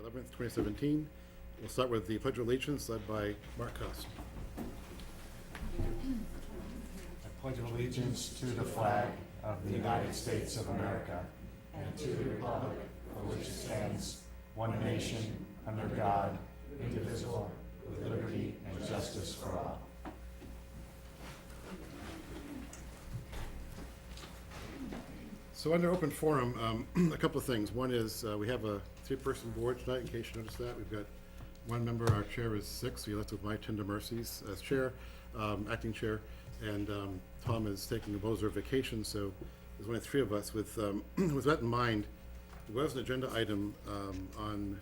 11th, 2017. We'll start with the Pledge of Allegiance led by Mark Cost. I pledge allegiance to the flag of the United States of America and to the republic for which it stands, one nation, under God, indivisible, with liberty and justice for all. So under open forum, a couple of things. One is we have a three-person board tonight, in case you noticed that. We've got one member, our chair is sick, so you're left with my tender mercies as chair, acting chair, and Tom is taking a well-deserved vacation, so there's only three of us. With that in mind, there was an agenda item on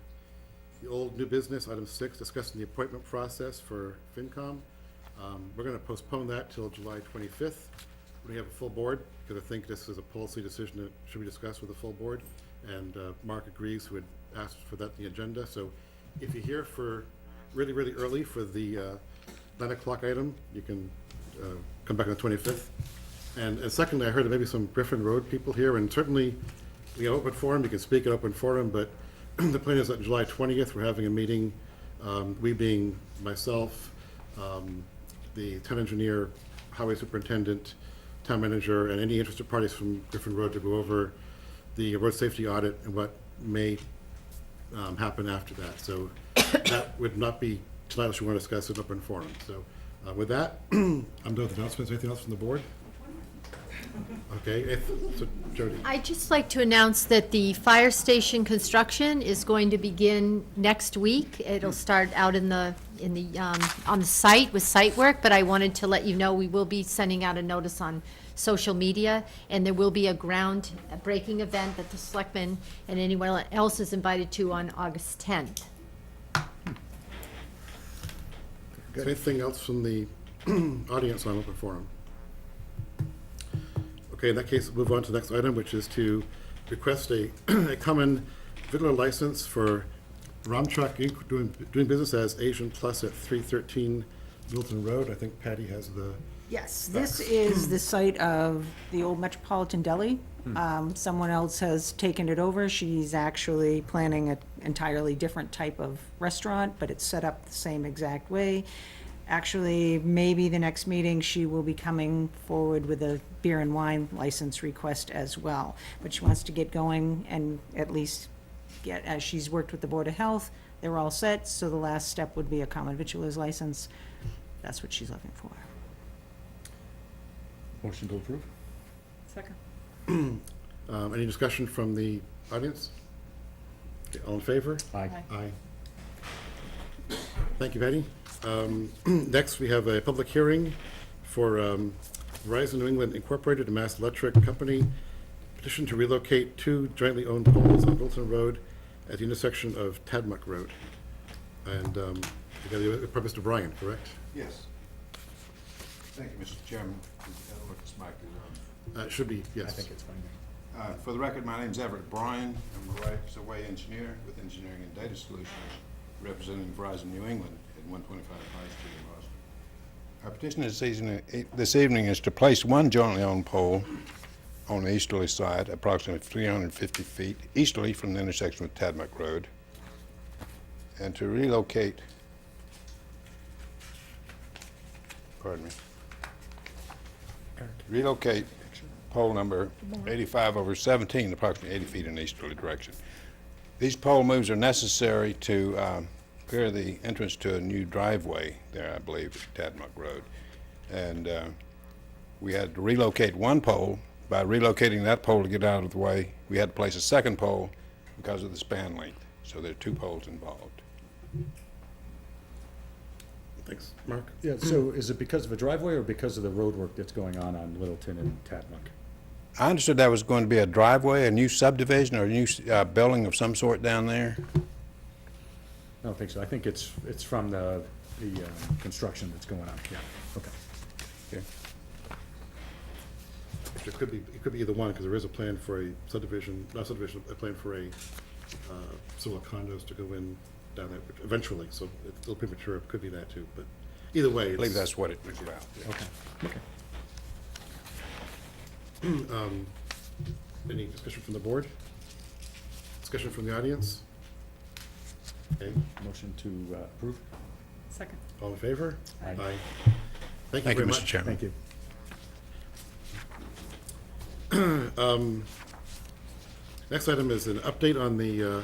the old new business, item 6, discussing the appointment process for FinCom. We're going to postpone that till July 25th. We have a full board, because I think this is a policy decision that should be discussed with the full board, and Mark agrees, who had asked for that in the agenda. So if you're here for really, really early for the 9 o'clock item, you can come back on the 25th. And secondly, I heard there may be some Griffin Road people here, and certainly we have open forum, you can speak at open forum, but the plan is that July 20th, we're having a meeting, we being myself, the town engineer, highway superintendent, town manager, and any interested parties from Griffin Road to go over the road safety audit and what may happen after that. So that would not be tonight unless you want to discuss it open forum. So with that, I'm done with announcements. Anything else from the board? Okay, so Jody. I'd just like to announce that the fire station construction is going to begin next week. It'll start out on the site with site work, but I wanted to let you know we will be sending out a notice on social media, and there will be a ground-breaking event that the Selectmen and anyone else is invited to on August 10th. Good. Anything else from the audience on open forum? Okay, in that case, we'll move on to the next item, which is to request a common victular license for Ramtruck Inc. doing business as Asian Plus at 313 Milton Road. I think Patty has the... Yes, this is the site of the old Metropolitan Deli. Someone else has taken it over. She's actually planning an entirely different type of restaurant, but it's set up the same exact way. Actually, maybe the next meeting, she will be coming forward with a beer and wine license request as well. But she wants to get going and at least get, as she's worked with the Board of Health, they're all set, so the last step would be a common victualer's license. That's what she's looking for. Motion to approve? Second. Any discussion from the audience? Okay, all in favor? Aye. Aye. Thank you, Patty. Next, we have a public hearing for Verizon New England Incorporated, a Mass Electric Company, petition to relocate 2 jointly owned poles on Milton Road at the intersection of Tadmuck Road. And you got Mr. Bryan, correct? Yes. Thank you, Mr. Chairman. I don't know if this mic is on. It should be, yes. I think it's fine. For the record, my name is Everett Bryan. I'm a rights-of-way engineer with Engineering and Data Solutions, representing Verizon New England at 125 High Street in Boston. Our petition this evening is to place 1 jointly owned pole on the easterly side, approximately 350 feet easterly from the intersection with Tadmuck Road, and to relocate, pardon me, relocate pole number 85/17, approximately 80 feet in the easterly direction. These pole moves are necessary to clear the entrance to a new driveway there, I believe, at Tadmuck Road. And we had to relocate 1 pole. By relocating that pole to get out of the way, we had to place a 2nd pole because of the span length. So there are 2 poles involved. Thanks, Mark. Yeah, so is it because of a driveway or because of the road work that's going on Littleton and Tadmuck? I understood that was going to be a driveway, a new subdivision, or a new building of some sort down there. I don't think so. I think it's from the construction that's going on. Yeah, okay. Okay. It could be either one, because there is a plan for a subdivision, not subdivision, a plan for a similar condos to go in down there eventually, so it's still premature. It could be that too, but either way. I believe that's what it was about. Okay. Any discussion from the board? Discussion from the audience? Okay, Motion to approve? Second. all in favor? Aye. Thank you Thank you, very Mr. much. Chairman. Thank you. Next item is an update on the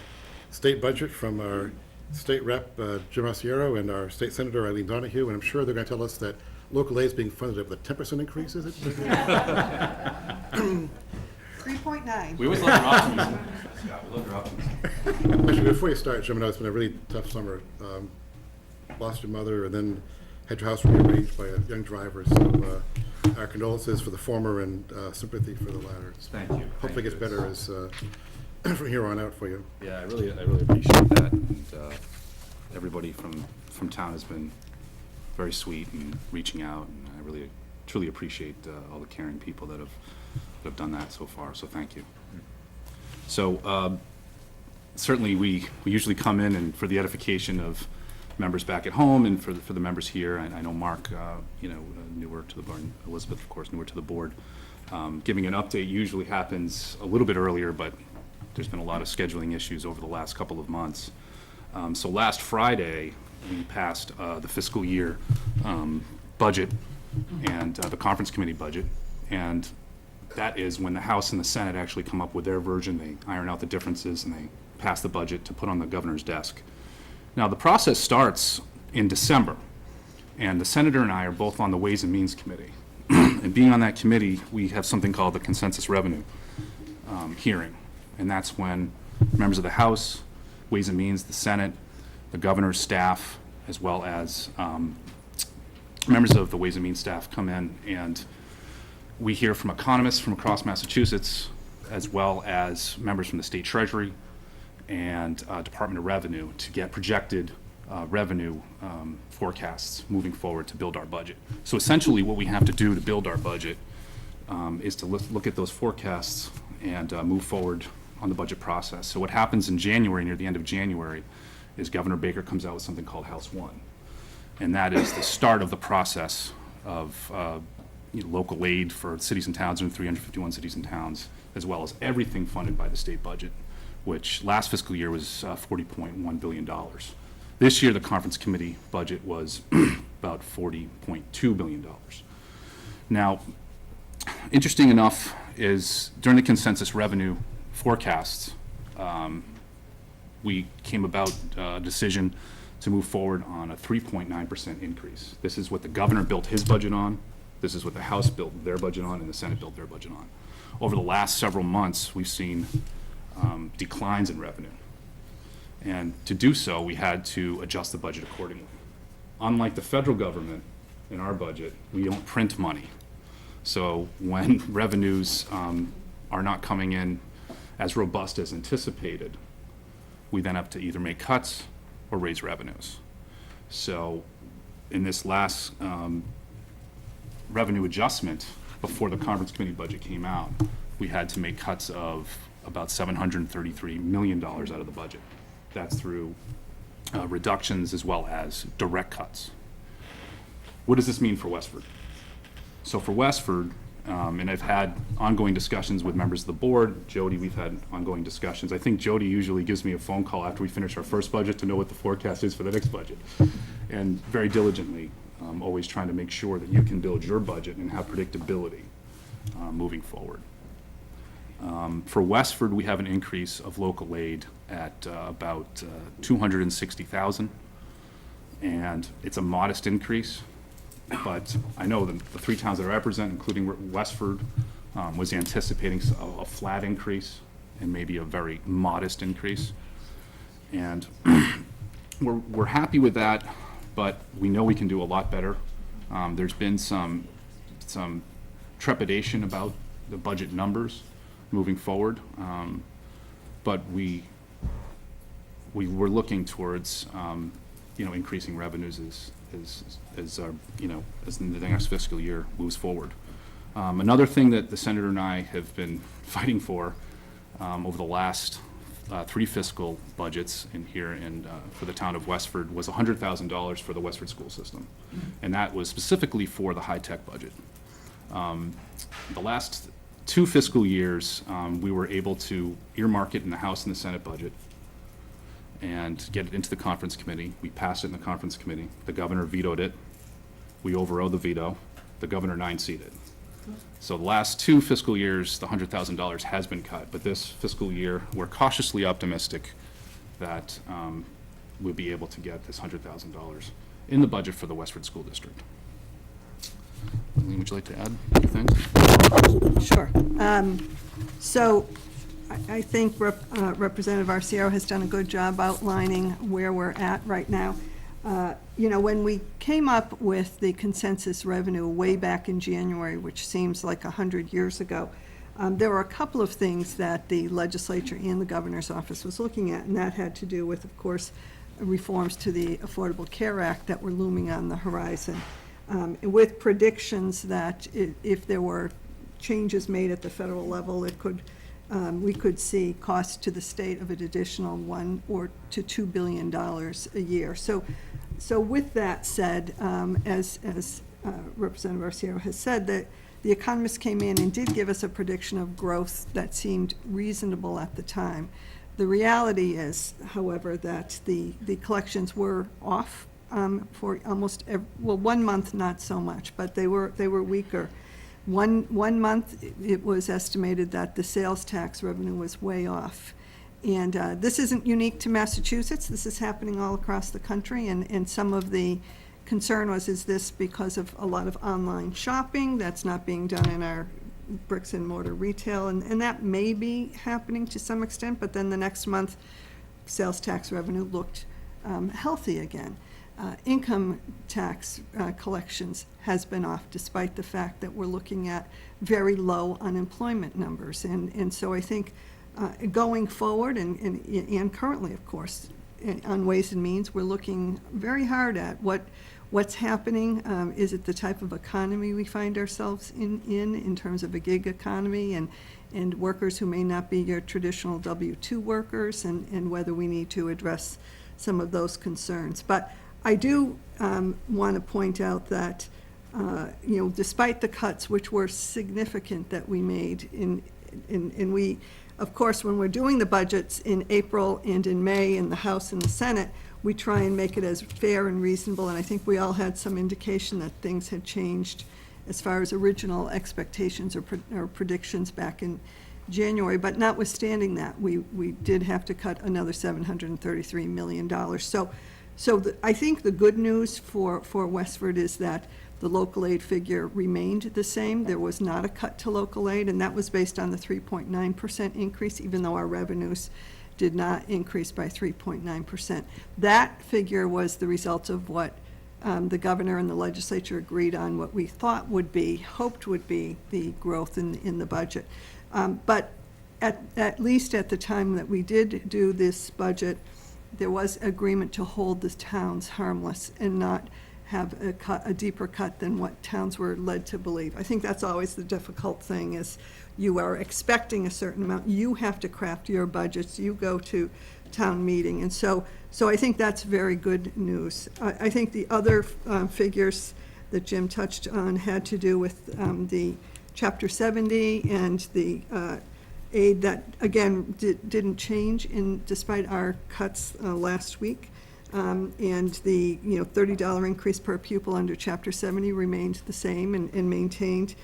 state budget from our state rep, Jim Osiero, and our state senator, Eileen Donahue, and I'm sure they're going to tell us that local aid is being funded with a 10% increase, is it? 3.9. We always love your optimism. Scott, we love your optimism. Actually, before you start, Jim, I know it's been a really tough summer. Lost your mother, and then had your house rearranged by a young driver, so our condolences for the former and sympathy for the latter. Thank you. Hopefully it gets better as, from here on out for you. Yeah, I really appreciate that. And everybody from town has been very sweet and reaching out, and I really truly appreciate all the caring people that have done that so far. So thank you. So certainly we usually come in and for the edification of members back at home and for the members here. And I know Mark, newer to the board, Elizabeth, of course, newer to the board. Giving an update usually happens a little bit earlier, but there's been a lot of scheduling issues over the last couple of months. So last Friday, we passed the fiscal year budget and the conference committee budget. And that is when the House and the Senate actually come up with their version. They iron out the differences and they pass the budget to put on the governor's desk. Now, the process starts in December, and the senator and I are both on the Ways and Means Committee. And being on that committee, we have something called the consensus revenue hearing. And that's when members of the House, Ways and Means, the Senate, the governor's staff, as well as members of the Ways and Means staff come in, and we hear from economists from across Massachusetts, as well as members from the state treasury and Department of Revenue to get projected revenue forecasts moving forward to build our budget. So essentially what we have to do to build our budget is to look at those forecasts and move forward on the budget process. So what happens in January, near the end of January, is Governor Baker comes out with something called House 1. And that is the start of the process of local aid for cities and towns in 351 cities and towns, as well as everything funded by the state budget, which last fiscal year was $40.1 billion. This year, the conference committee budget was about $40.2 billion. Now, interesting enough is during the consensus revenue forecasts, we came about a decision to move forward on a 3.9% increase. This is what the governor built his budget on. This is what the House built their budget on, and the Senate built their budget on. Over the last several months, we've seen declines in revenue. And to do so, we had to adjust the budget accordingly. Unlike the federal government, in our budget, we don't print money. So when revenues are not coming in as robust as anticipated, we then have to either make cuts or raise revenues. So in this last revenue adjustment, before the conference committee budget came out, we had to make cuts of about $733 million out of the budget. That's through reductions as well as direct cuts. What does this mean for Westford? So for Westford, and I've had ongoing discussions with members of the board. Jody, we've had ongoing discussions. I think Jody usually gives me a phone call after we finish our first budget to know what the forecast is for the next budget. And very diligently, always trying to make sure that you can build your budget and have predictability moving forward. For Westford, we have an increase of local aid at about $260,000. And it's a modest increase. But I know the three towns that I represent, including Westford, was anticipating a flat increase and maybe a very modest increase. And we're happy with that, but we know we can do a lot better. There's been some trepidation about the budget numbers moving forward, but we were looking towards increasing revenues as our, as the next fiscal year moves forward. Another thing that the senator and I have been fighting for over the last 3 fiscal budgets for the town of Westford was $100,000 for the Westford school system, and that was specifically for the high-tech budget. The last 2 fiscal years, we were able to earmark it in the House and the Senate budget, and get it into the conference committee. We passed it in the conference committee. The governor vetoed it. We overrode the veto. The governor 9-seated it. So the last 2 fiscal years, the $100,000 has been cut, but this fiscal year, we're cautiously optimistic that we'll be able to get this $100,000 in the budget for the Westford School District. Eileen, would you like to add anything? Sure. So I think Representative Arciero has done a good job outlining where we're at right now. When we came up with the consensus revenue way back in January, which seems like 100 years ago, there were a couple of things that the legislature and the governor's office was looking at, and that had to do with, of course, reforms to the Affordable Care Act that were looming on the horizon, with predictions that if there were changes made at the federal level, we could see costs to the state of an additional $1 to $2 billion a year. So with that said, as Representative Arciero has said, that the economists came in and did give us a prediction of growth that seemed reasonable at the time. The reality is, however, that the collections were off for almost 1 month, not so much, but they were weaker. One month, it was estimated that the sales tax revenue was way off. And this isn't unique to Massachusetts. This is happening all across the country. And some of the concern was, is this because of a lot of online shopping that's not being done in our bricks and mortar retail? And that may be happening to some extent, but then the next month, sales tax revenue looked healthy again. Income tax collections has been off, despite the fact that we're looking at very low unemployment numbers. And so I think going forward and currently, of course, on Ways and Means, we're looking very hard at what's happening. Is it the type of economy we find ourselves in terms of a gig economy and workers who may not be your traditional W-2 workers, and whether we need to address some of those concerns. But I do want to point out that, despite the cuts, which were significant that we made and we, of course, when we're doing the budgets in April and in May in the House and the Senate, we try and make it as fair and reasonable, and I think we all had some indication that things had changed as far as original expectations or predictions back in January. But notwithstanding that, we did have to cut another $733 million. I think the good news for Westford is that the local aid figure remained the same. There was not a cut to local aid, and that was based on the 3.9% increase, even though our revenues did not increase by 3.9%. That figure was the result of what the governor and the legislature agreed on, what we hoped would be the growth in the budget. But at least at the time that we did do this budget, there was agreement to hold the towns harmless and not have a deeper cut than what towns were led to believe. I think that's always the difficult thing, is you are expecting a certain amount. You have to craft your budgets. You go to town meeting. And so I think that's very good news. I think the other figures that Jim touched on had to do with the Chapter 70 and the aid that, again, didn't change despite our cuts last week. And the $30 increase per pupil under Chapter 70 remained the same and maintained.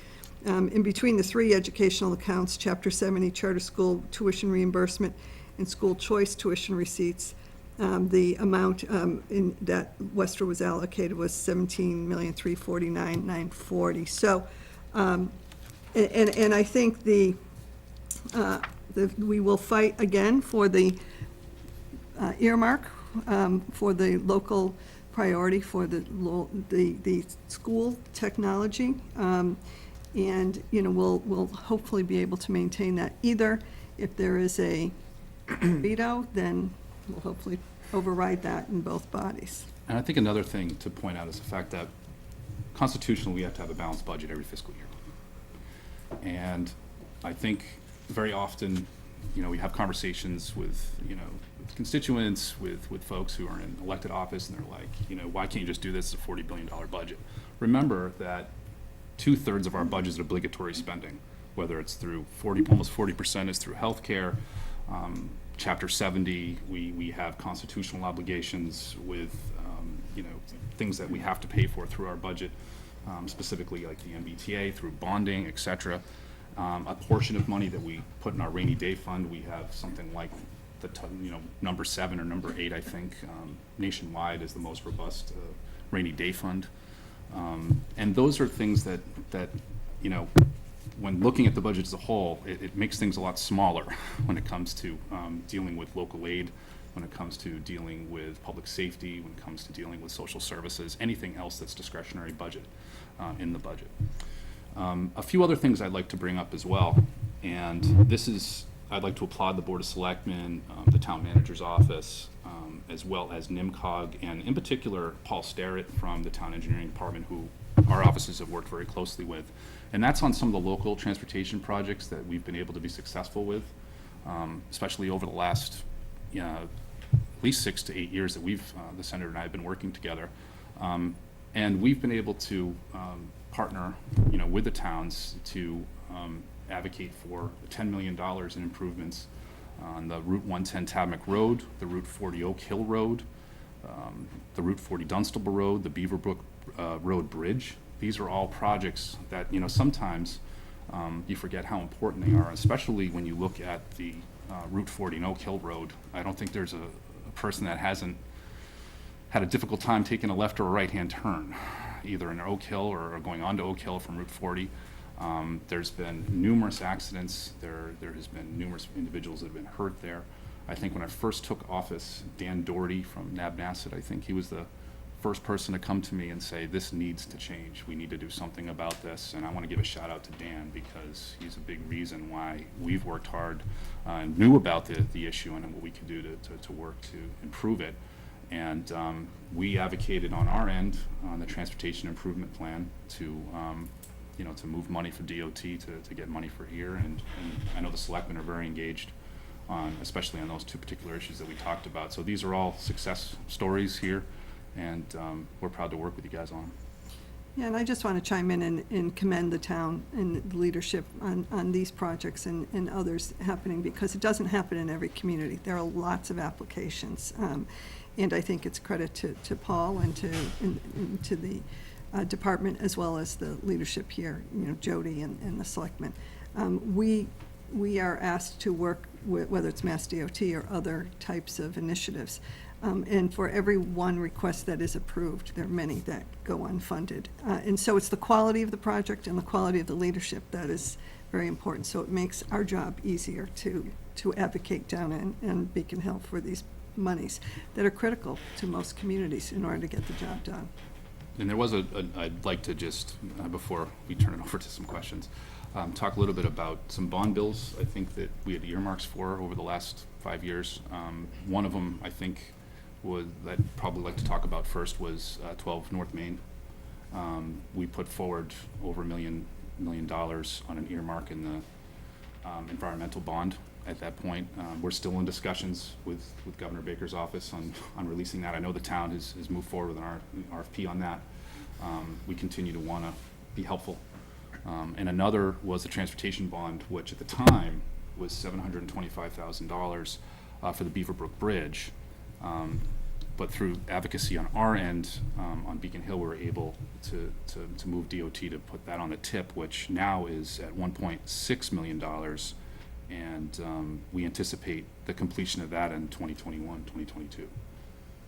In between the three educational accounts, Chapter 70, charter school tuition reimbursement, and school choice tuition receipts, the amount that Westford was allocated was $17,349,940. So, and I think we will fight again for the earmark for the local priority for the school technology, and we'll hopefully be able to maintain that. Either if there is a veto, then we'll hopefully override that in both bodies. And I think another thing to point out is the fact that constitutionally we have to have a balanced budget every fiscal year. And I think very often, we have conversations with, constituents, with folks who are in elected office, and they're like, why can't you just do this as a $40 billion budget? Remember that 2/3 of our budget is obligatory spending, whether it's through almost 40% is through healthcare, Chapter 70, we have constitutional obligations with, things that we have to pay for through our budget, specifically like the MBTA, through bonding, et cetera. A portion of money that we put in our rainy day fund, we have something like number 7 or number 8, I think, nationwide is the most robust rainy day fund. And those are things that when looking at the budget as a whole, it makes things a lot smaller when it comes to dealing with local aid, when it comes to dealing with public safety, when it comes to dealing with social services, anything else that's discretionary budget in the budget. A few other things I'd like to bring up as well, and this is, I'd like to applaud the Board of Selectmen, the Town Manager's Office, as well as NIMCOG, and in particular, Paul Starrett from the Town Engineering Department, who our offices have worked very closely with. And that's on some of the local transportation projects that we've been able to be successful with, especially over the last, at least 6 to 8 years that the Senator and I have been working together. And we've been able to partner, with the towns to advocate for $10 million in improvements on the Route 110 Tabmac Road, the Route 40 Oak Hill Road, the Route 40 Dunstable Road, the Beaverbrook Road Bridge. These are all projects that, sometimes you forget how important they are, especially when you look at the Route 40 and Oak Hill Road. I don't think there's a person that hasn't had a difficult time taking a left or a right-hand turn, either in Oak Hill or going onto Oak Hill from Route 40. There's been numerous accidents. There has been numerous individuals that have been hurt there. I think when I first took office, Dan Doherty from Nabnasset, I think he was the first person to come to me and say, this needs to change. We need to do something about this. And I want to give a shout out to Dan, because he's a big reason why we've worked hard and knew about the issue and what we could do to work to improve it. And we advocated on our end on the transportation improvement plan to to move money for DOT to get money for here. And I know the selectmen are very engaged on, especially on those 2 particular issues that we talked about. So these are all success stories here, and we're proud to work with you guys on them. Yeah, and I just want to chime in and commend the town and the leadership on these projects and others happening, because it doesn't happen in every community. There are lots of applications. And I think it's credit to Paul and to the department, as well as the leadership here, Jody and the selectmen. We are asked to work with, whether it's Mass DOT or other types of initiatives. And for every one request that is approved, there are many that go unfunded. And so it's the quality of the project and the quality of the leadership that is very important. So it makes our job easier to advocate down in Beacon Hill for these monies that are critical to most communities in order to get the job done. And there was I'd like to just, before we turn it over to some questions, talk a little bit about some bond bills I think that we had earmarks for over the last 5 years. One of them, I think, I'd probably like to talk about first was 12 North Main. We put forward over $1 million on an earmark in the environmental bond. At that point, we're still in discussions with Governor Baker's office on releasing that. I know the town has moved forward with an RFP on that. We continue to want to be helpful. And another was the transportation bond, which at the time was $725,000 for the Beaverbrook Bridge. But through advocacy on our end, on Beacon Hill, we were able to move DOT to put that on the tip, which now is at $1.6 million. And we anticipate the completion of that in 2021, 2022.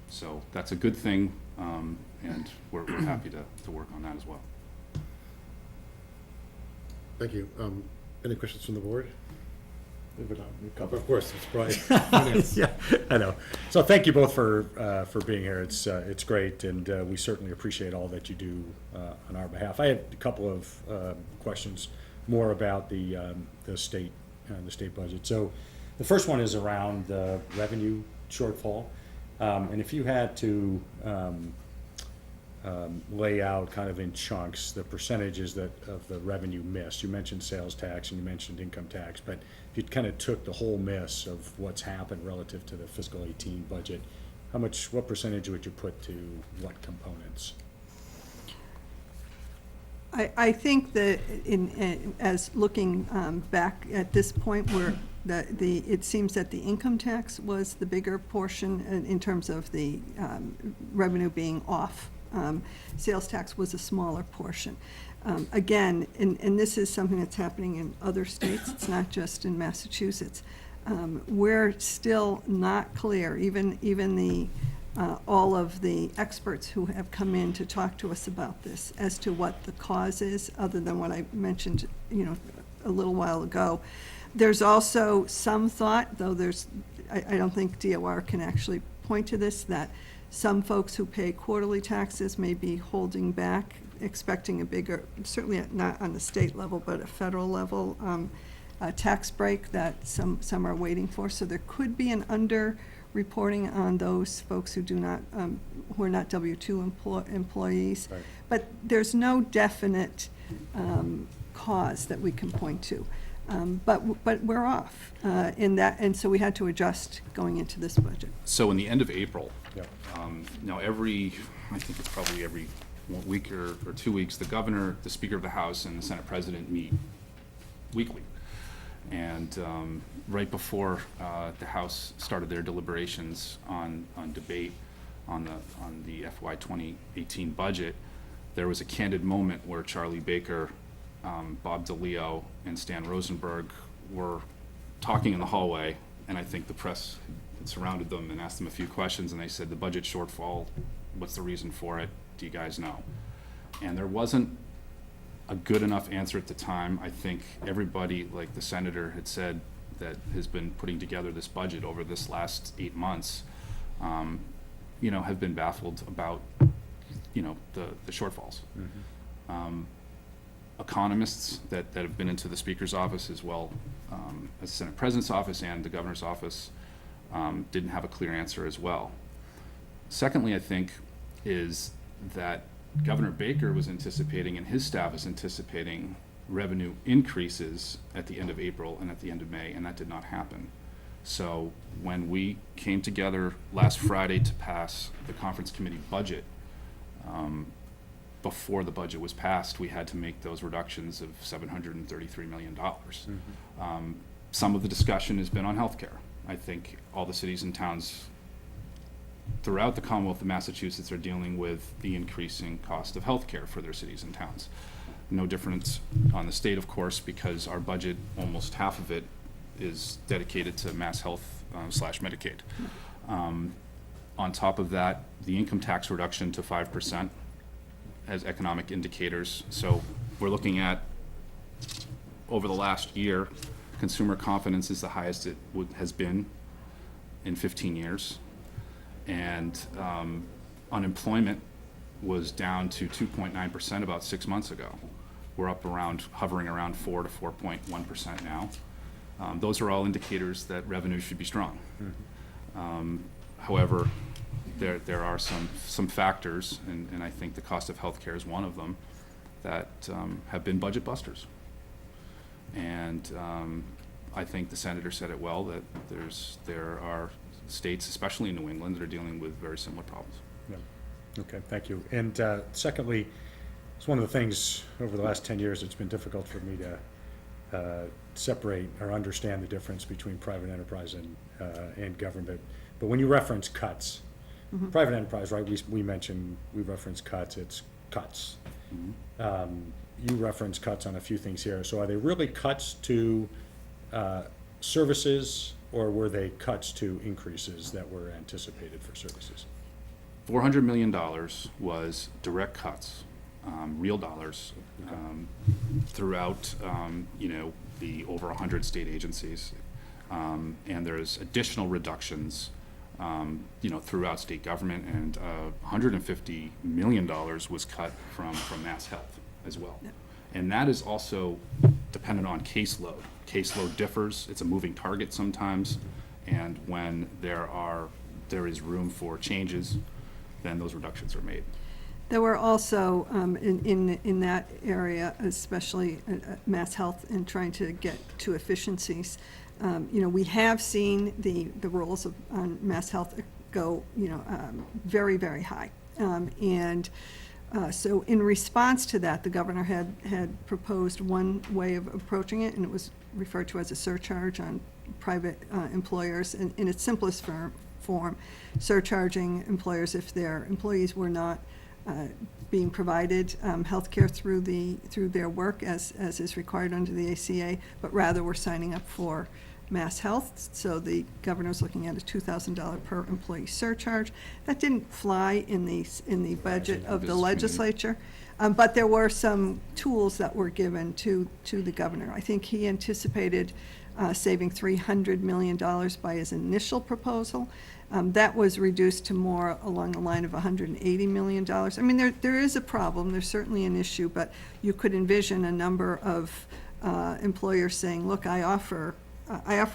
So that's a good thing, and we're happy to work on that as well. Thank you. Any questions from the board? Of course, it's probably. Yeah, I know. So thank you both for being here. It's great, and we certainly appreciate all that you do on our behalf. I had a couple of questions more about the state budget. So the first one is around the revenue shortfall, and if you had to lay out kind of in chunks the percentages of the revenue miss. You mentioned sales tax and you mentioned income tax, but if you kind of took the whole miss of what's happened relative to the fiscal 18 budget, what percentage would you put to what components? I think that as looking back at this point where it seems that the income tax was the bigger portion in terms of the revenue being off. Sales tax was a smaller portion. Again, and this is something that's happening in other states, it's not just in Massachusetts. We're still not clear, even the all of the experts who have come in to talk to us about this as to what the cause is, other than what I mentioned, a little while ago. There's also some thought, though I don't think DOR can actually point to this, that some folks who pay quarterly taxes may be holding back, expecting a bigger, certainly not on the state level, but a federal level tax break that some are waiting for. So there could be an under-reporting on those folks who who are not W-2 employees. Right. But there's no definite cause that we can point to. But we're off in that, and so we had to adjust going into this budget. So in the end of April, Yeah. now I think it's probably every 1 week or 2 weeks, the governor, the Speaker of the House, and the Senate President meet weekly. And right before the House started their deliberations on debate on the FY 2018 budget, there was a candid moment where Charlie Baker, Bob DeLeo, and Stan Rosenberg were talking in the hallway, and I think the press had surrounded them and asked them a few questions, and they said, the budget shortfall, what's the reason for it? Do you guys know? And there wasn't a good enough answer at the time. I think everybody, like the senator had said, that has been putting together this budget over this last 8 months, have been baffled about, the shortfalls. Economists that have been into the Speaker's office as well as the Senate President's office and the Governor's office didn't have a clear answer as well. Secondly, I think, is that Governor Baker was anticipating and his staff is anticipating revenue increases at the end of April and at the end of May, and that did not happen. So when we came together last Friday to pass the conference committee budget, before the budget was passed, we had to make those reductions of $733 million. Some of the discussion has been on healthcare. I think all the cities and towns throughout the Commonwealth of Massachusetts are dealing with the increasing cost of healthcare for their cities and towns. No difference on the state, of course, because our budget, almost half of it, is dedicated to Mass Health / Medicaid. On top of that, the income tax reduction to 5% as economic indicators. So we're looking at, over the last year, consumer confidence is the highest it has been in 15 years. And unemployment was down to 2.9% about 6 months ago. We're hovering around 4 to 4.1% now. Those are all indicators that revenue should be strong. However, there are some factors, and I think the cost of healthcare is one of them, that have been budget busters. And I think the senator said it well, that there are states, especially in New England, that are dealing with very similar problems. Yeah. Okay, thank you. And secondly, it's one of the things over the last 10 years it's been difficult for me to separate or understand the difference between private enterprise and government. But when you reference cuts, private enterprise, right, we reference cuts, it's cuts. You reference cuts on a few things here. So are they really cuts to services, or were they cuts to increases that were anticipated for services? $400 million was direct cuts, real dollars, throughout, the over 100 state agencies. And there's additional reductions, throughout state government, and $150 million was cut from Mass Health as well. Yeah. And that is also dependent on caseload. Caseload differs, it's a moving target sometimes, and when there is room for changes, then those reductions are made. There were also, in that area, especially Mass Health, and trying to get to efficiencies, we have seen the rolls on Mass Health go, very, very high. And So in response to that, the governor had proposed one way of approaching it, and it was referred to as a surcharge on private employers in its simplest form, surcharging employers if their employees were not being provided health care through their work as is required under the ACA, but rather were signing up for Mass Health. So the governor's looking at a $2,000 per employee surcharge. That didn't fly in the budget of the legislature, but there were some tools that were given to the governor. I think he anticipated saving $300 million by his initial proposal. That was reduced to more along the line of $180 million. I mean, there is a problem, there's certainly an issue, but you could envision a number of employers saying, look, I offer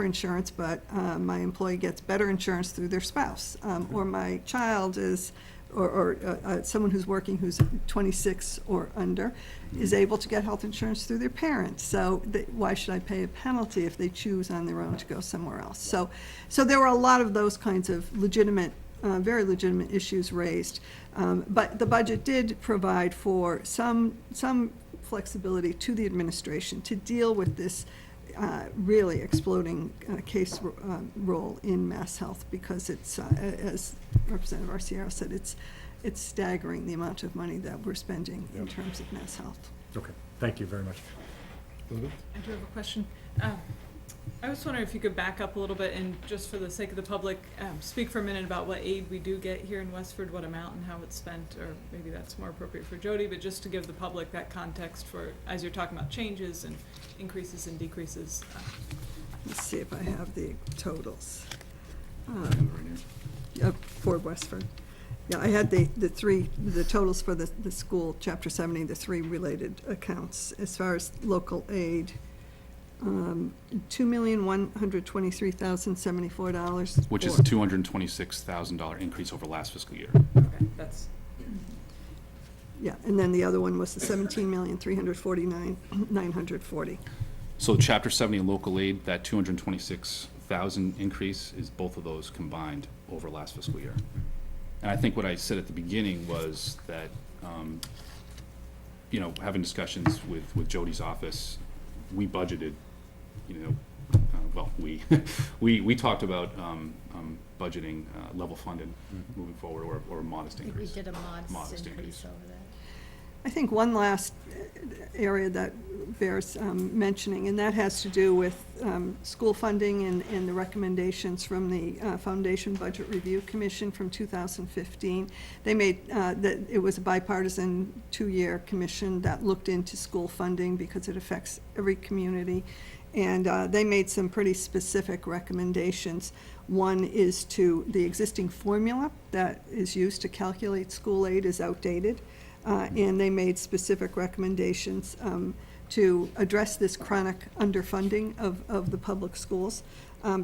insurance, but my employee gets better insurance through their spouse, or my child is, or someone who's working who's 26 or under is able to get health insurance through their parents. So why should I pay a penalty if they choose on their own to go somewhere else? So there were a lot of those kinds of legitimate, very legitimate issues raised. But the budget did provide for some flexibility to the administration to deal with this really exploding case role in Mass Health, because it's, as Representative Arciero said, it's staggering the amount of money that we're spending in terms of Mass Health. Okay, thank you very much. Elizabeth? I do have a question. I was wondering if you could back up a little bit and, just for the sake of the public, speak for a minute about what aid we do get here in Westford, what amount and how it's spent, or maybe that's more appropriate for Jody, but just to give the public that context for, as you're talking about changes and increases and decreases. Let's see if I have the totals Right here. for Westford. Yeah, I had the totals for the school, Chapter 70, the three related accounts. As far as local aid, $2,123,074. Which is a $226,000 increase over last fiscal year. Okay, that's, Yeah, and then the other one was the $17,349,940. So Chapter 70 and local aid, that 226,000 increase is both of those combined over last fiscal year. And I think what I said at the beginning was that, you know, having discussions with Jody's office, we budgeted, you know, well, we talked about budgeting level funded moving forward, or a modest I think we increase. did a modest increase increase. over that. I think one last area that bears mentioning, and that has to do with school funding and the recommendations from the Foundation Budget Review Commission from 2015. They made, that it was a bipartisan 2-year commission that looked into school funding because it affects every community. And they made some pretty specific recommendations. One is to, the existing formula that is used to calculate school aid is outdated. And they made specific recommendations to address this chronic underfunding of the public schools.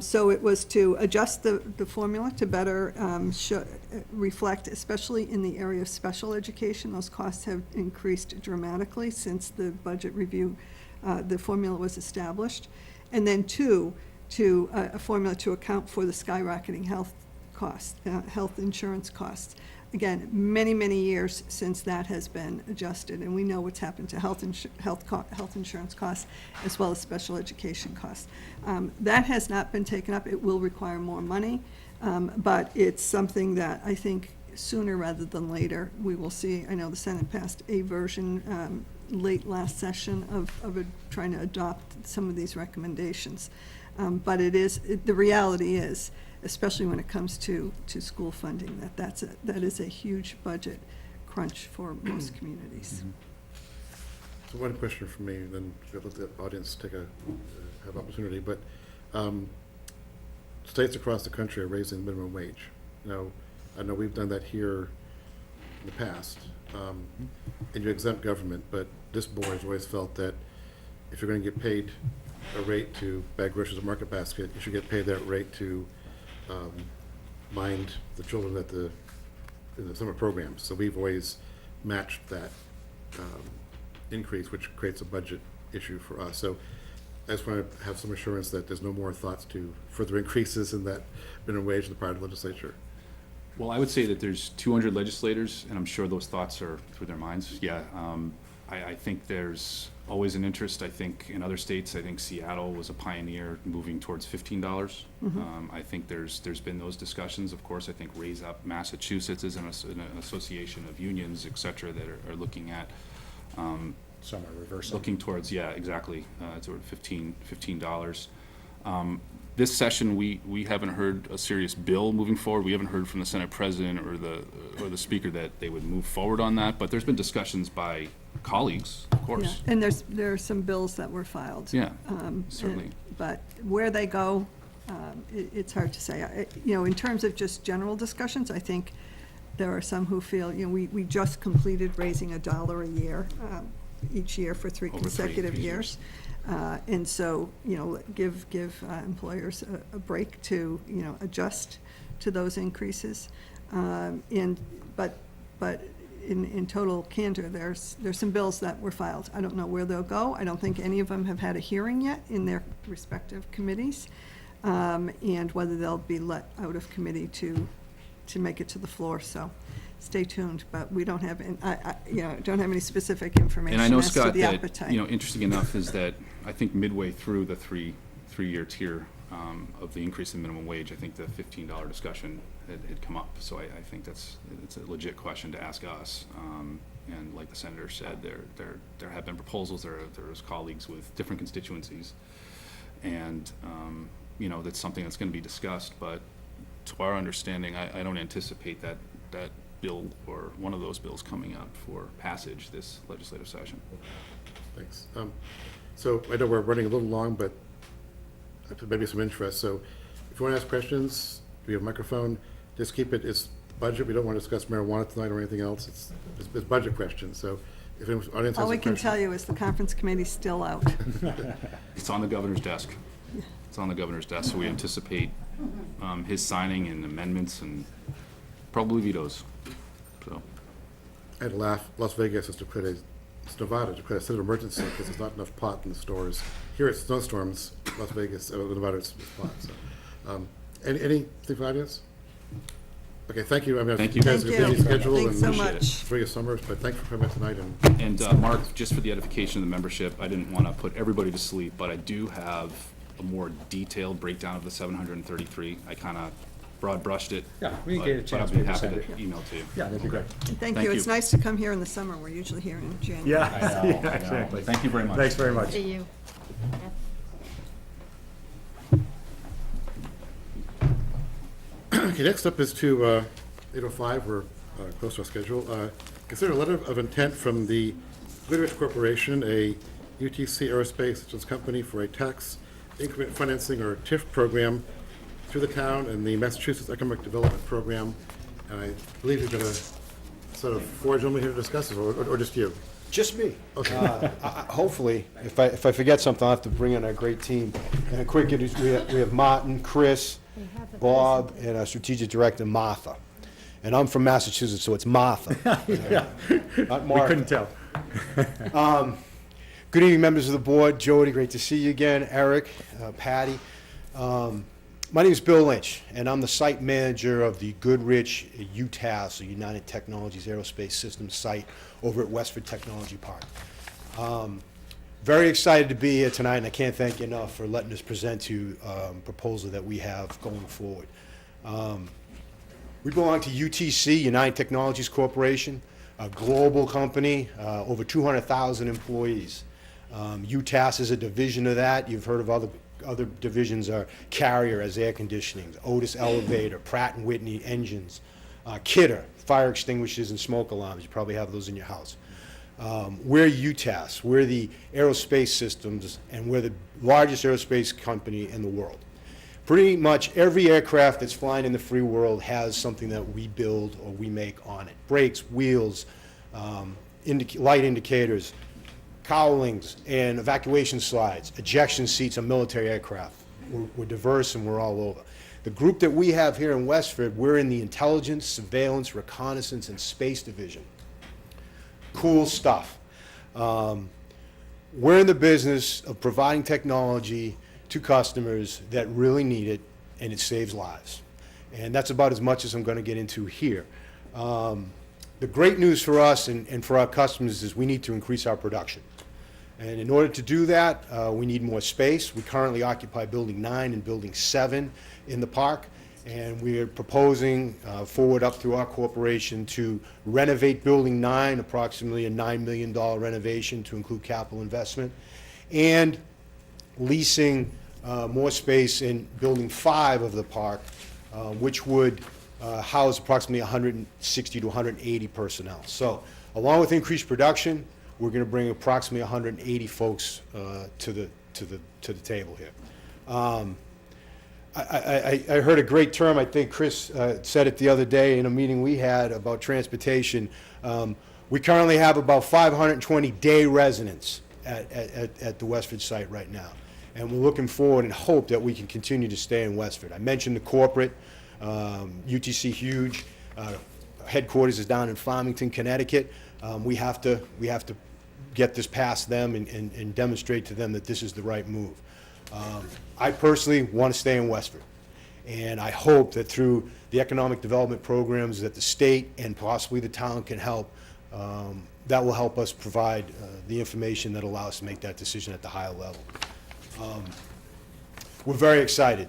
So it was to adjust the formula to better reflect, especially in the area of special education. Those costs have increased dramatically since the budget review, the formula was established. And then two, a formula to account for the skyrocketing health costs, health insurance costs. Again, many, many years since that has been adjusted, and we know what's happened to health insurance costs as well as special education costs. That has not been taken up. It will require more money, but it's something that I think sooner rather than later we will see. I know the Senate passed a version late last session of trying to adopt some of these recommendations. But the reality is, especially when it comes to school funding, that is a huge budget crunch for most communities. So one question from me, then we'll let the audience have opportunity, but states across the country are raising minimum wage. Now, I know we've done that here in the past, and you exempt government, but this board has always felt that if you're gonna get paid a rate to bag groceries at Market Basket, you should get paid that rate to mind the children in the summer programs. So we've always matched that increase, which creates a budget issue for us. So I just want to have some assurance that there's no more thoughts to further increases in that minimum wage in the prior legislature. Well, I would say that there's 200 legislators, and I'm sure those thoughts are through their minds. Yeah, I think there's always an interest. I think in other states, I think Seattle was a pioneer moving towards $15. I think there's been those discussions. Of course, I think Raise Up Massachusetts is an association of unions, et cetera, that are looking at Some are reversing. looking towards, yeah, exactly, toward $15. This session, we haven't heard a serious bill moving forward. We haven't heard from the Senate President or the Speaker that they would move forward on that, but there's been discussions by colleagues, of Yeah, course. and there are some bills that were filed. Yeah, Um, certainly. But where they go, it's hard to say. You know, in terms of just general discussions, I think there are some who feel, you know, we just completed raising $1 a year, each year for 3 Over consecutive three years. And so, you know, give employers a break to, you know, adjust to those increases. But in total candor, there's some bills that were filed. I don't know where they'll go. I don't think any of them have had a hearing yet in their respective committees, and whether they'll be let out of committee to make it to the floor. So stay tuned, but we don't have, don't have any specific information And I know, as to Scott, the that, appetite. interesting enough is that I think midway through the three-year tier of the increase in minimum wage, I think the $15 discussion had come up. So I think it's a legit question to ask us. And like the senator said, there have been proposals, there's colleagues with different constituencies. And, that's something that's going to be discussed. But to our understanding, I don't anticipate that bill or one of those bills coming up for passage this legislative session. Thanks. So I know we're running a little long, but maybe some interest. So if you want to ask questions, we have a microphone. Just keep it, it's budget. We don't want to discuss marijuana tonight or anything else. It's budget questions. So if anyone's audience has a All we question. can tell you is the conference committee's still out. It's on the governor's desk. It's on the governor's desk, so we anticipate his signing and amendments and probably vetoes. So, I had to laugh. Las Vegas it's Nevada to put a state of emergency because there's not enough pot in the stores. Here it's snowstorms. Las Vegas, Nevada it's pot. So, anything for the audience? Okay, thank you. I mean, Thank you you. guys Thank have a you. busy schedule Thanks so and much. bring us summers, but thanks for coming tonight. and Mark, just for the edification of the membership, I didn't want to put everybody to sleep, but I do have a more detailed breakdown of the 733. I kind of broad brushed it. Yeah, we can but- get a but chance I'd be maybe to happy send to it. email to you. Yeah, that'd be great. And thank Thank you. you. It's nice to come here in the summer. We're usually here in January. Yeah, I know, yeah, exactly. Thank you very much. Thanks very much. See you. Okay, next up is to 8:05. We're close to our schedule. Consider a letter of intent from the Goodrich Corporation, a UTC aerospace systems company, for a tax increment financing or TIF program through the town and the Massachusetts Economic Development Program. And I believe you've got a sort of four gentlemen here to discuss this, or just you? Just me. Okay. Hopefully, if I forget something, I'll have to bring in a great team. And a quick, we have Martin, Chris, Bob, and our strategic director, Martha. And I'm from Massachusetts, so it's Martha. Yeah, Not we couldn't Martha. tell. Good evening, members of the board. Jody, great to see you again. Eric, Patty. My name is Bill Lynch, and I'm the site manager of the Goodrich UTAS, or United Technologies Aerospace Systems site over at Westford Technology Park. Very excited to be here tonight, and I can't thank you enough for letting us present to you a proposal that we have going forward. We belong to UTC, United Technologies Corporation, a global company, over 200,000 employees. UTAS is a division of that. You've heard of other divisions are Carrier as air conditioning, Otis Elevator, Pratt & Whitney engines, Kidder, fire extinguishers and smoke alarms. You probably have those in your house. We're UTAS. We're the aerospace systems, and we're the largest aerospace company in the world. Pretty much every aircraft that's flying in the free world has something that we build or we make on it. Brakes, wheels, light indicators, cowlings, and evacuation slides, ejection seats on military aircraft. We're diverse and we're all over. The group that we have here in Westford, we're in the intelligence, surveillance, reconnaissance, and space division. Cool stuff. We're in the business of providing technology to customers that really need it, and it saves lives. And that's about as much as I'm going to get into here. The great news for us and for our customers is we need to increase our production. And in order to do that, we need more space. We currently occupy Building 9 and Building 7 in the park, and we are proposing forward up through our corporation to renovate Building 9, approximately a $9 million renovation to include capital investment, and leasing more space in Building 5 of the park, which would house approximately 160 to 180 personnel. So, along with increased production, we're going to bring approximately 180 folks to the table here. I heard a great term. I think Chris said it the other day in a meeting we had about transportation. We currently have about 520 day residents at the Westford site right now, and we're looking forward and hope that we can continue to stay in Westford. I mentioned the corporate. UTC huge, headquarters is down in Farmington, Connecticut. We have to get this past them and demonstrate to them that this is the right move. I personally want to stay in Westford, and I hope that through the economic development programs that the state and possibly the town can help, that will help us provide the information that allows us to make that decision at the higher level. We're very excited.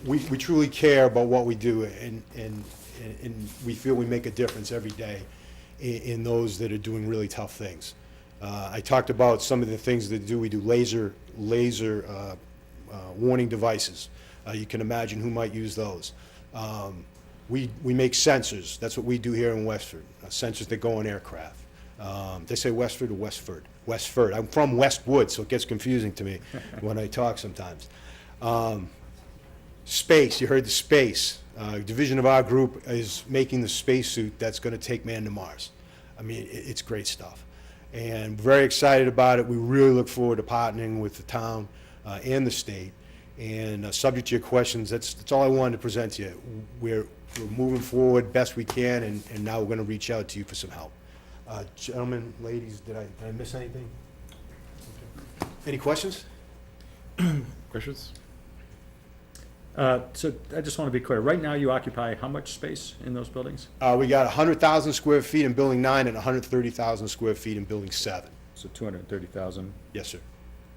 We truly care about what we do, and we feel we make a difference every day in those that are doing really tough things. I talked about some of the things that we do laser warning devices. You can imagine who might use those. We make sensors. That's what we do here in Westford, sensors that go on aircraft. They say Westford or Westford? Westford. I'm from Westwood, so it gets confusing to me when I talk sometimes. Space, you heard the space. Division of our group is making the spacesuit that's going to take man to Mars. I mean, it's great stuff. And very excited about it. We really look forward to partnering with the town and the state. And subject to your questions, that's all I wanted to present to you. We're moving forward best we can, and now we're going to reach out to you for some help. Gentlemen, ladies, did I miss anything? Okay. Any questions? Questions? So I just want to be clear. Right now, you occupy how much space in those buildings? We got 100,000 square feet in Building 9 and 130,000 square feet in Building 7. So 230,000. Yes, sir.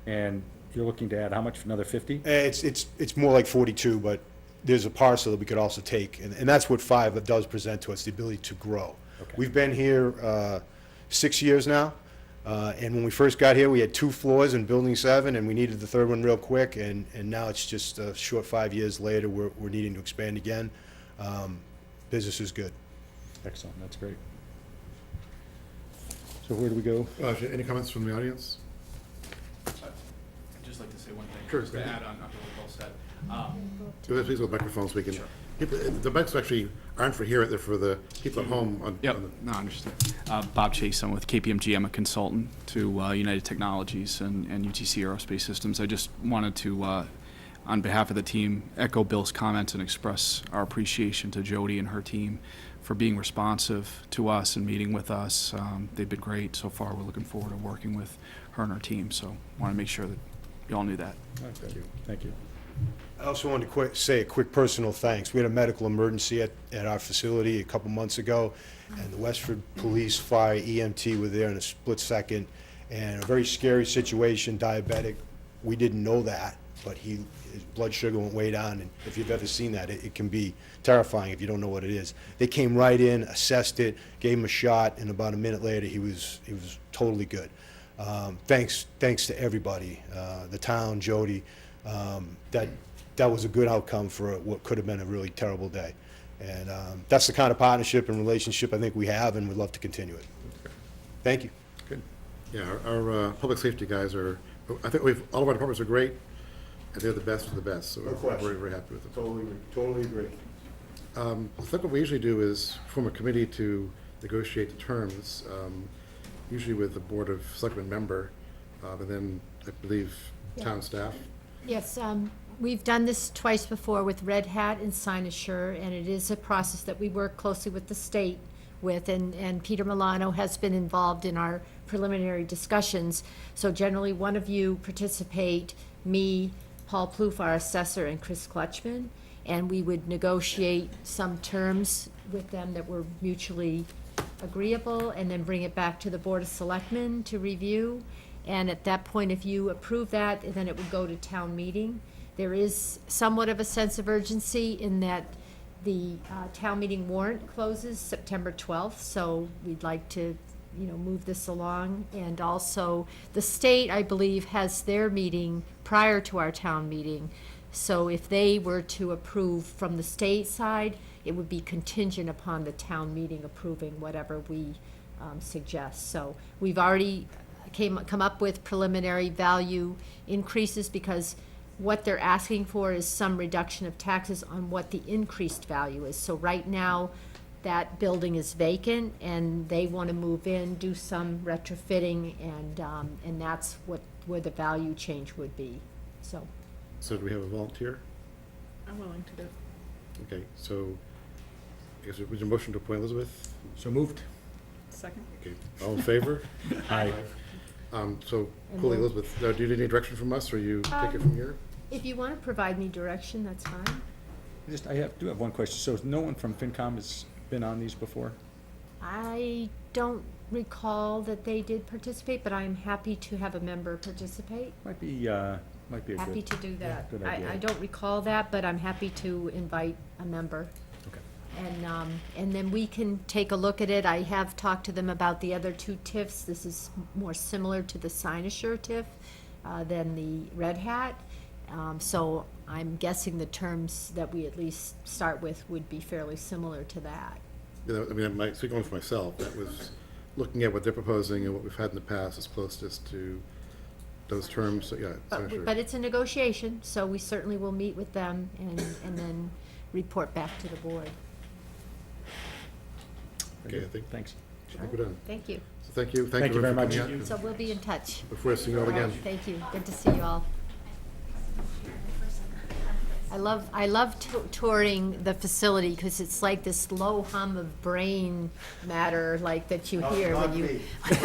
And you're looking to add how much? Another 50? It's more like 42, but there's a parcel that we could also take, and that's what 5 does present to us, the ability to grow. Okay. We've been here 6 years now, and when we first got here, we had 2 floors in Building 7, and we needed the third one real quick, and now it's just a short 5 years later, we're needing to expand again. Business is good. Excellent. That's great. So where do we go? Any comments from the audience? I'd just like to say one thing. Sure, Just go to ahead. add on what Bill said. Please go microphone so we can. The mics actually aren't for here, they're for the people at home. Yep, no, understood. Bob Chase, I'm with KPMG. I'm a consultant to United Technologies and UTC Aerospace Systems. I just wanted to, on behalf of the team, echo Bill's comments and express our appreciation to Jody and her team for being responsive to us and meeting with us. They've been great so far. We're looking forward to working with her and her team, so want to make sure that you all knew that. Thank you. Thank you. I also wanted to say a quick personal thanks. We had a medical emergency at our facility a couple months ago, and the Westford Police, Fire, EMT were there in a split second, and a very scary situation, diabetic. We didn't know that, but his blood sugar went way down, and if you've ever seen that, it can be terrifying if you don't know what it is. They came right in, assessed it, gave him a shot, and about a minute later, he was totally good. Thanks to everybody, the town, Jody, that was a good outcome for what could have been a really terrible day. And that's the kind of partnership and relationship I think we have, and we'd love to continue it. Thank you. Good. Yeah, our public safety guys I think all of our departments are great, and they're the best of the best, so No we're question. very, very happy with them. Totally agree. I think what we usually do is form a committee to negotiate the terms, usually with the Board of Selectmen member, and then I believe town staff. Yes, we've done this twice before with Red Hat and Cynosure, and it is a process that we work closely with the state with, and Peter Milano has been involved in our preliminary discussions. So generally, one of you participate, me, Paul Plouffe, our assessor, and Chris Clutchman. and we would negotiate some terms with them that were mutually agreeable, and then bring it back to the Board of Selectmen to review. And at that point, if you approve that, then it would go to town meeting. There is somewhat of a sense of urgency in that the town meeting warrant closes September 12th, so we'd like to, move this along. And also, the state, I believe, has their meeting prior to our town meeting. So if they were to approve from the state side, it would be contingent upon the town meeting approving whatever we suggest. So we've already come up with preliminary value increases, because what they're asking for is some reduction of taxes on what the increased value is. So right now, that building is vacant, and they want to move in, do some retrofitting, and that's where the value change would be, so. So do we have a volunteer? I'm willing to do. Okay, so, I guess, was your motion to appoint Elizabeth? So moved. Second? Okay, all in favor? Aye. So, And cool, we'll- Elizabeth, do you need any direction from us, or you take it from here? If you want to provide me direction, that's fine. Do have one question. So no one from FinCom has been on these before? I don't recall that they did participate, but I'm happy to have a member participate. Might be a good. Happy to do that. good idea. I don't recall that, but I'm happy to invite a member. Okay. And then we can take a look at it. I have talked to them about the other two TIFs. This is more similar to the Cynosure TIF than the Red Hat. So I'm guessing the terms that we at least start with would be fairly similar to that. I mean, speaking only for myself, that was looking at what they're proposing and what we've had in the past is closest to those terms, so, yeah. so sure. But it's a negotiation, so we certainly will meet with them and then report back to the board. Okay, I think, Thanks. I think we're done. Thank you. So thank you. Thank you very everyone much. for coming out. So we'll be in touch. Look forward to seeing you all again. Thank you. Good to see you all. I love touring the facility, because it's like this low hum of brain matter, like, that you hear when you. If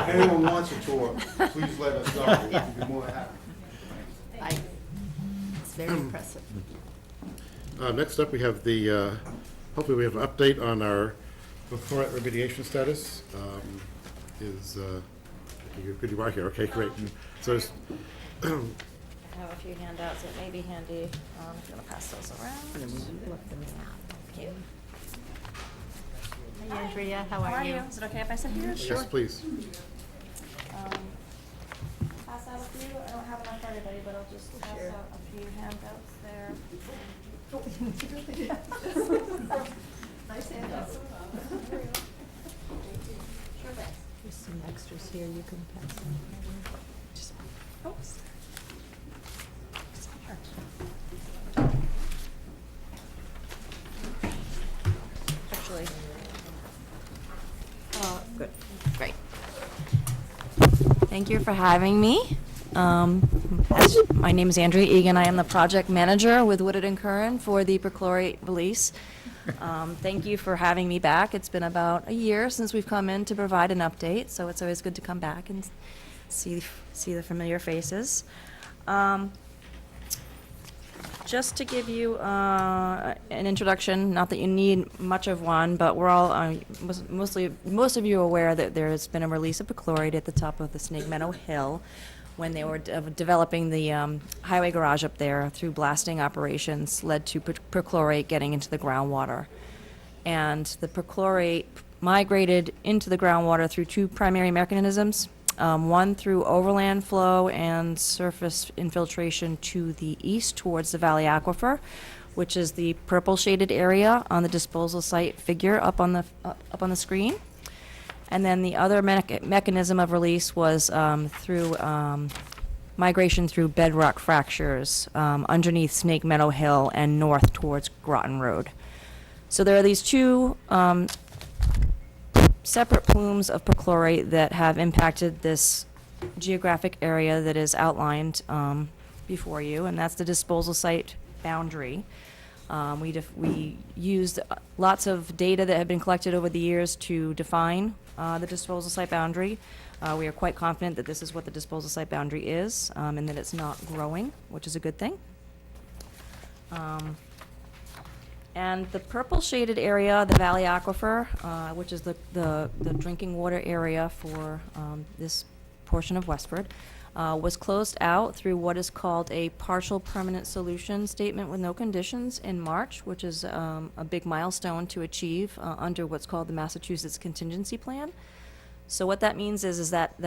anyone wants a tour, please let us know. We'd be more than happy. It's very impressive. Next up, we have hopefully we have an update on our before remediation status. You are here, okay, great. So there's, I have a few handouts that may be handy, if you want to pass those around. Look them up. Thank you. Hi, Andrea, how are you? Is it okay if I sit here? yes, please. Pass out a few. I don't have enough for everybody, but I'll just pass out a few handouts there. Nice handouts. Sure thing. There's some extras here you can pass on. Oops. Actually. Good, great. Thank you for having me. My name is Andrea Egan. I am the project manager with Woodard and Curran for the perchlorate release. Thank you for having me back. It's been about a year since we've come in to provide an update, so it's always good to come back and see the familiar faces. Just to give you an introduction, not that you need much of one, but we're all, most of you are aware that there has been a release of perchlorate at the top of the Snake Meadow Hill when they were developing the highway garage up there. Through blasting operations led to perchlorate getting into the groundwater. And the perchlorate migrated into the groundwater through two primary mechanisms. One through overland flow and surface infiltration to the east towards the Valley Aquifer, which is the purple shaded area on the disposal site figure up on the screen. And then the other mechanism of release was through migration through bedrock fractures underneath Snake Meadow Hill and north towards Groton Road. So there are these two separate plumes of perchlorate that have impacted this geographic area that is outlined before you, and that's the disposal site boundary. We used lots of data that had been collected over the years to define the disposal site boundary. We are quite confident that this is what the disposal site boundary is, and that it's not growing, which is a good thing. And the purple shaded area, the Valley Aquifer, which is the drinking water area for this portion of Westford, was closed out through what is called a partial permanent solution statement with no conditions in March, which is a big milestone to achieve under what's called the Massachusetts Contingency Plan. So what that means is that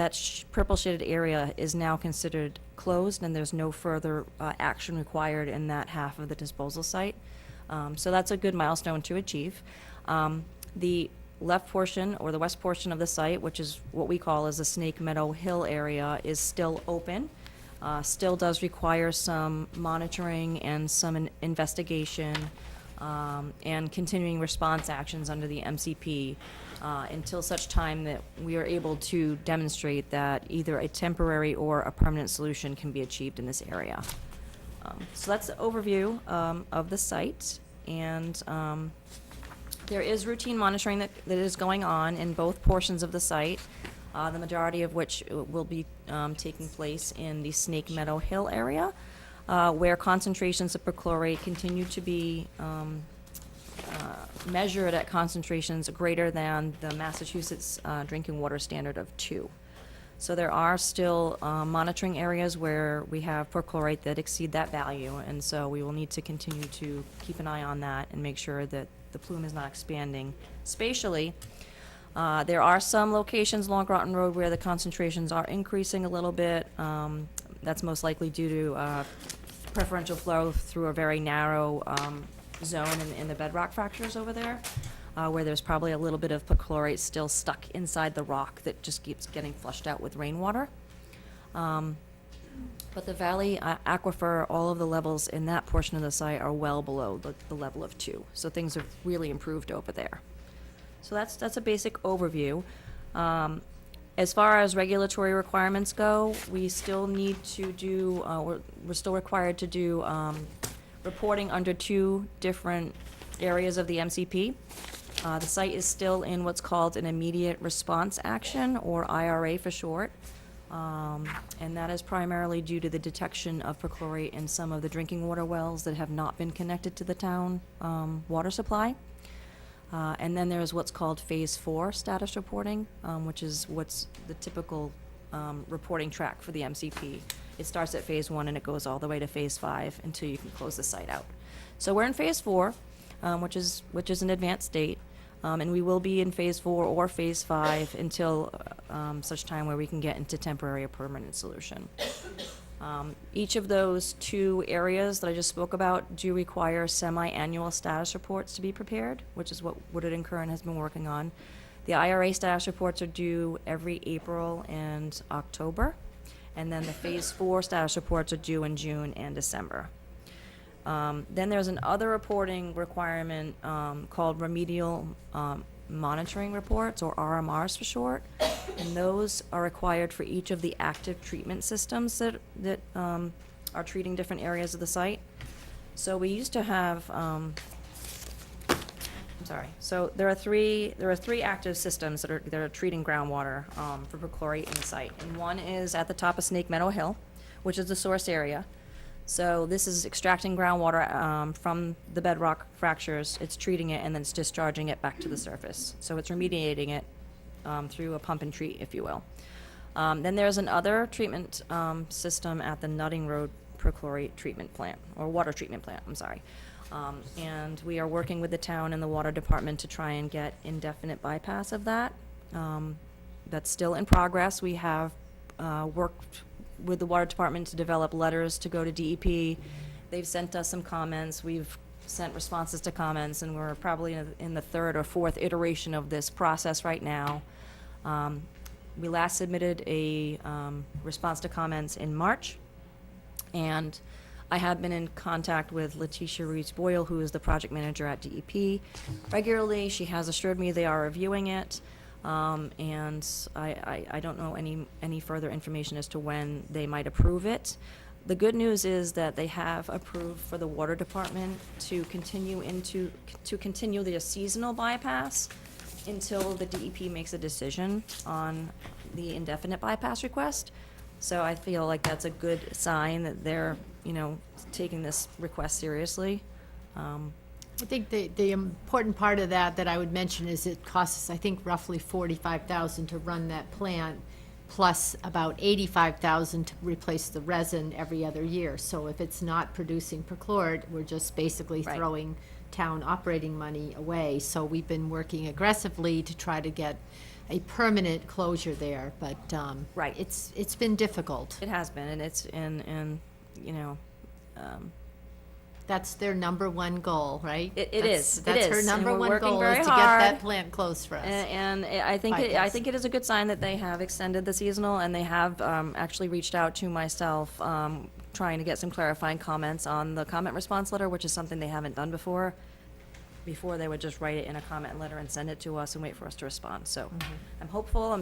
purple shaded area is now considered closed, and there's no further action required in that half of the disposal site. So that's a good milestone to achieve. The left portion, or the west portion of the site, which is what we call as the Snake Meadow Hill area, is still open. Still does require some monitoring and some investigation, and continuing response actions under the MCP, until such time that we are able to demonstrate that either a temporary or a permanent solution can be achieved in this area. So that's the overview of the site, and there is routine monitoring that is going on in both portions of the site, the majority of which will be taking place in the Snake Meadow Hill area, where concentrations of perchlorate continue to be measured at concentrations greater than the Massachusetts drinking water standard of 2. So there are still monitoring areas where we have perchlorate that exceed that value, and so we will need to continue to keep an eye on that and make sure that the plume is not expanding spatially. There are some locations along Groton Road where the concentrations are increasing a little bit. That's most likely due to preferential flow through a very narrow zone in the bedrock fractures over there, where there's probably a little bit of perchlorate still stuck inside the rock that just keeps getting flushed out with rainwater. But the Valley Aquifer, all of the levels in that portion of the site are well below the level of 2. So things have really improved over there. So that's a basic overview. As far as regulatory requirements go, we still need to do, we're still required to do reporting under 2 different areas of the MCP. The site is still in what's called an immediate response action, or IRA for short. And that is primarily due to the detection of perchlorate in some of the drinking water wells that have not been connected to the town water supply. And then there's what's called Phase 4 status reporting, which is what's the typical reporting track for the MCP. It starts at Phase 1 and it goes all the way to Phase 5 until you can close the site out. So we're in Phase 4, which is an advanced state. And we will be in Phase 4 or Phase 5 until such time where we can get into temporary or permanent solution. Each of those 2 areas that I just spoke about do require semi-annual status reports to be prepared, which is what Woodard and Curran has been working on. The IRA status reports are due every April and October, and then the Phase 4 status reports are due in June and December. Then there's an other reporting requirement called remedial monitoring reports, or RMRs for short, and those are required for each of the active treatment systems that are treating different areas of the site. So we used to have, so there are three active systems that are treating groundwater for perchlorate in the site, and one is at the top of Snake Meadow Hill, which is the source area. So this is extracting groundwater from the bedrock fractures, it's treating it, and then it's discharging it back to the surface. So it's remediating it through a pump and treat, if you will. Then there's another treatment system at the Nutting Road perchlorate treatment plant, or water treatment plant, I'm sorry. And we are working with the town and the water department to try and get indefinite bypass of that. That's still in progress. We have worked with the water department to develop letters to go to DEP. They've sent us some comments. We've sent responses to comments, and we're probably in the 3rd or 4th iteration of this process right now. We last submitted a response to comments in March, and I have been in contact with Letitia Reeds-Boyle, who is the project manager at DEP, regularly. She has assured me they are reviewing it. And I don't know any further information as to when they might approve it. The good news is that they have approved for the water department to continue the seasonal bypass until the DEP makes a decision on the indefinite bypass request. So I feel like that's a good sign that they're, taking this request seriously. I think the important part of that I would mention is it costs us, I think, roughly $45,000 to run that plant, plus about $85,000 to replace the resin every other year. So if it's not producing perchlorid, we're just basically Right. throwing town operating money away. So we've been working aggressively to try to get a permanent closure there, but Right. it's been difficult. It has been, and it's, and, you know, That's their number one goal, right? It That's- is, it That's her is, and number we're one working goal, very is to get that hard. plant closed for us. And I think, I Bypass. think it is a good sign that they have extended the seasonal, and they have actually reached out to myself, trying to get some clarifying comments on the comment response letter, which is something they haven't done before. Before, they would just write it in a comment letter and send it to us and wait for us to respond. So I'm hopeful,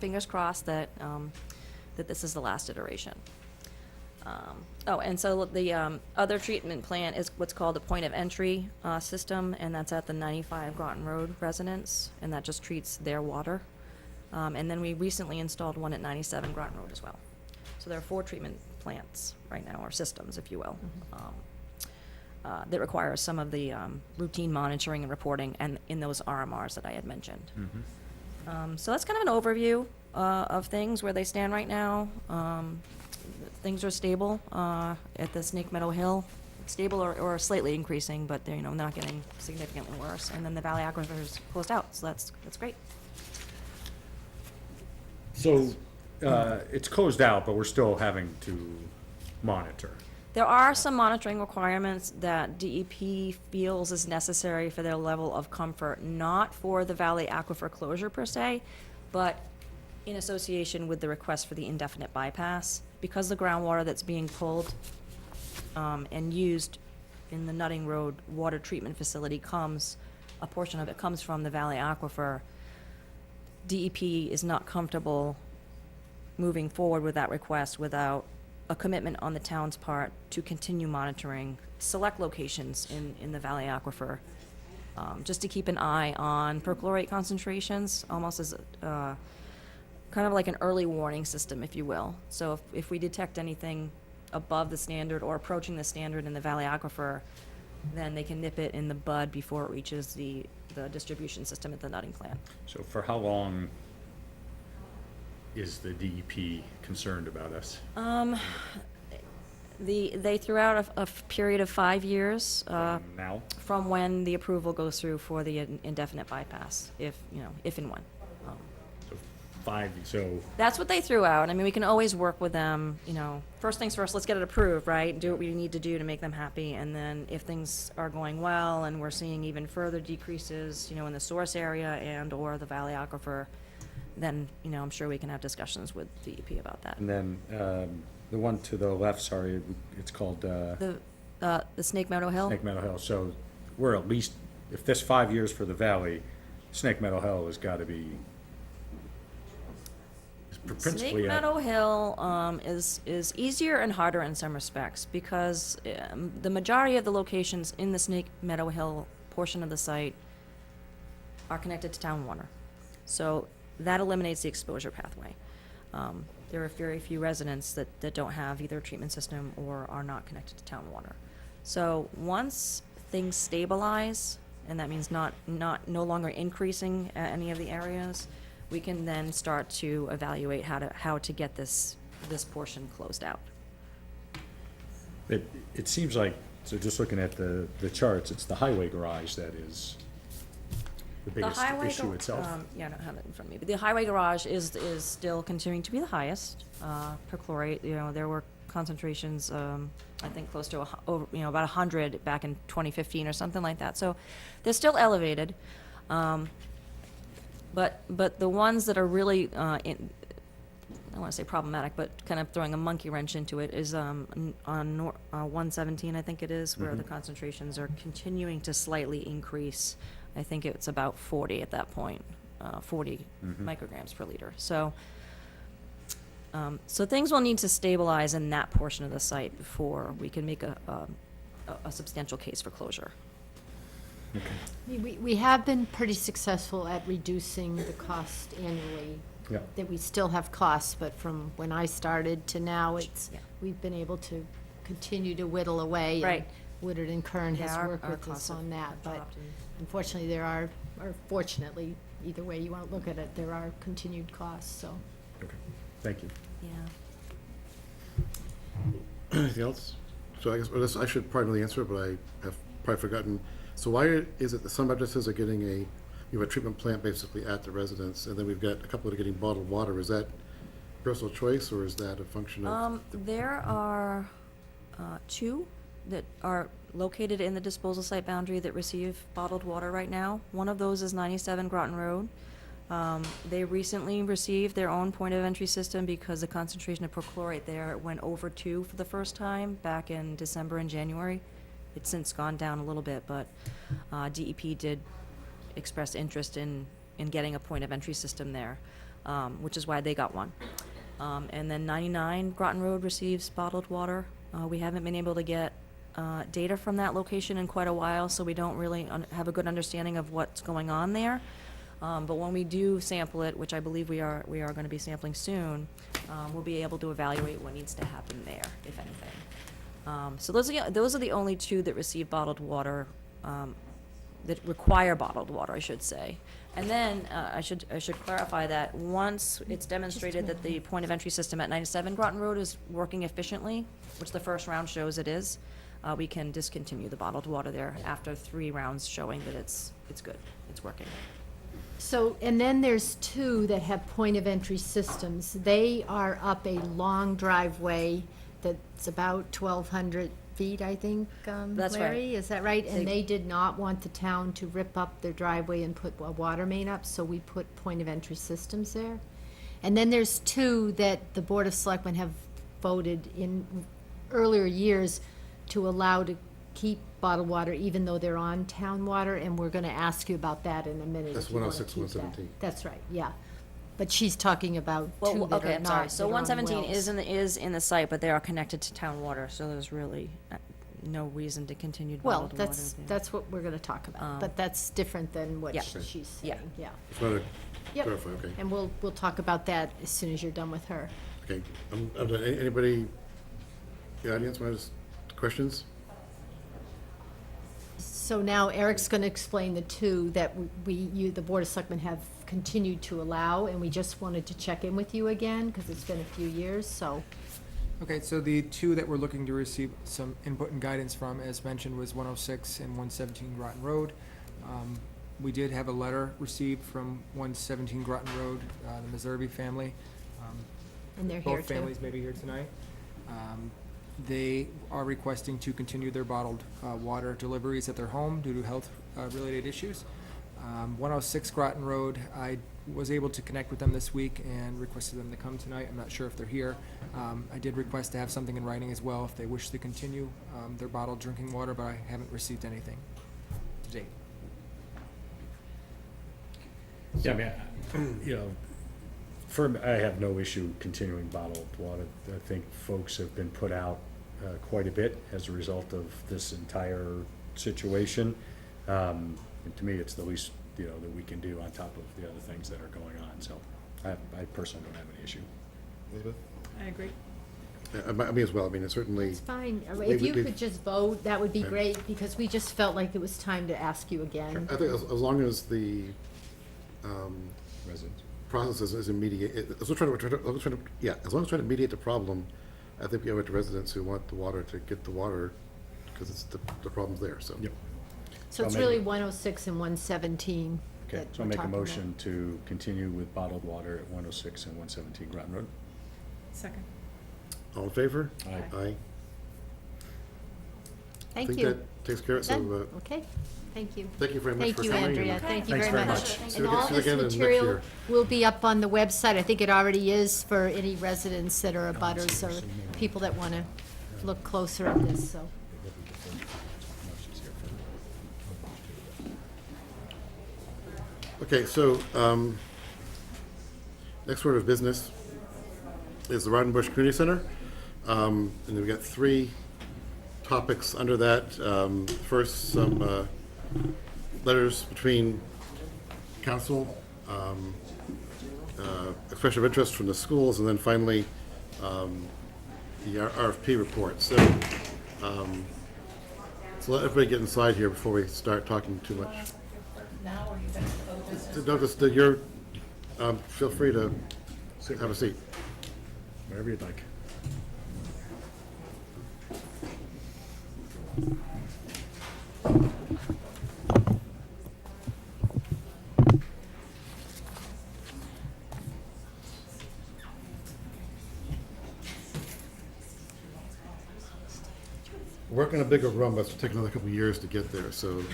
fingers crossed that, that this is the last iteration. Oh, and so the other treatment plant is what's called a point of entry system, and that's at the 95 Groton Road residence, and that just treats their water. And then we recently installed one at 97 Groton Road as well. So there are 4 treatment plants right now, or systems, if you will, that require some of the routine monitoring and reporting, and in those RMRs that I had mentioned. So that's kind of an overview of things, where they stand right now. Things are stable at the Snake Meadow Hill, stable or slightly increasing, but they're, not getting significantly worse. And then the Valley Aquifer is closed out, so that's great. So, it's closed out, but we're still having to monitor. There are some monitoring requirements that DEP feels is necessary for their level of comfort, not for the Valley Aquifer closure per se, but in association with the request for the indefinite bypass. Because the groundwater that's being pulled and used in the Nutting Road water treatment facility a portion of it comes from the Valley Aquifer, DEP is not comfortable moving forward with that request without a commitment on the town's part to continue monitoring select locations in the Valley Aquifer, just to keep an eye on perchlorate concentrations, almost as kind of like an early warning system, if you will. So if we detect anything above the standard or approaching the standard in the Valley Aquifer, then they can nip it in the bud before it reaches the distribution system at the nutting plant. So for how long is the DEP concerned about us? They threw out a period of 5 years Now? from when the approval goes through for the indefinite bypass, if and when. So That's what they threw out. I mean, we can always work with them, first things first, let's get it approved, right? Do what we need to do to make them happy, and then if things are going well and we're seeing even further decreases, in the source area and/or the Valley Aquifer, then, I'm sure we can have discussions with DEP about that. And then, the one to the left, sorry, it's called, The Snake Meadow Hill? Snake Meadow Hill. So we're at least, if this 5 years for the valley, Snake Meadow Hill has got to be principally Snake Meadow Hill is easier and harder in some respects, because the majority of the locations in the Snake Meadow Hill portion of the site are connected to town water. So that eliminates the exposure pathway. There are very few residents that don't have either a treatment system or are not connected to town water. So once things stabilize, and that means no longer increasing at any of the areas, we can then start to evaluate how to get this portion closed out. It seems like, so just looking at the charts, it's the highway garage that is the biggest issue itself. Yeah, I don't have it in front of me, but the highway garage is still continuing to be the highest perchlorate. There were concentrations, I think close to about 100 back in 2015 or something like that. So they're still elevated. But the ones that are really, I don't want to say problematic, but kind of throwing a monkey wrench into it is on 117, I think it is, where the concentrations are continuing to slightly increase. I think it's about 40 at that point, 40 micrograms per liter. So things will need to stabilize in that portion of the site before we can make a substantial case for closure. We have been pretty successful at reducing the cost annually. Yeah. That we still have costs, but from when I started to now, Yeah. we've been able to continue to whittle away. and Right. Woodard and Kern has Yeah, our- worked our with us costs have on that, but dropped and- unfortunately, there are, or fortunately, either way you want to look at it, there are continued costs, so. Okay, thank you. Yeah. Anything else? So I guess, well, I should probably answer it, but I have probably forgotten. So why is it that some addresses are getting you have a treatment plant basically at the residence, and then we've got a couple that are getting bottled water? Is that personal choice, or is that a function of? There are two that are located in the disposal site boundary that receive bottled water right now. One of those is 97 Groton Road. They recently received their own point of entry system because the concentration of perchlorate there went over 2 for the first time back in December and January. It's since gone down a little bit, but DEP did express interest in getting a point of entry system there, which is why they got one. And then 99 Groton Road receives bottled water. We haven't been able to get data from that location in quite a while, so we don't really have a good understanding of what's going on there. But when we do sample it, which I believe we are going to be sampling soon, we'll be able to evaluate what needs to happen there, if anything. So those are the only two that receive bottled water, that require bottled water, I should say. And then I should clarify that once it's demonstrated that the point of entry system at 97 Groton Road is working efficiently, which the first round shows it is, we can discontinue the bottled water there after 3 rounds showing that it's good, it's working. So, and then there's 2 that have point of entry systems. They are up a long driveway that's about 1,200 feet, I think, That's right. Larry, is that right? And They- they did not want the town to rip up their driveway and put a water main up, so we put point of entry systems there. And then there's 2 that the Board of Selectmen have voted in earlier years to allow to keep bottled water even though they're on town water, and we're gonna ask you about that in a minute. That's if you wanna 106 and keep that. 117. That's right, yeah. But she's talking about 2 Well, that are okay, I'm sorry. not, So that are on 117 wells. is in the site, but they are connected to town water, so there's really no reason to continue Well, bottled water that's, there. that's what we're gonna talk about, but that's different than what Yeah. she's Yeah. saying, yeah. Just wanted to Yep. clarify, okay. And we'll talk about that as soon as you're done with her. Okay, I'm done. Anybody, in the audience, want to ask questions? So now Eric's gonna explain the 2 that the Board of Selectmen have continued to allow, and we just wanted to check in with you again, because it's been a few years, so. Okay, so the 2 that we're looking to receive some input and guidance from, as mentioned, was 106 and 117 Groton Road. We did have a letter received from 117 Groton Road, the Meserve family. And they're here Both too. families may be here tonight. They are requesting to continue their bottled water deliveries at their home due to health related issues. 106 Groton Road, I was able to connect with them this week and requested them to come tonight. I'm not sure if they're here. I did request to have something in writing as well if they wish to continue their bottled drinking water, but I haven't received anything to date. Yeah, I mean, you know, I have no issue continuing bottled water. I think folks have been put out quite a bit as a result of this entire situation. And to me, it's the least, you know, that we can do on top of the other things that are going on. So I personally don't have any issue. Elizabeth? I agree. Me as well. I mean, it's certainly, It's fine. We- If you we- could just vote, that would be Okay. great, because we just felt like it was time to ask you again. I think as long as the Residents. process is immediate, as long as we're trying to mediate the problem, I think we owe it to residents who want the water to get the water, because it's the problem's there, so. Yep. So it's I'll make really it- 106 and 117 Okay, that so I'll we're make a talking about. motion to continue with bottled water at 106 and 117 Groton Road. Second. All in favor? Aye. Aye. I Thank think you. that takes care of it, so, Done? Okay, thank you. thank you very much Thank for you, coming. Andrea, and thank you Thanks very very much. much. See And you all again this next material year. will be up on the website. I think it already is for any residents that are abutters or people that want to look closer at this, so. Okay, so, next order of business is the Rodenbush Community Center. And we've got 3 topics under that. First, some letters between council, expression of interest from the schools, and then finally, the RFP report. So So let everybody get inside here before we start talking too much. No, just, you're, feel free to have a seat. Whatever you'd like. We're in a bigger room, but it's taken another couple of years to get there, so.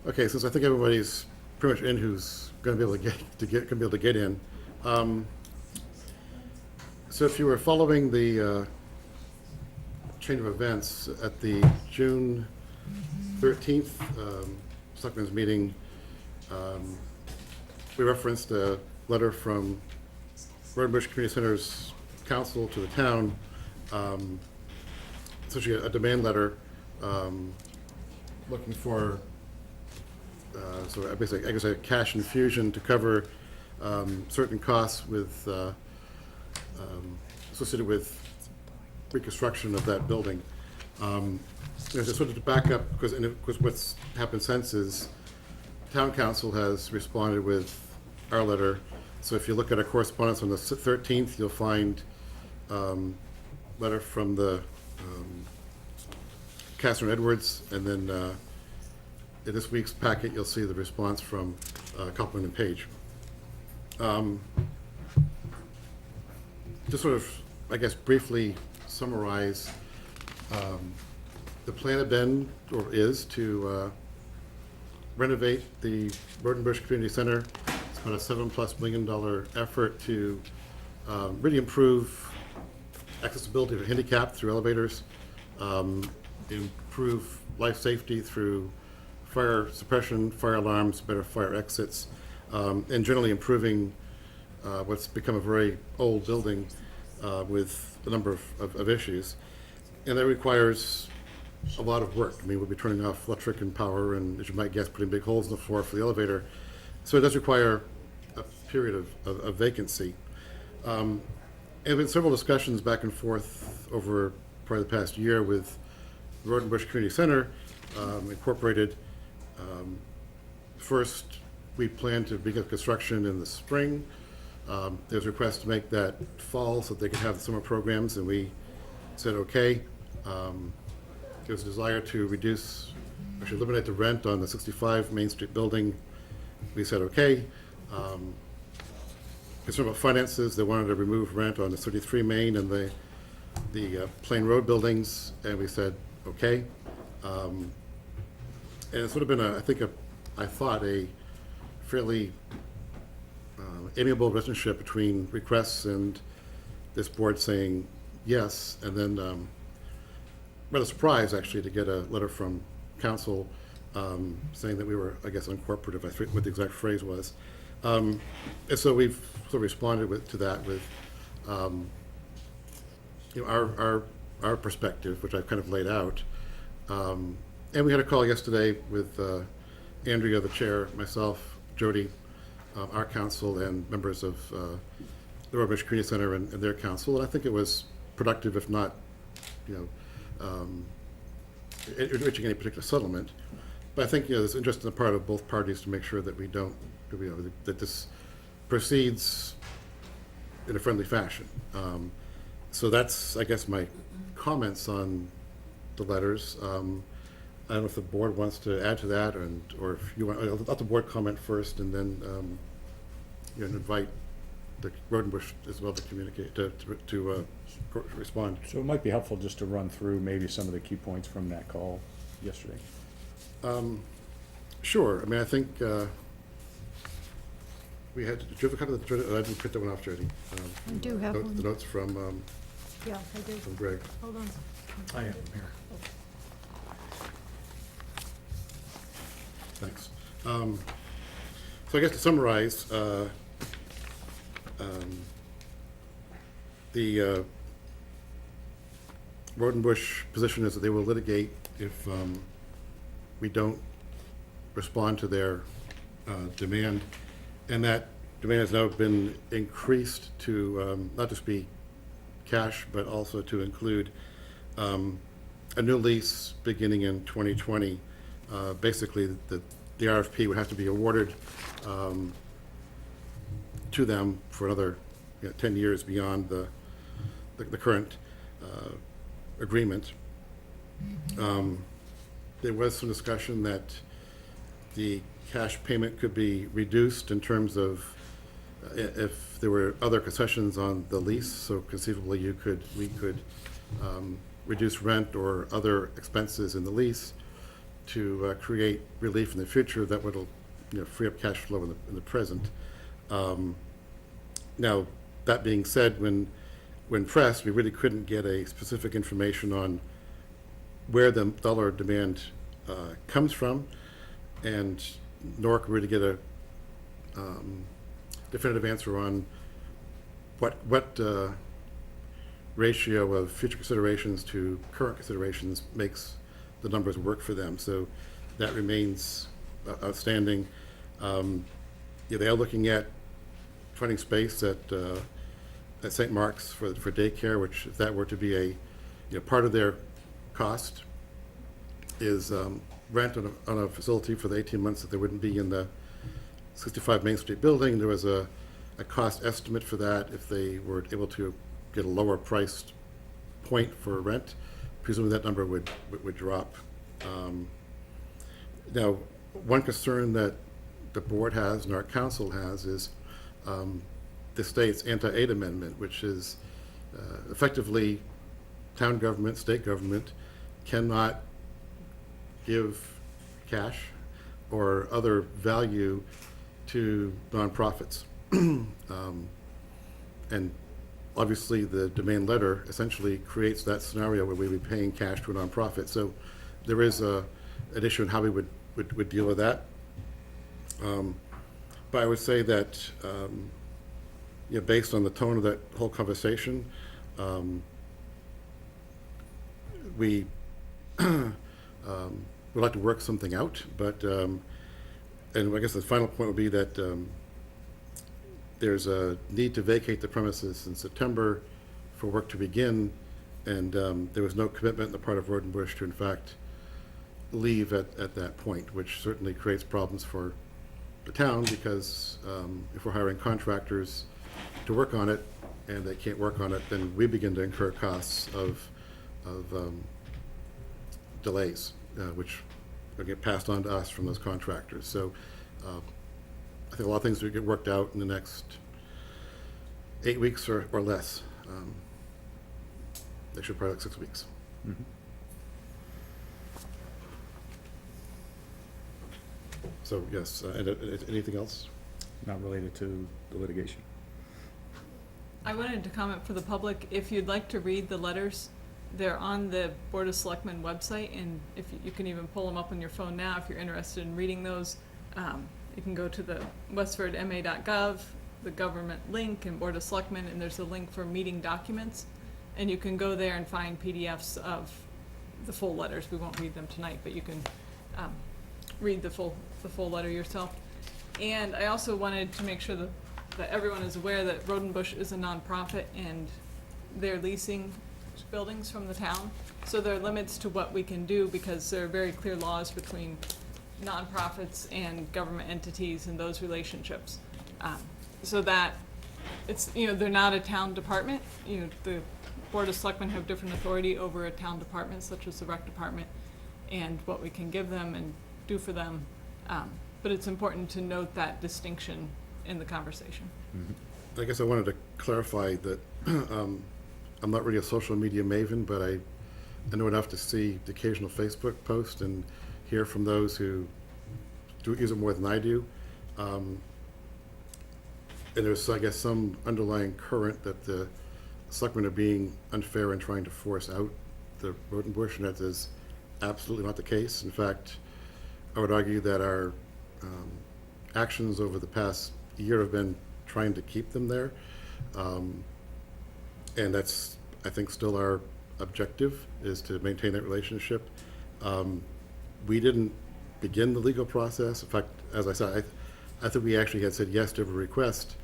Okay, since I think everybody's pretty much in who's gonna be able to get in. So if you were following the chain of events at the June 13th Selectmen's meeting, we referenced a letter from Road and Bush Community Center's council to the town, essentially a demand letter looking for, so basically, I guess, a cash infusion to cover certain costs with, associated with reconstruction of that building. Just sort of to back up, because what's happened since is town council has responded with our letter. So if you look at our correspondence on the 13th, you'll find letter from the Catherine Edwards, and then in this week's packet, you'll see the response from Copeland and Page. Just sort of, I guess, briefly summarize, the plan had been, or is, to renovate the Road and Bush Community Center. It's about a $7+ million effort to really improve accessibility for handicapped through elevators, improve life safety through fire suppression, fire alarms, better fire exits, and generally improving what's become a very old building with a number of issues. And that requires a lot of work. I mean, we'll be turning off electric and power, and as you might guess, putting big holes in the floor for the elevator. So it does require a period of vacancy. And there have been several discussions back and forth over probably the past year with the Road and Bush Community Center Incorporated. First, we plan to begin construction in the spring. There's a request to make that fall so that they can have the summer programs, and we said okay. There's a desire to reduce, actually eliminate the rent on the 65 Main Street building. We said okay. Concerned about finances, they wanted to remove rent on the 33 Main and the Plain Road buildings, and we said okay. And it's sort of been I thought a fairly amiable relationship between requests and this board saying yes, and then rather surprised actually to get a letter from council saying that we were, I guess, uncooperative, I forget what the exact phrase was. And so we've sort of responded to that with our perspective, which I've kind of laid out. And we had a call yesterday with Andrea, the chair, myself, Jody, our council, and members of the Road Bush Community Center and their council. And I think it was productive, if not, reaching any particular settlement. But I think, there's interest on the part of both parties to make sure that we don't, that this proceeds in a friendly fashion. So that's, I guess, my comments on the letters. I don't know if the board wants to add to that, or if you want, I'll let the board comment first, and then invite the Road and Bush as well to communicate, to respond. So it might be helpful just to run through maybe some of the key points from that call yesterday. Sure. I mean, I think we had. Did you have a copy of the? I didn't print that one off, Jody. I do have one. The notes from Yeah, I do. from Greg. Hold on. I have them here. Thanks. So I guess to summarize, the Road and Bush position is that they will litigate if we don't respond to their demand, and that demand has now been increased to not just be cash, but also to include a new lease beginning in 2020. Basically, the RFP would have to be awarded to them for another 10 years beyond the current agreement. There was some discussion that the cash payment could be reduced in terms of if there were other concessions on the lease, so conceivably we could reduce rent or other expenses in the lease to create relief in the future that would free up cash flow in the present. Now, that being said, when pressed, we really couldn't get a specific information on where the dollar demand comes from, and nor could we really get a definitive answer on what ratio of future considerations to current considerations makes the numbers work for them. So that remains outstanding. They are looking at finding space at St. Mark's for daycare, which if that were to be a part of their cost is rent on a facility for the 18 months that they wouldn't be in the 65 Main Street building. There was a cost estimate for that if they were able to get a lower priced point for rent. Presumably that number would drop. Now, one concern that the board has and our council has is the state's anti-aid amendment, which is effectively town government, state government cannot give cash or other value to nonprofits. And obviously the demand letter essentially creates that scenario where we'd be paying cash to a nonprofit. So there is an issue in how we would deal with that. But I would say that based on the tone of that whole conversation, we would like to work something out. But and I guess the final point would be that there's a need to vacate the premises in September for work to begin, and there was no commitment on the part of Road and Bush to in fact leave at that point, which certainly creates problems for the town, because if we're hiring contractors to work on it and they can't work on it, then we begin to incur costs of delays, which will get passed on to us from those contractors. So I think a lot of things will get worked out in the next 8 weeks or less. Actually, probably like 6 weeks. Mhm. So yes, anything else? Not related to the litigation. I wanted to comment for the public, if you'd like to read the letters, they're on the Board of Selectmen website, and if you can even pull them up on your phone now if you're interested in reading those. You can go to the westfordma.gov, the government link, and Board of Selectmen, and there's a link for meeting documents, and you can go there and find PDFs of the full letters. We won't read them tonight, but you can read the full letter yourself. And I also wanted to make sure that everyone is aware that Road and Bush is a nonprofit, and they're leasing buildings from the town. So there are limits to what we can do, because there are very clear laws between nonprofits and government entities and those relationships. So that it's, they're not a town department. The Board of Selectmen have different authority over a town department, such as the rec department, and what we can give them and do for them. But it's important to note that distinction in the conversation. I guess I wanted to clarify that I'm not really a social media maven, but I know enough to see the occasional Facebook post and hear from those who do use it more than I do. And there's, I guess, some underlying current that the selectmen are being unfair in trying to force out the Road and Bush, and that is absolutely not the case. In fact, I would argue that our actions over the past year have been trying to keep them there. And that's, I think, still our objective, is to maintain that relationship. We didn't begin the legal process. In fact, as I said, I think we actually had said yes to every request,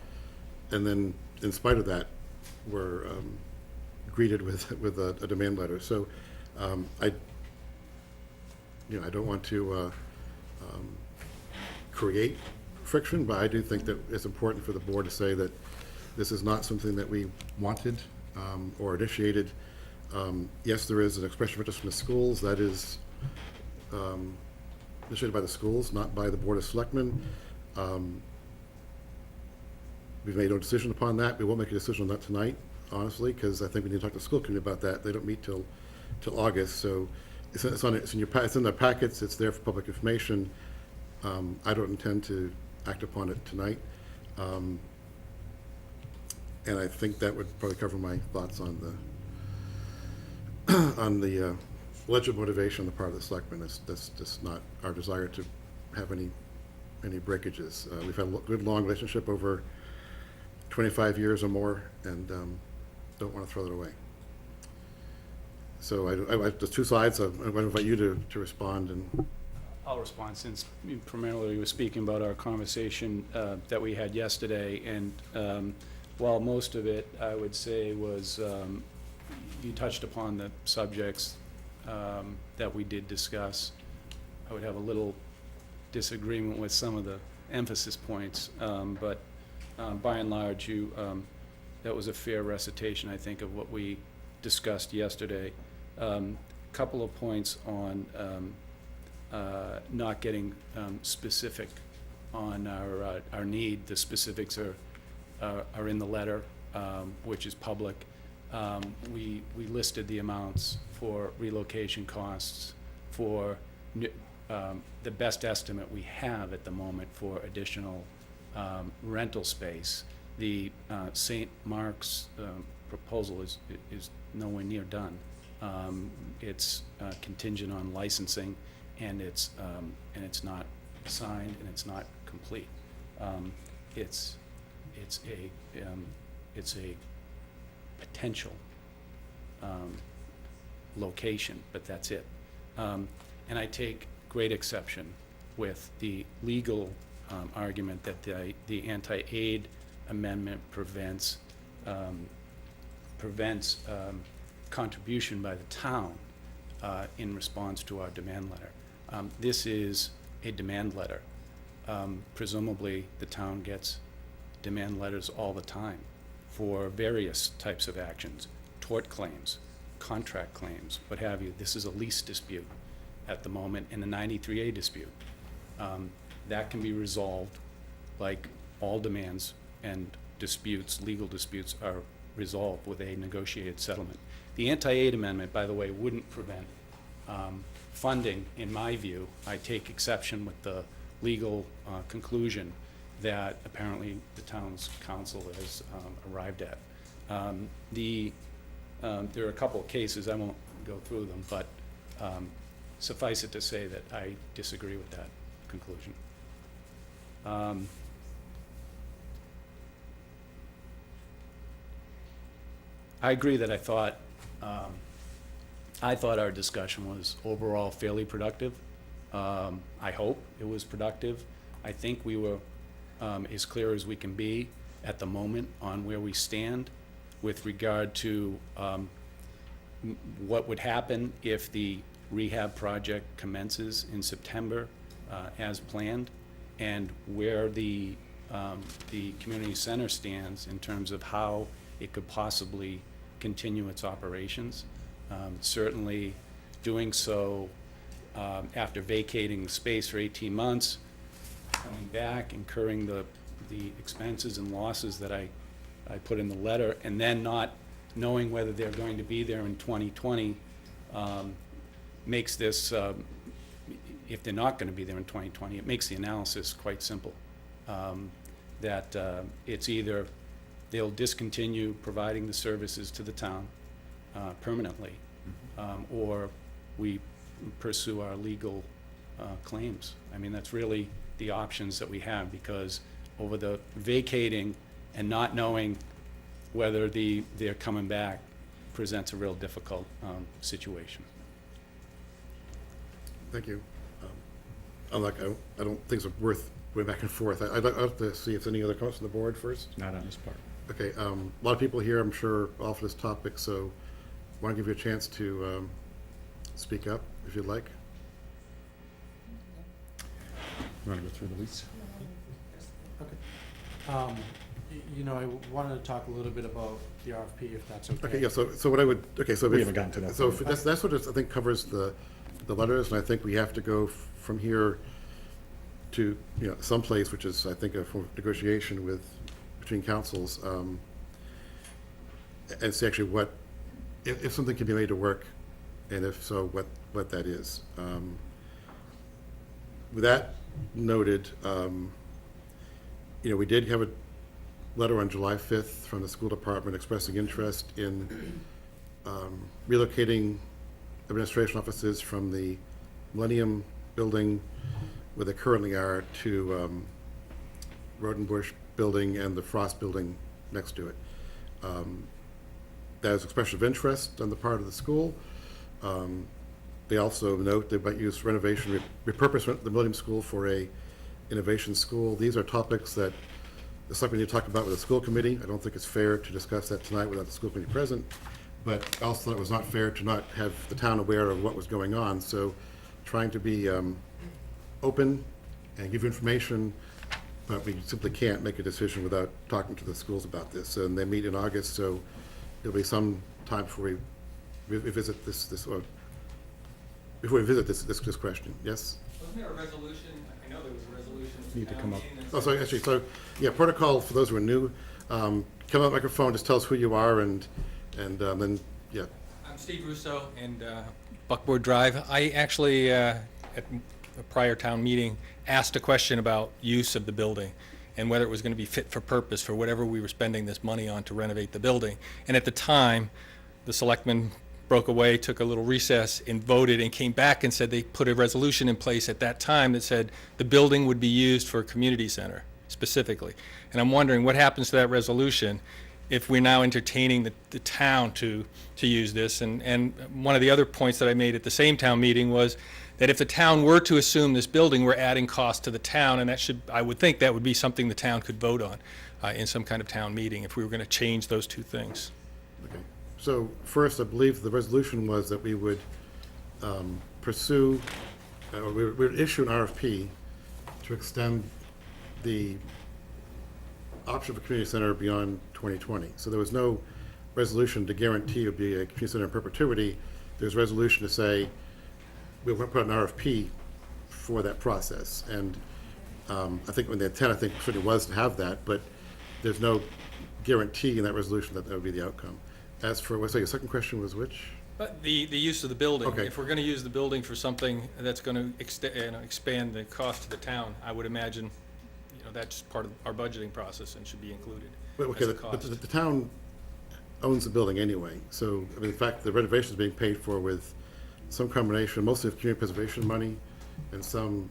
and then in spite of that, were greeted with a demand letter. So I don't want to create friction, but I do think that it's important for the board to say that this is not something that we wanted or initiated. Yes, there is an expression of interest from the schools. That is initiated by the schools, not by the Board of Selectmen. We've made no decision upon that. We won't make a decision on that tonight, honestly, because I think we need to talk to the school committee about that. They don't meet till August, so it's in their packets. It's there for public information. I don't intend to act upon it tonight. And I think that would probably cover my thoughts on the alleged motivation on the part of the selectmen. That's just not our desire to have any breakages. We've had a good, long relationship over 25 years or more, and don't want to throw that away. So there's two sides. I'm going to invite you to respond. And I'll respond, since primarily we were speaking about our conversation that we had yesterday, and while most of it, I would say, was, you touched upon the subjects that we did discuss. I would have a little disagreement with some of the emphasis points, but by and large, that was a fair recitation, I think, of what we discussed yesterday. Couple of points on not getting specific on our need. The specifics are in the letter, which is public. We listed the amounts for relocation costs for the best estimate we have at the moment for additional rental space. The St. Mark's proposal is nowhere near done. It's contingent on licensing, and it's not signed, and it's not complete. It's a potential location, but that's it. And I take great exception with the legal argument that the anti-aid amendment prevents contribution by the town in response to our demand letter. This is a demand letter. Presumably, the town gets demand letters all the time for various types of actions, tort claims, contract claims, what have you. This is a lease dispute at the moment, and a 93A dispute. That can be resolved like all demands and disputes, legal disputes, are resolved with a negotiated settlement. The anti-aid amendment, by the way, wouldn't prevent funding, in my view. I take exception with the legal conclusion that apparently the town's council has arrived at. There are a couple of cases, I won't go through them, but suffice it to say that I disagree with that conclusion. I agree that I thought our discussion was overall fairly productive. I hope it was productive. I think we were as clear as we can be at the moment on where we stand with regard to what would happen if the rehab project commences in September as planned, and where the community center stands in terms of how it could possibly continue its operations. Certainly doing so after vacating the space for 18 months, coming back, incurring the expenses and losses that I put in the letter, and then not knowing whether they're going to be there in 2020 makes this, if they're not going to be there in 2020, it makes the analysis quite simple. That it's either they'll discontinue providing the services to the town permanently, or we pursue our legal claims. I mean, that's really the options that we have, because over the vacating and not knowing whether they're coming back presents a real difficult situation. thank you. I don't think it's worth going back and forth. I'd like to see if there's any other comments on the board first. Not on this part. Okay, a lot of people here, I'm sure, all for this topic, so I want to give you a chance to speak up if you'd like. You want to go through the lease? You know, I wanted to talk a little bit about the RFP, if that's okay. Okay, yeah, so what I would, okay, so. We if- haven't gotten to that So point. that's what I think covers the letters, and I think we have to go from here to, someplace, which is, I think, a form of negotiation between councils, and see actually what, if something can be made to work, and if so, what that is. With that noted, we did have a letter on July 5th from the school department expressing interest in relocating administration offices from the Millennium Building, where they currently are, to Rodenbush Building and the Frost Building next to it. That is expression of interest on the part of the school. They also note they might use renovation, repurpose the Millennium School for a innovation school. These are topics that the selectmen need to talk about with the school committee. I don't think it's fair to discuss that tonight without the school committee present, but also it was not fair to not have the town aware of what was going on. So trying to be open and give information, but we simply can't make a decision without talking to the schools about this. And they meet in August, so it'll be some time before we revisit before we visit this question. Yes? Wasn't there a resolution? I know there was a resolution. Need to come up. Oh, so actually, yeah, protocol for those who are new, come on microphone, just tell us who you are, and then, yeah. I'm Steve Russo and Buckboard Drive. I actually, at a prior town meeting, asked a question about use of the building and whether it was going to be fit for purpose for whatever we were spending this money on to renovate the building. And at the time, the selectmen broke away, took a little recess, and voted, and came back and said they put a resolution in place at that time that said the building would be used for a community center specifically. And I'm wondering what happens to that resolution if we're now entertaining the town to use this. And one of the other points that I made at the same town meeting was that if the town were to assume this building, we're adding cost to the town, and I would think that would be something the town could vote on in some kind of town meeting if we were going to change those two things. Okay. So first, I believe the resolution was that we would pursue, we would issue an RFP to extend the option for community center beyond 2020. So there was no resolution to guarantee it would be a community center in perpetuity. There's a resolution to say we'll put an RFP for that process. And I think when the intent, I think, certainly was to have that, but there's no guarantee in that resolution that that would be the outcome. As for, what's your second question was which? But the use of the building, Okay. if we're going to use the building for something that's going to expand the cost to the town, I would imagine, that's part of our budgeting process and should be included Well, okay, as a but cost. the town owns the building anyway, so, I mean, in fact, the renovation is being paid for with some combination, mostly of community preservation money and some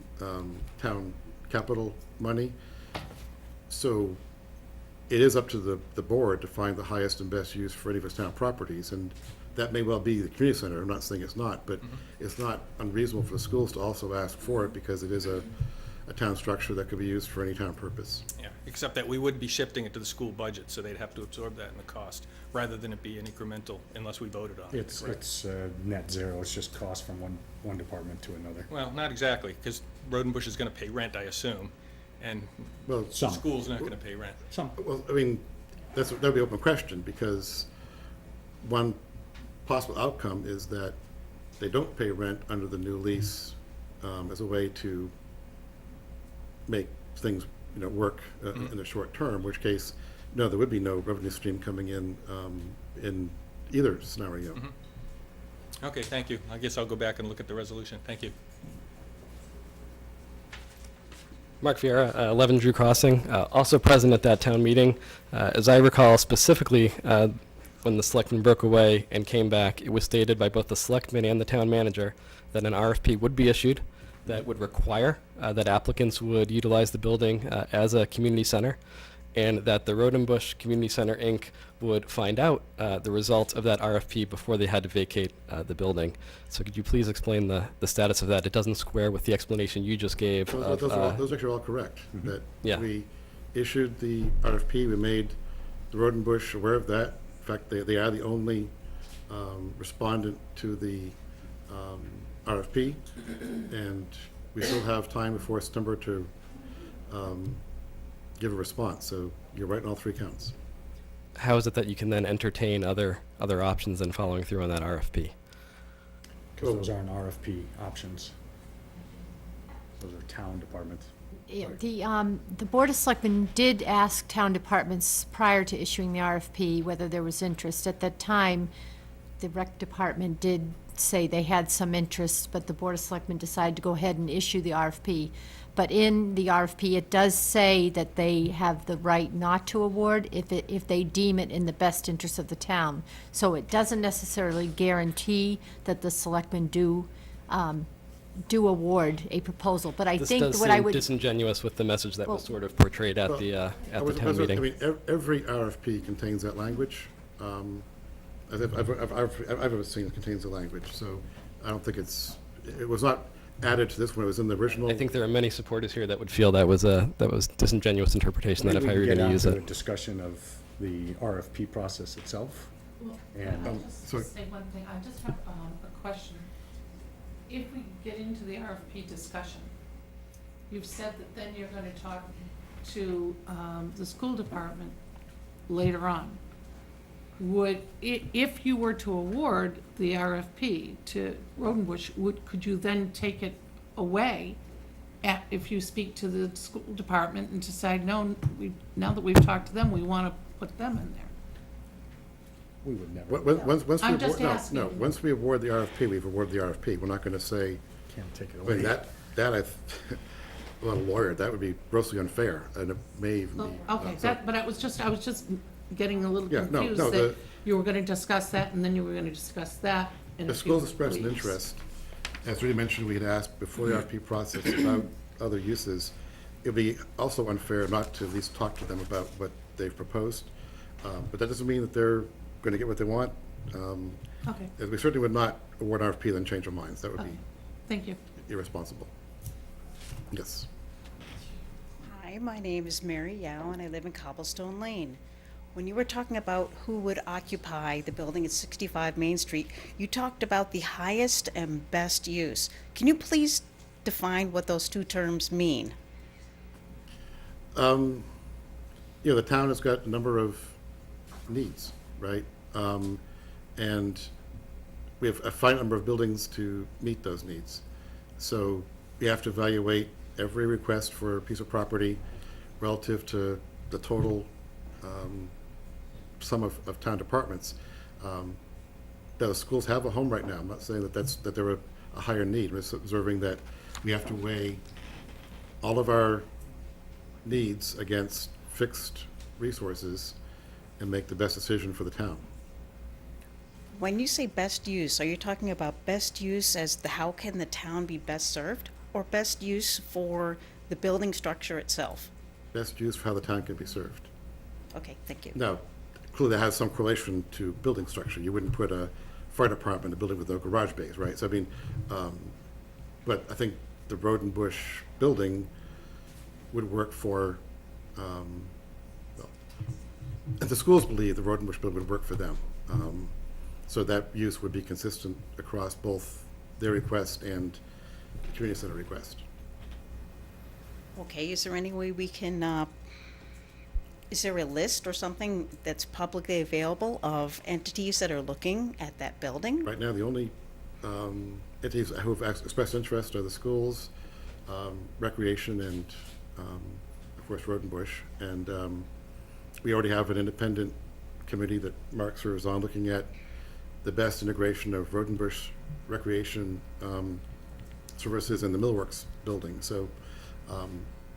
town capital money. So it is up to the board to find the highest and best use for any of its town properties, and that may well be the community center. I'm not saying it's not, but it's not unreasonable for the schools to also ask for it because it is a town structure that could be used for any town purpose. Yeah, except that we would be shifting it to the school budget, so they'd have to absorb that in the cost, rather than it be an incremental unless we voted on it. It's net zero, it's just cost from one department to another. Well, not exactly, because Rodenbush is going to pay rent, I assume, and Well, the Some. school's not going to pay rent. Some. well, I mean, that would be an open question, because one possible outcome is that they don't pay rent under the new lease as a way to make things, work in the short term, which case, no, there would be no revenue stream coming in either scenario. Okay, thank you. I guess I'll go back and look at the resolution. Thank you. Mark Vieira, 11 Drew Crossing, also present at that town meeting. As I recall specifically, when the selectmen broke away and came back, it was stated by both the selectmen and the town manager that an RFP would be issued that would require that applicants would utilize the building as a community center. and that the Roden Bush Community Center, Inc. would find out the results of that RFP before they had to vacate the building. So could you please explain the status of that? It doesn't square with the explanation you just gave. Those are actually all correct. That Yeah. we issued the RFP, we made the Roden Bush aware of that. In fact, they are the only respondent to the RFP, and we still have time before September to give a response. So you're right on all three counts. How is it that you can then entertain other options than following through on that RFP? Because those aren't RFP options. Those are town departments. Yeah, the Board of Selectmen did ask town departments prior to issuing the RFP whether there was interest. At that time, the rec department did say they had some interest, but the Board of Selectmen decided to go ahead and issue the RFP. But in the RFP, it does say that they have the right not to award if they deem it in the best interest of the town. So it doesn't necessarily guarantee that the selectmen do award a proposal. But I This think does what I seem would. disingenuous with the message that was Well- sort of portrayed at the town meeting. I mean, every RFP contains that language. As I've ever seen, it contains the language. So I don't think it was not added to this when it was in the original. I think there are many supporters here that would feel that was disingenuous interpretation, that if I were going to use We can it. get onto a discussion of the RFP process itself. And I'll just sorry. say one thing, I just have a question. If we get into the RFP discussion, you've said that then you're gonna talk to the school department later on. If you were to award the RFP to Rodenbush, could you then take it away if you speak to the school department and decide, no, now that we've talked to them, we wanna put them in there? we would never, Once we I'm just award, asking. no, once we award the RFP, we've awarded the RFP. We're not going to say, can't take it I mean, away. I'm not a lawyer, that would be grossly unfair, and it may even be. Okay, so- but I was just getting a little Yeah, no, confused no, that you were gonna discuss that, and then you were gonna discuss that in a The few schools expressed an weeks. interest. As Rudy mentioned, we had asked before the RFP process about other uses. It'd be also unfair not to at least talk to them about what they've proposed. But that doesn't mean that they're going to get what they want. Okay, We certainly would not award an RFP then change our minds. That would okay, be thank you. irresponsible. Yes. Hi, my name is Mary Yao, and I live in Cobblestone Lane. When you were talking about who would occupy the building at 65 Main Street, you talked about the highest and best use. Can you please define what those two terms mean? The town has got a number of needs, right? And we have a finite number of buildings to meet those needs. So we have to evaluate every request for a piece of property relative to the total sum of town departments. The schools have a home right now. I'm not saying that they're a higher need. I'm just observing that we have to weigh all of our needs against fixed resources and make the best decision for the town. When you say best use, are you talking about best use as how can the town be best served, or best use for the building structure itself? Best use for how the town can be served. Okay, thank you. Now, clearly that has some correlation to building structure. You wouldn't put a fire department in a building with no garage bays, right? So I mean, but I think the Road and Bush building would work for, well, if the schools believe the Road and Bush building would work for them. So that use would be consistent across both their request and community center request. Okay, is there any way we can, is there a list or something that's publicly available of entities that are looking at that building? Right now, the only entities who have expressed interest are the schools, recreation, and, of course, Road and Bush. And we already have an independent committee that Mark serves on, looking at the best integration of Road and Bush recreation services in the Millworks building. So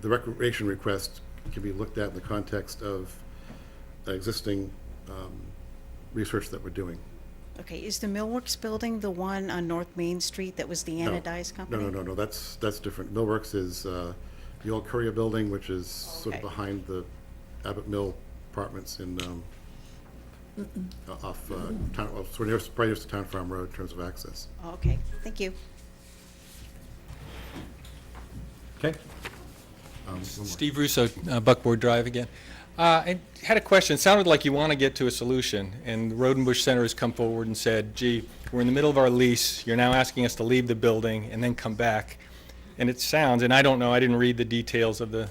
the recreation request can be looked at in the context of existing research that we're doing. Okay, is the Millworks building the one on North Main Street that was the No. anodized company? No, that's different. Millworks is the old Courier building, which is sort of Okay. behind the Abbott Mill Apartments in, off, town, well, sort of nearest, probably nearest to Town Farm Road in terms of access. Okay, thank you. Okay. One more. Steve Russo, Buckboard Drive again. I had a question. It sounded like you want to get to a solution, and the Road and Bush Center has come forward and said, gee, we're in the middle of our lease, you're now asking us to leave the building and then come back. And it sounds, and I don't know, I didn't read the details of the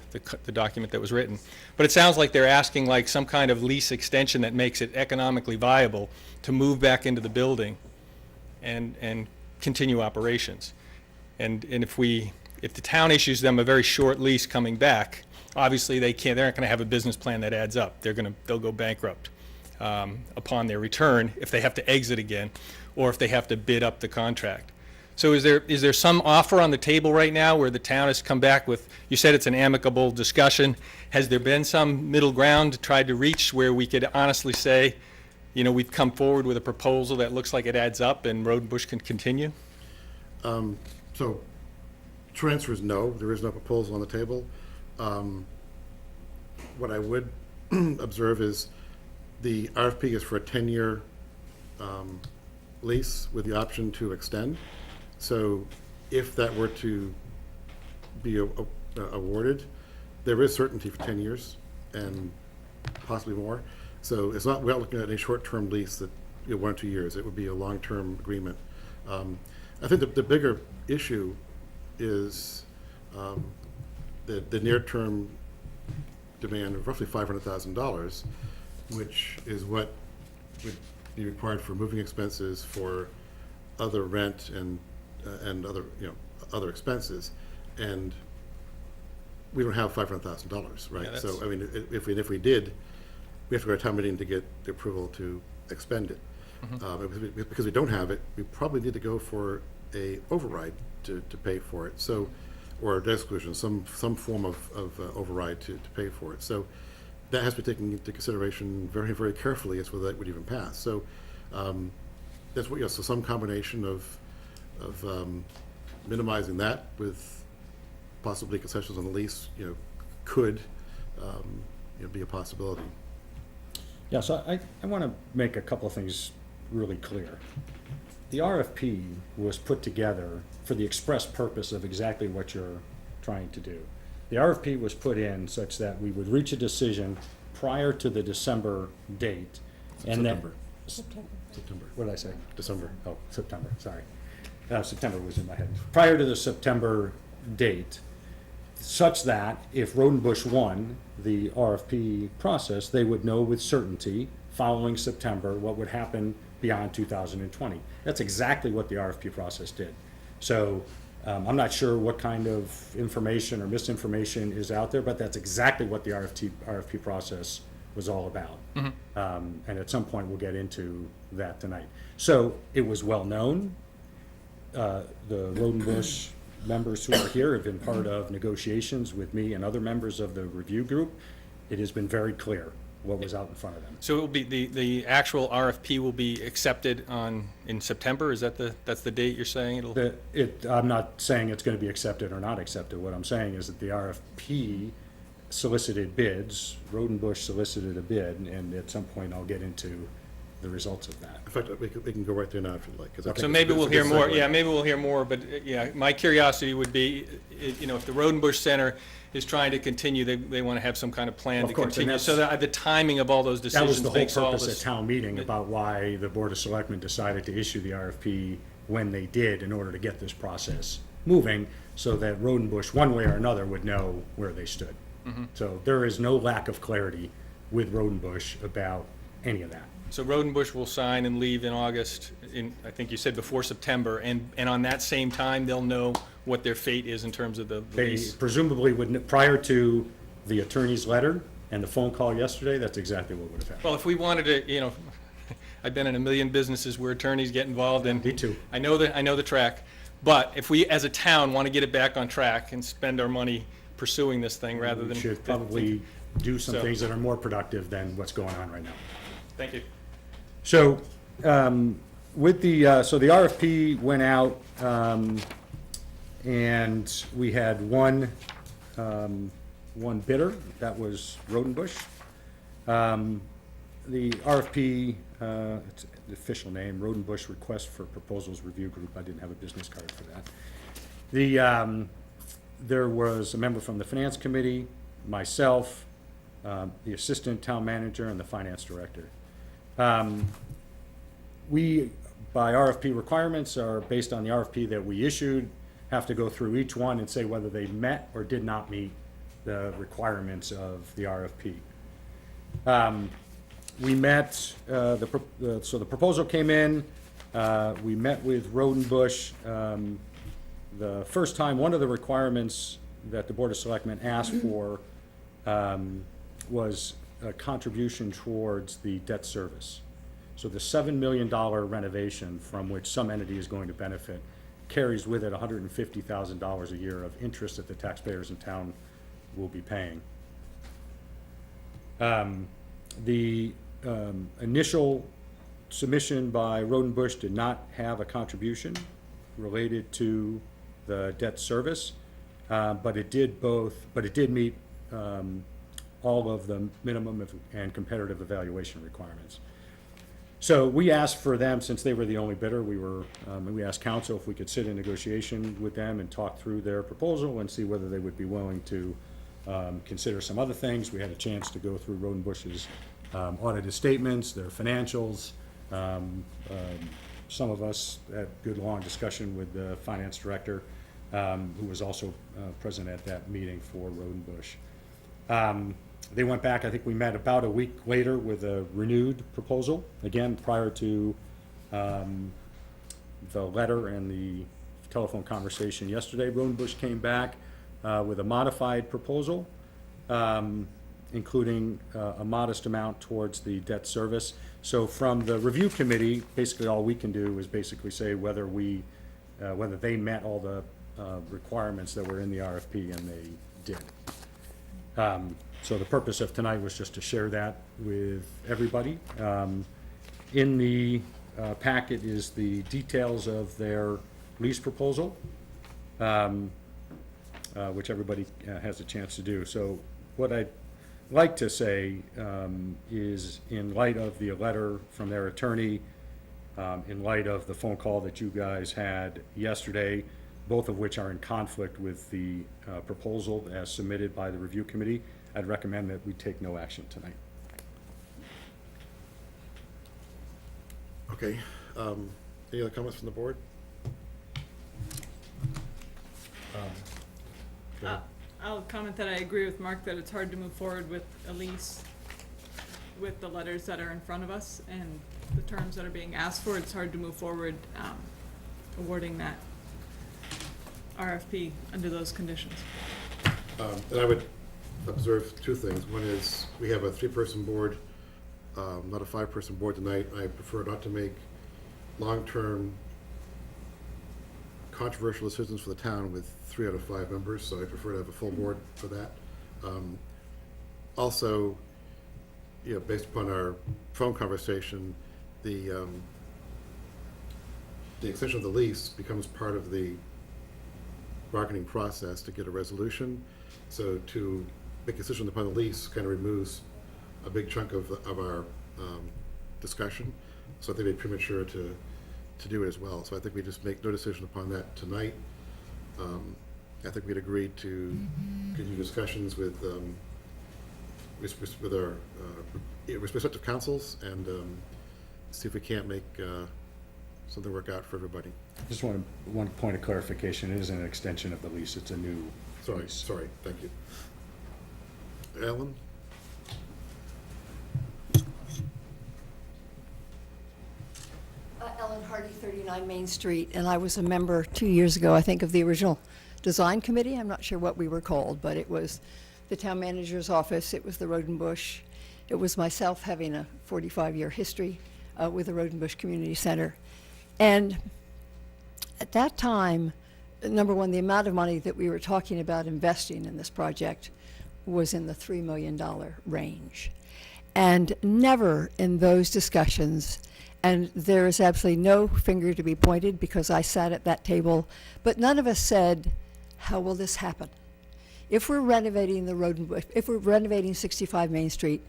document that was written, but it sounds like they're asking like some kind of lease extension that makes it economically viable to move back into the building and continue operations. And if the town issues them a very short lease coming back, obviously they're not going to have a business plan that adds up. They'll go bankrupt upon their return if they have to exit again, or if they have to bid up the contract. So is there some offer on the table right now where the town has come back with, you said it's an amicable discussion, has there been some middle ground tried to reach where we could honestly say, you know, we've come forward with a proposal that looks like it adds up and Road and Bush can continue? So, true answer is no, there is no proposal on the table. What I would observe is the RFP is for a 10-year lease with the option to extend. So if that were to be awarded, there is certainty for 10 years and possibly more. So it's not, we're not looking at a short-term lease that, 1 or 2 years. It would be a long-term agreement. I think the bigger issue is the near-term demand of roughly $500,000, which is what would be required for moving expenses, for other rent and other, other expenses. And we don't have $500,000, right? Yeah, So, I mean, if we did, we have to go to town meeting to get the approval to expend it. Because we don't have it, we probably need to go for a override to pay for it. So, or debt exclusion, some form of override to pay for it. So that has to be taken into consideration very, very carefully as to whether that would even pass. So that's what, so some combination of minimizing that with possibly concessions on the lease, could be a possibility. Yeah, so I want to make a couple of things really clear. The RFP was put together for the express purpose of exactly what you're trying to do. The RFP was put in such that we would reach a decision prior to the December date. And September. September. What did I say? December. Oh, September, sorry. September was in my head. Prior to the September date, such that if Road and Bush won the RFP process, they would know with certainty following September what would happen beyond 2020. That's exactly what the RFP process did. So I'm not sure what kind of information or misinformation is out there, but that's exactly what the RFP process was all about. And at some point we'll get into that tonight. So it was well known. The Road and Bush members who are here have been part of negotiations with me and other members of the review group. It has been very clear what was out in front of them. So it will be, the actual RFP will be accepted in September? Is that that's the date you're saying it'll? I'm not saying it's going to be accepted or not accepted. What I'm saying is that the RFP solicited bids, Road and Bush solicited a bid, and at some point I'll get into the results of that. In fact, we can go right there now if you'd like. 'Cause I think So it's maybe a we'll good hear more, segue. yeah, maybe we'll hear more, but yeah, my curiosity would be, if the Road and Bush Center is trying to continue, they want to have some kind of plan Of to course, and continue. that's- So that the timing of all those That was decisions the whole makes all purpose at this. town meeting about why the Board of Selectmen decided to issue the RFP when they did in order to get this process moving, so that Road and Bush, one way or another, would know where they stood. So there is no lack of clarity with Road and Bush about any of that. So Road and Bush will sign and leave in August, I think you said before September, and on that same time, they'll know what their fate is in terms of the They lease. presumably would, prior to the attorney's letter and the phone call yesterday, that's exactly what would have happened. Well, if we wanted to, I've been in a million businesses where attorneys get involved, and Me too. I know the track. But if we, as a town, want to get it back on track and spend our money pursuing this thing rather than. We should probably do some So- things that are more productive than what's going on right now. Thank you. So, with the, so the RFP went out, and we had one bidder, that was Road and Bush. The RFP, it's the official name, Road and Bush Request for Proposals Review Group. I didn't have a business card for that. There was a member from the Finance Committee, myself, the Assistant Town Manager, and the Finance Director. We, by RFP requirements, are based on the RFP that we issued, have to go through each one and say whether they met or did not meet the requirements of the RFP. We met, so the proposal came in, we met with Road and Bush. The first time, one of the requirements that the Board of Selectmen asked for was a contribution towards the debt service. So the $7 million renovation, from which some entity is going to benefit, carries with it $150,000 a year of interest that the taxpayers in town will be paying. The initial submission by Road and Bush did not have a contribution related to the debt service, but it did meet all of the minimum and competitive evaluation requirements. So we asked for them, since they were the only bidder, we asked council if we could sit in negotiation with them and talk through their proposal and see whether they would be willing to consider some other things. We had a chance to go through Road and Bush's audited statements, their financials. Some of us had good long discussion with the finance director, who was also present at that meeting for Road and Bush. They went back, I think we met about a week later with a renewed proposal, again, prior to the letter and the telephone conversation yesterday. Road and Bush came back with a modified proposal, including a modest amount towards the debt service. So from the review committee, basically all we can do is basically say whether they met all the requirements that were in the RFP, and they did. So the purpose of tonight was just to share that with everybody. In the packet is the details of their lease proposal, which everybody has a chance to do. So what I'd like to say is, in light of the letter from their attorney, in light of the phone call that you guys had yesterday, both of which are in conflict with the proposal as submitted by the review committee, I'd recommend that we take no action tonight. Okay, any other comments from the board? I'll comment that I agree with Mark that it's hard to move forward with a lease with the letters that are in front of us and the terms that are being asked for. It's hard to move forward awarding that RFP under those conditions. And I would observe two things. One is, we have a three-person board, not a five-person board tonight. I prefer not to make long-term controversial decisions for the town with 3 out of 5 members, so I prefer to have a full board for that. Also, based upon our phone conversation, the extension of the lease becomes part of the bargaining process to get a resolution. So to make a decision upon the lease kind of removes a big chunk of our discussion. So I think it'd be premature to do it as well. So I think we just make no decision upon that tonight. I think we'd agreed to continue discussions with our respective councils and see if we can't make something work out for everybody. Just one point of clarification. It isn't an extension of the lease, it's a new lease. Sorry, thank you. Alan? Ellen Hardy, 39 Main Street, and I was a member 2 years ago, I think, of the original design committee. I'm not sure what we were called, but it was the town manager's office, it was the Road and Bush, it was myself having a 45-year history with the Road and Bush Community Center. And at that time, number one, the amount of money that we were talking about investing in this project was in the $3 million range. And never in those discussions, and there is absolutely no finger to be pointed because I sat at that table, but none of us said, how will this happen? If we're renovating the Road and Bush, if we're renovating 65 Main Street,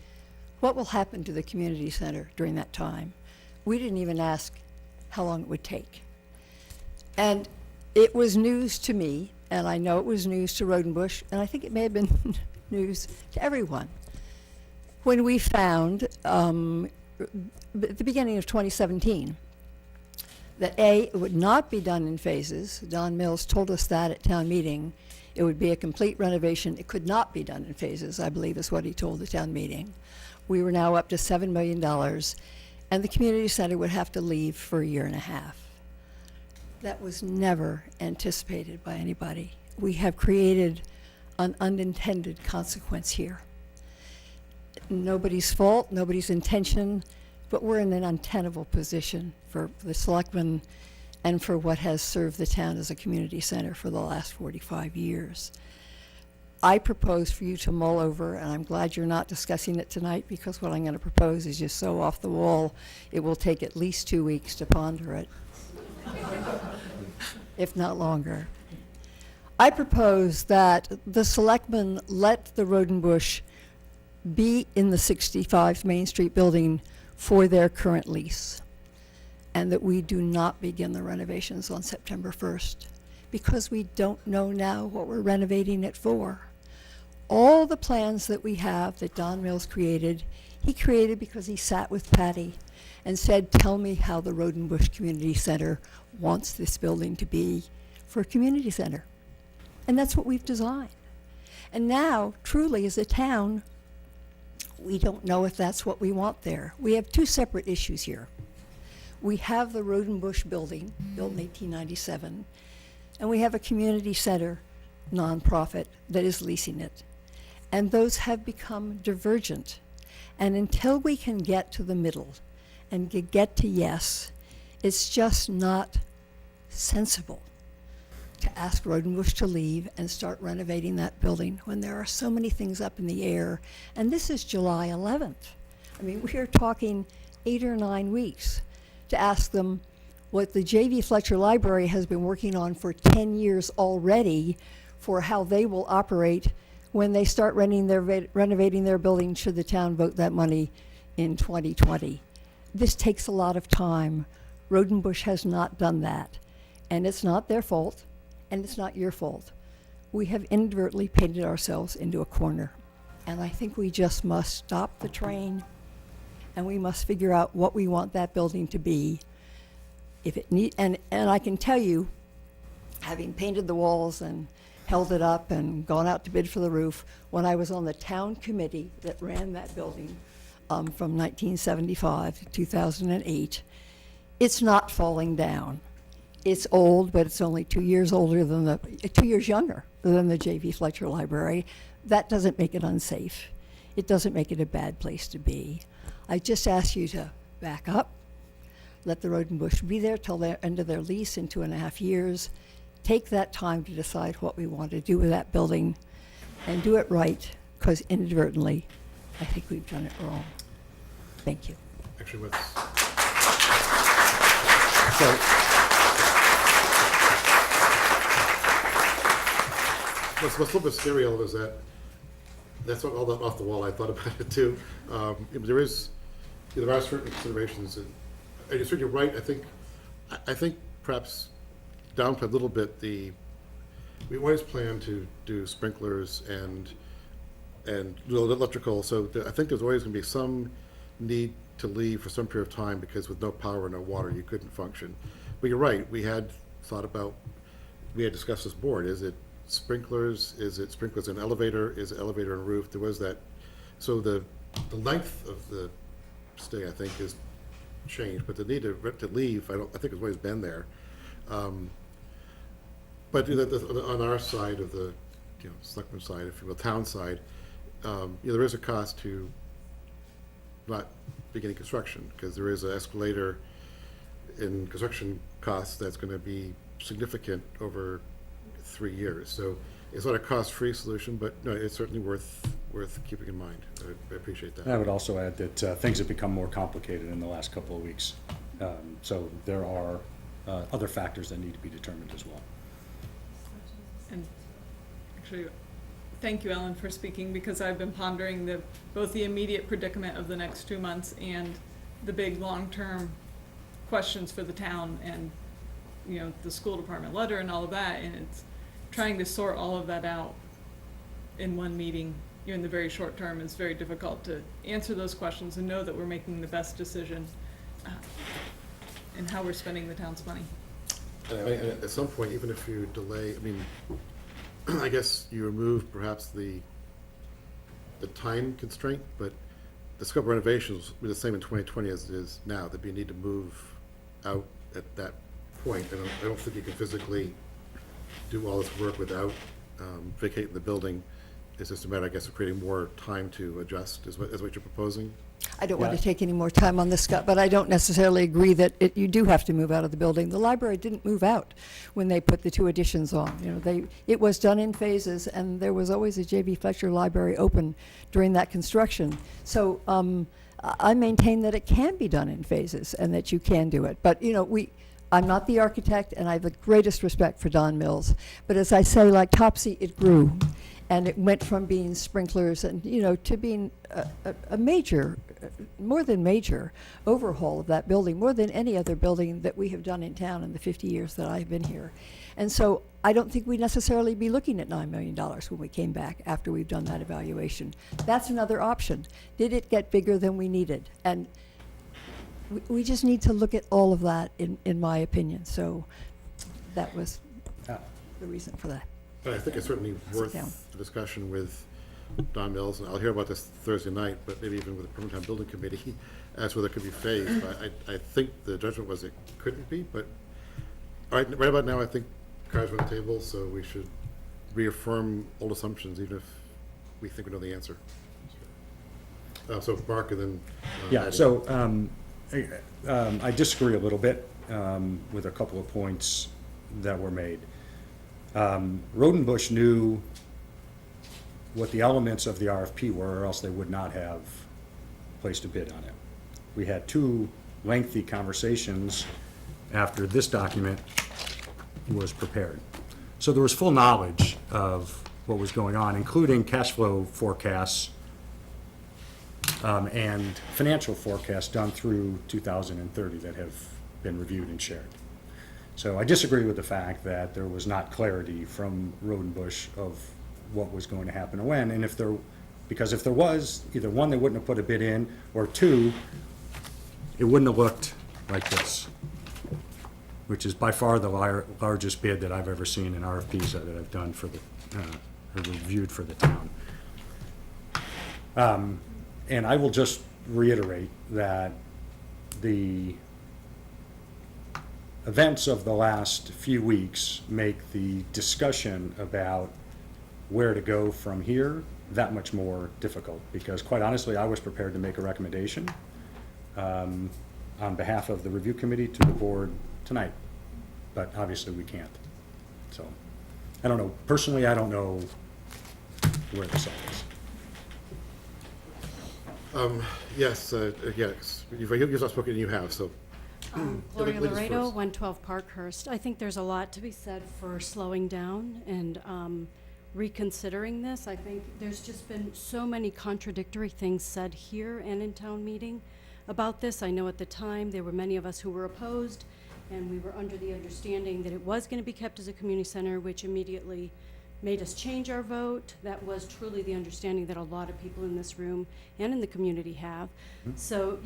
What will happen to the community center during that time? We didn't even ask how long it would take. And it was news to me, and I know it was news to Rodenbush, and I think it may have been news to everyone. When we found, at the beginning of 2017, that A, it would not be done in phases. Don Mills told us that at town meeting. It would be a complete renovation. It could not be done in phases, I believe is what he told the town meeting. We were now up to $7 million, and the community center would have to leave for a year and a half. That was never anticipated by anybody. We have created an unintended consequence here. Nobody's fault, nobody's intention, but we're in an untenable position for the selectmen and for what has served the town as a community center for the last 45 years. I propose for you to mull over, and I'm glad you're not discussing it tonight, because what I'm going to propose is just so off the wall, it will take at least 2 weeks to ponder it, if not longer. I propose that the selectmen let the Rodenbush be in the 65 Main Street building for their current lease, and that we do not begin the renovations on September 1st, because we don't know now what we're renovating it for. All the plans that we have that Don Mills created, he created because he sat with Patty and said, tell me how the Rodenbush Community Center wants this building to be for a community center. And that's what we've designed. And now, truly, as a town, we don't know if that's what we want there. We have two separate issues here. We have the Rodenbush building, built in 1897, and we have a community center nonprofit that is leasing it. And those have become divergent. And until we can get to the middle and get to yes, it's just not sensible to ask Rodenbush to leave and start renovating that building when there are so many things up in the air. And this is July 11th. I mean, we are talking 8 or 9 weeks to ask them what the J.V. Fletcher Library has been working on for 10 years already for how they will operate when they start renovating their building, should the town vote that money in 2020. This takes a lot of time. Rodenbush has not done that. And it's not their fault, and it's not your fault. We have inadvertently painted ourselves into a corner. And I think we just must stop the train, and we must figure out what we want that building to be. If it and I can tell you, having painted the walls and held it up and gone out to bid for the roof, when I was on the town committee that ran that building from 1975 to 2008, it's not falling down. It's old, but it's only 2 years older than 2 years younger than the J.V. Fletcher Library. That doesn't make it unsafe. It doesn't make it a bad place to be. I just ask you to back up, let the Rodenbush be there till the end of their lease in 2.5 years. Take that time to decide what we want to do with that building and do it right, because inadvertently, I think we've done it wrong. Thank you. Actually, what's a little bit scary, all is that that's all that off the wall. I thought about it too. There are certain considerations, and you're certainly right. I think perhaps downplay a little bit we always plan to do sprinklers and electrical, so I think there's always going to be some need to leave for some period of time, because with no power and no water you couldn't function. But you're right, we had discussed this board, is it sprinklers, an elevator, is it elevator and roof? There was that, so the length of the stay, I think, is changed, but the need to leave, I think it's always been there. But on our side of the, selectman side, if you will, town side, there is a cost to not beginning construction, because there is an escalator in construction costs that's going to be significant over 3 years. So it's not a cost-free solution, but no, it's certainly worth keeping in mind. I appreciate that. I would also add that things have become more complicated in the last couple of weeks. So there are other factors that need to be determined as well. And actually, thank you, Ellen, for speaking, because I've been pondering both the immediate predicament of the next 2 months and the big long-term questions for the town and, the school department letter and all of that, and it's trying to sort all of that out in one meeting, in the very short term, is very difficult to answer those questions and know that we're making the best decision in how we're spending the town's money. At some point, even if you delay, I guess you remove perhaps the time constraint, but the scope of renovations will be the same in 2020 as it is now. There'd be a need to move out at that point. I don't think you can physically do all this work without vacating the building. It's just a matter, I guess, of creating more time to adjust, is what you're proposing? I don't want to take any more time on this, Scott, but I don't necessarily agree that you do have to move out of the building. The library didn't move out when they put the 2 additions on. It was done in phases, and there was always a J.B. Fletcher library open during that construction. So I maintain that it can be done in phases and that you can do it. But, I'm not the architect, and I have the greatest respect for Don Mills. But as I say, like Topsy, it grew. And it went from being sprinklers and, to being a major, more than major, overhaul of that building, more than any other building that we have done in town in the 50 years that I've been here. And so I don't think we'd necessarily be looking at $9 million when we came back after we've done that evaluation. That's another option. Did it get bigger than we needed? And we just need to look at all of that, in my opinion. So that was the reason for that. But I think it's certainly worth the discussion with Don Mills, and I'll hear about this Thursday night, but maybe even with the Permanent Town Building Committee, as whether it could be phased. But I think the judgment was it couldn't be, but right about now, I think cards are on the table, so we should reaffirm old assumptions, even if we think we know the answer. So Mark, and then... Yeah, so I disagree a little bit with a couple of points that were made. Rodenbush knew what the elements of the RFP were, or else they would not have placed a bid on it. We had 2 lengthy conversations after this document was prepared. So there was full knowledge of what was going on, including cash flow forecasts and financial forecasts done through 2030 that have been reviewed and shared. So I disagree with the fact that there was not clarity from Rodenbush of what was going to happen and when, and because if there was, either 1, they wouldn't have put a bid in, or 2, it wouldn't have looked like this, which is by far the largest bid that I've ever seen in RFPs that I've done for the, or reviewed for the town. And I will just reiterate that the events of the last few weeks make the discussion about where to go from here that much more difficult, because quite honestly, I was prepared to make a recommendation on behalf of the review committee to the board tonight, but obviously we can't. So, I don't know, personally, I don't know where this all is. Yes, you've not spoken, and you have, so. Gloria Ladies Laredo, first. 112 Parkhurst. I think there's a lot to be said for slowing down and reconsidering this. I think there's just been so many contradictory things said here and in town meeting about this. I know at the time there were many of us who were opposed, and we were under the understanding that it was going to be kept as a community center, which immediately made us change our vote. That was truly the understanding that a lot of people in this room and in the community have. So,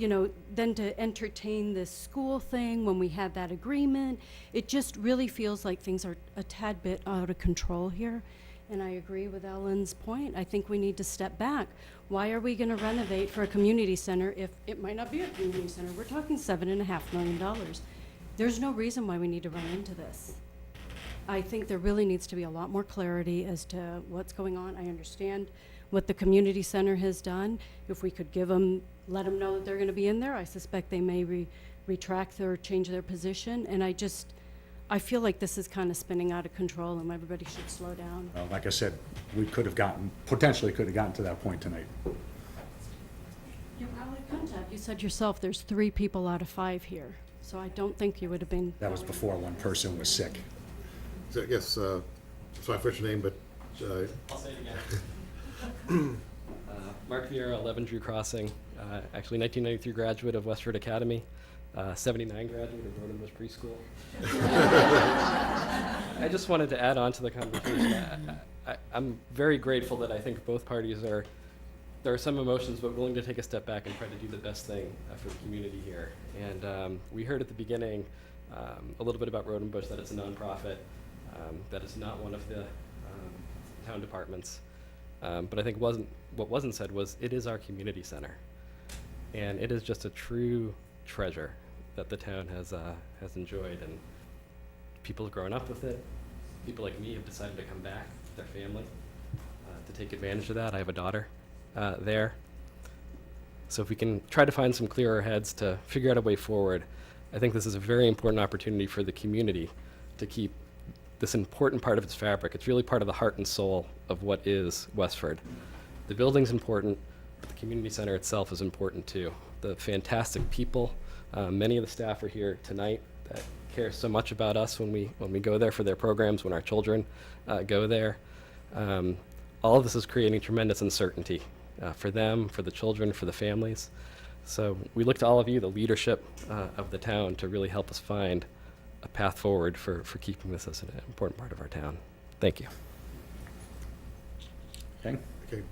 then to entertain this school thing when we had that agreement, it just really feels like things are a tad bit out of control here. And I agree with Ellen's point. I think we need to step back. Why are we gonna renovate for a community center if it might not be a community center? We're talking $7.5 million. There's no reason why we need to run into this. I think there really needs to be a lot more clarity as to what's going on. I understand what the community center has done. If we could let them know that they're gonna be in there, I suspect they may retract or change their position. And I feel like this is kind of spinning out of control and everybody should slow down. Well, like I said, we potentially could have gotten to that point tonight. You probably couldn't have. You said yourself, there's 3 people out of 5 here. So I don't think you would have been. That was before one person was sick. So, yes, sorry for your name, but I'll say it again. Mark Vieira, 11 Drew Crossing, actually 1993 graduate of Westford Academy, 79 graduate of Roden Bush Preschool. I just wanted to add on to the conversation. I'm very grateful that I think both parties there are some emotions, but willing to take a step back and try to do the best thing for the community here. And we heard at the beginning a little bit about Roden Bush, that it's a nonprofit, that it's not one of the town departments. But I think what wasn't said was it is our community center. And it is just a true treasure that the town has enjoyed. And people have grown up with it. People like me have decided to come back with their family to take advantage of that. I have a daughter there. So if we can try to find some clearer heads to figure out a way forward, I think this is a very important opportunity for the community to keep this important part of its fabric. It's really part of the heart and soul of what is Westford. The building's important, but the community center itself is important too. The fantastic people, many of the staff are here tonight that care so much about us when we go there for their programs, when our children go there. All of this is creating tremendous uncertainty for them, for the children, for the families. So we look to all of you, the leadership of the town, to really help us find a path forward for keeping this as an important part of our town. Thank you. Okay, Okay.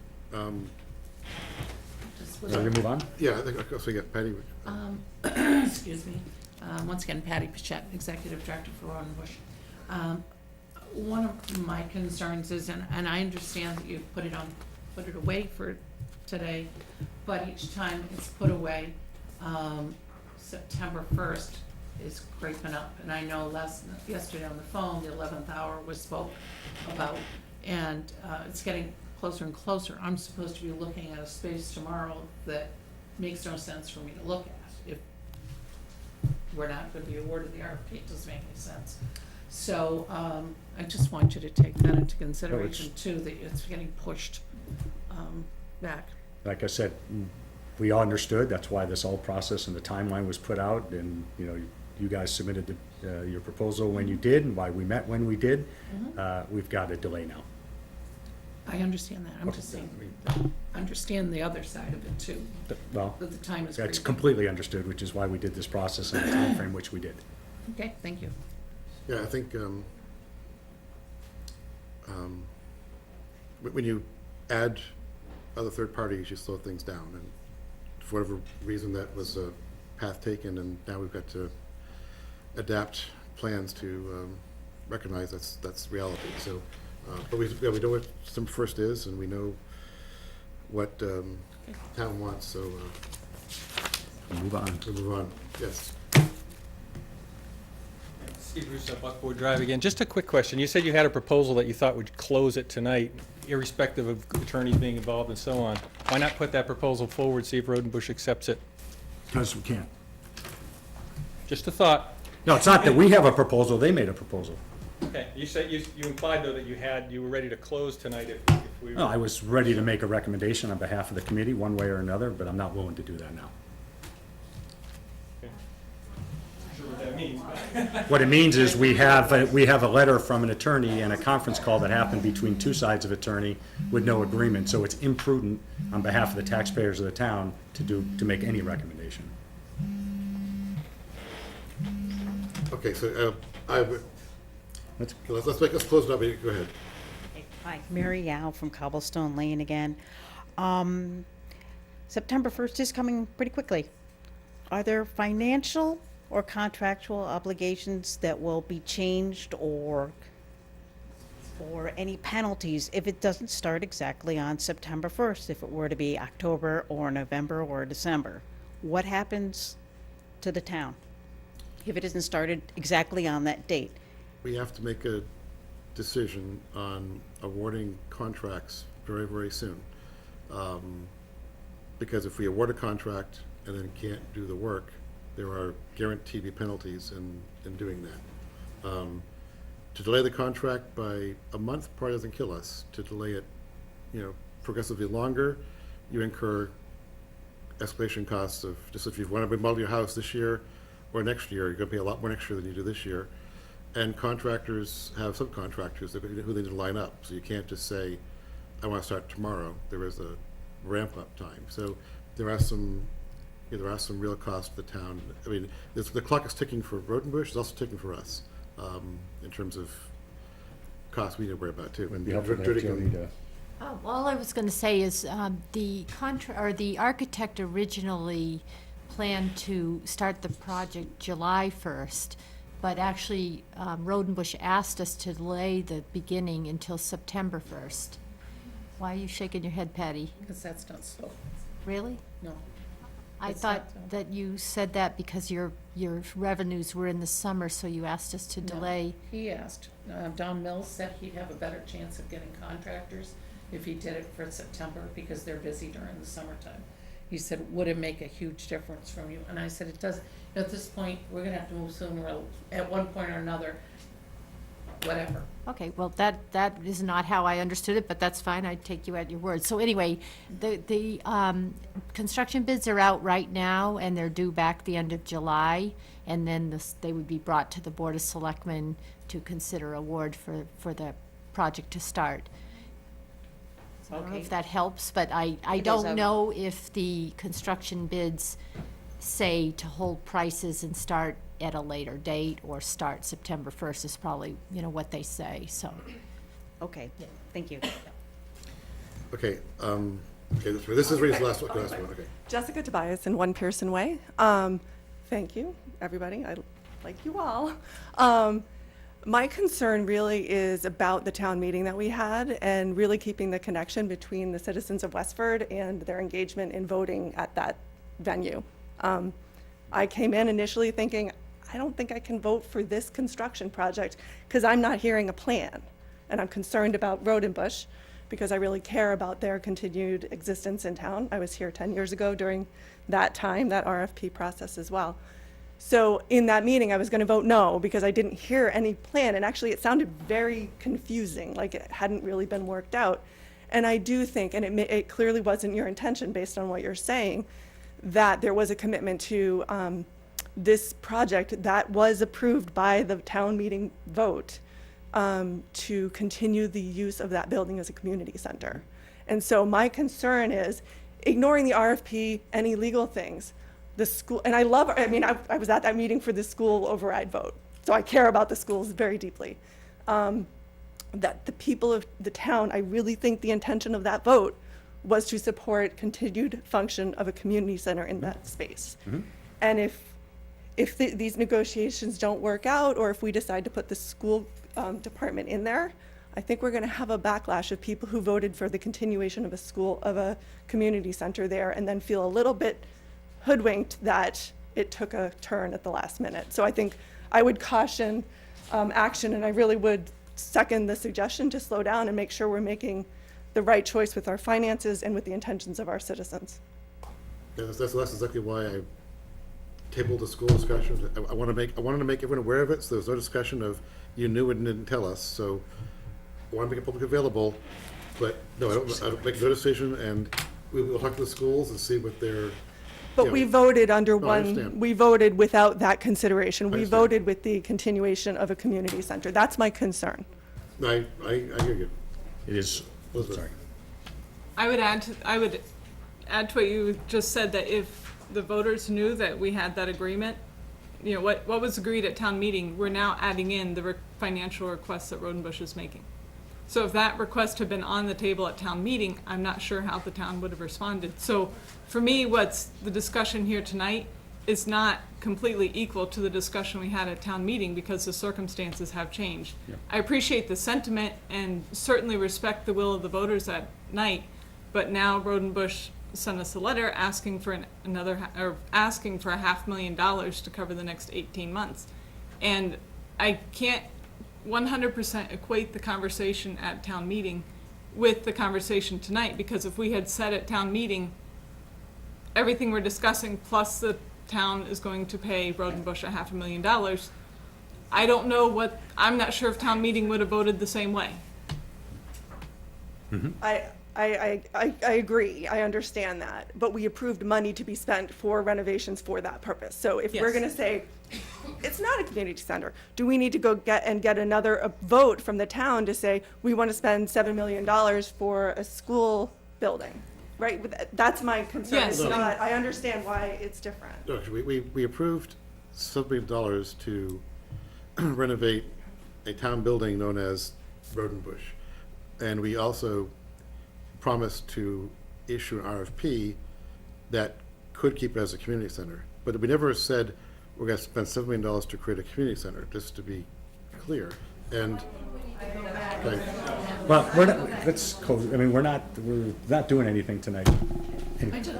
ready to move on? Yeah, I think, so yeah, Patty. Excuse me. Once again, Patty Pichette, Executive Director for Roden Bush. One of my concerns is, and I understand that you put it away for today, but each time it's put away, September 1st is creeping up. And I know yesterday on the phone, the 11th hour was spoke about, and it's getting closer and closer. I'm supposed to be looking at a space tomorrow that makes no sense for me to look at. If we're not going to be awarded the RFP, it doesn't make any sense. So I just want you to take that into consideration too, that it's getting pushed back. Like I said, we all understood, that's why this whole process and the timeline was put out, and, you know, you guys submitted your proposal when you did, and why we met when we did. We've got a delay now. I understand that. I'm just saying, understand the other side of it too. Well, That the time is that's creeping. completely understood, which is why we did this process in the timeframe which we did. Okay, thank you. Yeah, I think when you add other third parties, you slow things down. And for whatever reason, that was a path taken, and now we've got to adapt plans to recognize that's reality. So, but we know what September 1st is, and we know what town wants. So Move on. we'll move on. Yes. Steve Russo, Buckboard Drive again. Just a quick question. You said you had a proposal that you thought would close it tonight, irrespective of attorneys being involved and so on. Why not put that proposal forward, see if Roden Bush accepts it? Because we can't. Just a thought. No, it's not that we have a proposal, they made a proposal. Okay, you said, you implied though that you were ready to close tonight if we. No, I was ready to make a recommendation on behalf of the committee, one way or another, but I'm not willing to do that now. Okay. Not sure what that means, but. What it means is we have a letter from an attorney and a conference call that happened between two sides of attorney with no agreement, so it's imprudent on behalf of the taxpayers of the town to make any recommendation. Okay, so let's close it up. Go ahead. Hi, Mary Yao from Cobblestone Lane again. September 1st is coming pretty quickly. Are there financial or contractual obligations that will be changed, or any penalties if it doesn't start exactly on September 1st, if it were to be October or November or December? What happens to the town if it isn't started exactly on that date? We have to make a decision on awarding contracts very, very soon. Because if we award a contract and then can't do the work, there are guaranteed penalties in doing that. To delay the contract by a month probably doesn't kill us. To delay it, progressively longer, you incur escalation costs of, just if you want to remodel your house this year or next year, you're going to pay a lot more next year than you do this year. And contractors have subcontractors who they need to line up, so you can't just say, I want to start tomorrow. There is a ramp-up time. So there are some, there are some real costs to the town. I mean, the clock is ticking for Rodenbush, it's also ticking for us, in terms of costs we need to worry about too. Wouldn't be helpful to have Judy Jody can- to, All I was gonna say is, the architect originally planned to start the project July 1st, but actually, Rodenbush asked us to delay the beginning until September 1st. Why are you shaking your head, Patty? Because that's not so, Really? no. I It's thought not so. that you said that because your revenues were in the summer, so you asked us to No. delay. He asked, Don Mills said he'd have a better chance of getting contractors if he did it for September, because they're busy during the summertime. He said, would it make a huge difference from you? And I said, it does. At this point, we're gonna have to move sooner, or at one point or another, whatever. Okay, well, that is not how I understood it, but that's fine, I take you at your word. So anyway, the construction bids are out right now, and they're due back the end of July, and then they would be brought to the Board of Selectmen to consider award for the project to start. So I don't know Okay. if that helps, but I It does, don't know if the construction bids say to hold prices and start at a later date, or start September 1st is probably, what they say, so. Okay, thank you. Okay, this is Rita's last one, okay. Jessica Tobias in One Pearson Way. Thank you, everybody. I like you all. My concern really is about the town meeting that we had and really keeping the connection between the citizens of Westford and their engagement in voting at that venue. I came in initially thinking, I don't think I can vote for this construction project because I'm not hearing a plan. And I'm concerned about Rodenbush because I really care about their continued existence in town. I was here 10 years ago during that time, that RFP process as well. So in that meeting, I was going to vote no because I didn't hear any plan. And actually, it sounded very confusing, like it hadn't really been worked out. And I do think, and it clearly wasn't your intention based on what you're saying, that there was a commitment to this project that was approved by the town meeting vote to continue the use of that building as a community center. And so my concern is ignoring the RFP, any legal things, the school, and I was at that meeting for the school override vote, so I care about the schools very deeply. That the people of the town, I really think the intention of that vote was to support continued function of a community center in that space. And if these negotiations don't work out, or if we decide to put the school department in there, I think we're going to have a backlash of people who voted for the continuation of a community center there, and then feel a little bit hoodwinked that it took a turn at the last minute. So I think I would caution action, and I really would second the suggestion to slow down and make sure we're making the right choice with our finances and with the intentions of our citizens. Yeah, that's exactly why I tabled the school discussion. I wanted to make everyone aware of it, so there's no discussion of you knew it and didn't tell us, so I want to make it publicly available, but no, I don't make no decision, and we'll talk to the schools and see what they're. But we voted under No, I understand. we voted without that consideration. We understand. voted with the continuation of a community center. That's my concern. I hear you. it is, Elizabeth. sorry. I would add to what you just said, that if the voters knew that we had that agreement, what was agreed at town meeting, we're now adding in the financial requests that Rodenbush is making. So if that request had been on the table at town meeting, I'm not sure how the town would have responded. So for me, what's the discussion here tonight is not completely equal to the discussion we had at town meeting, because the circumstances have changed. I appreciate the sentiment and certainly respect the will of the voters that night, but now Rodenbush sent us a letter asking for asking for $500,000 to cover the next 18 months. And I can't 100% equate the conversation at town meeting with the conversation tonight, because if we had said at town meeting, everything we're discussing plus the town is going to pay Rodenbush $500,000, I don't know I'm not sure if town meeting would have voted the same way. I agree, I understand that, but we approved money to be spent for renovations for that purpose. So if we're Yes. gonna say, it's not a community center, do we need to go get another vote from the town to say, we want to spend $7 million for a school building? Right, that's my concern, Yes. it's not, I understand why it's different. No, actually, we approved $7 million to renovate a town building known as Road and Bush. And we also promised to issue an RFP that could keep it as a community center. But we never said we're gonna spend $7 million to create a community center, just to be clear. And, okay, Well, we're not, let's close, I mean, we're not doing anything tonight.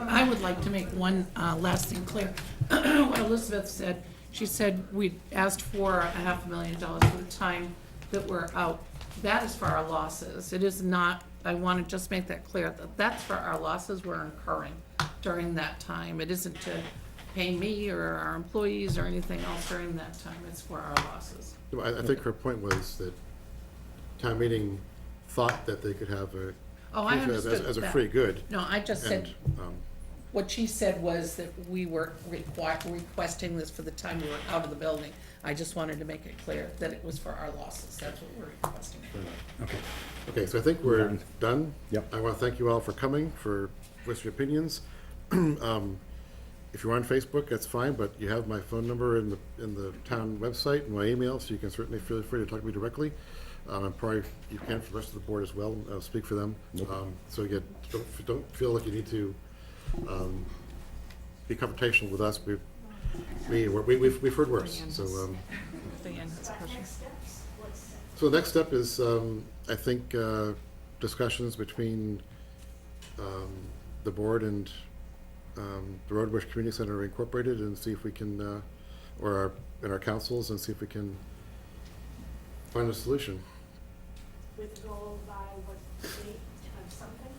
I would like to make one last thing clear. What Elizabeth said, she said we asked for $500,000 for the time that we're out. That is for our losses. It is not, I want to just make that clear, that that's for our losses we're incurring during that time. It isn't to pay me or our employees or anything else during that time. It's for our losses. I think her point was that town meeting thought that they could have a, Oh, I as understood a that. free good. No, I just said, And, what she said was that we were requesting this for the time we were out of the building. I just wanted to make it clear that it was for our losses. That's what we're requesting. Okay. Okay, so I think we're done. Yep. I want to thank you all for coming, for voicing your opinions. If you're on Facebook, that's fine, but you have my phone number in the town website and my email, so you can certainly feel free to talk to me directly. And probably you can for the rest of the board as well, speak for them. So again, don't feel like you need to be confrontational with us. We've heard worse, so. Diane has a question. So the next step is, I think, discussions between the board and the Road Bush Community Center Incorporated, and see if we can, and our councils, and see if we can find a solution. With goal by what date of something?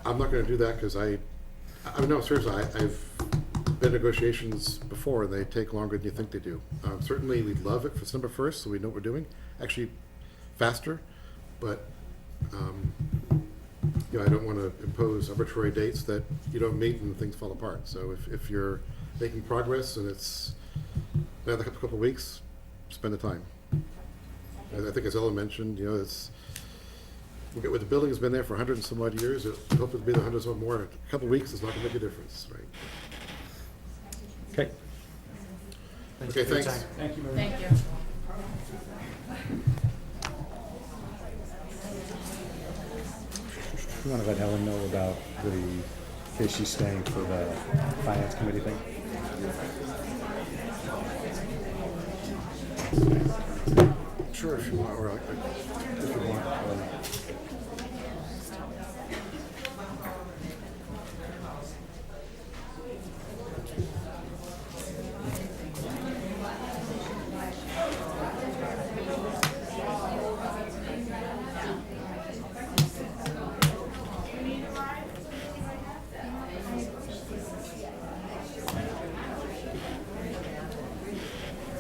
I'm not gonna do that, because no, seriously, I've been negotiations before, and they take longer than you think they do. Certainly, we'd love it for December 1st, so we know what we're doing, actually faster, but, I don't want to impose arbitrary dates that you don't meet and things fall apart. So if you're making progress and it's another couple of weeks, spend the time. I think as Ellen mentioned, it's, the building has been there for 100 and some odd years. I hope it'll be the 100 or more. A couple of weeks is not going to make a difference, right? Okay. Okay, thanks. Thank you, Thank you. You want to let Ellen know about the case she's staying for the finance committee thing? Sure, if you want, or if you want.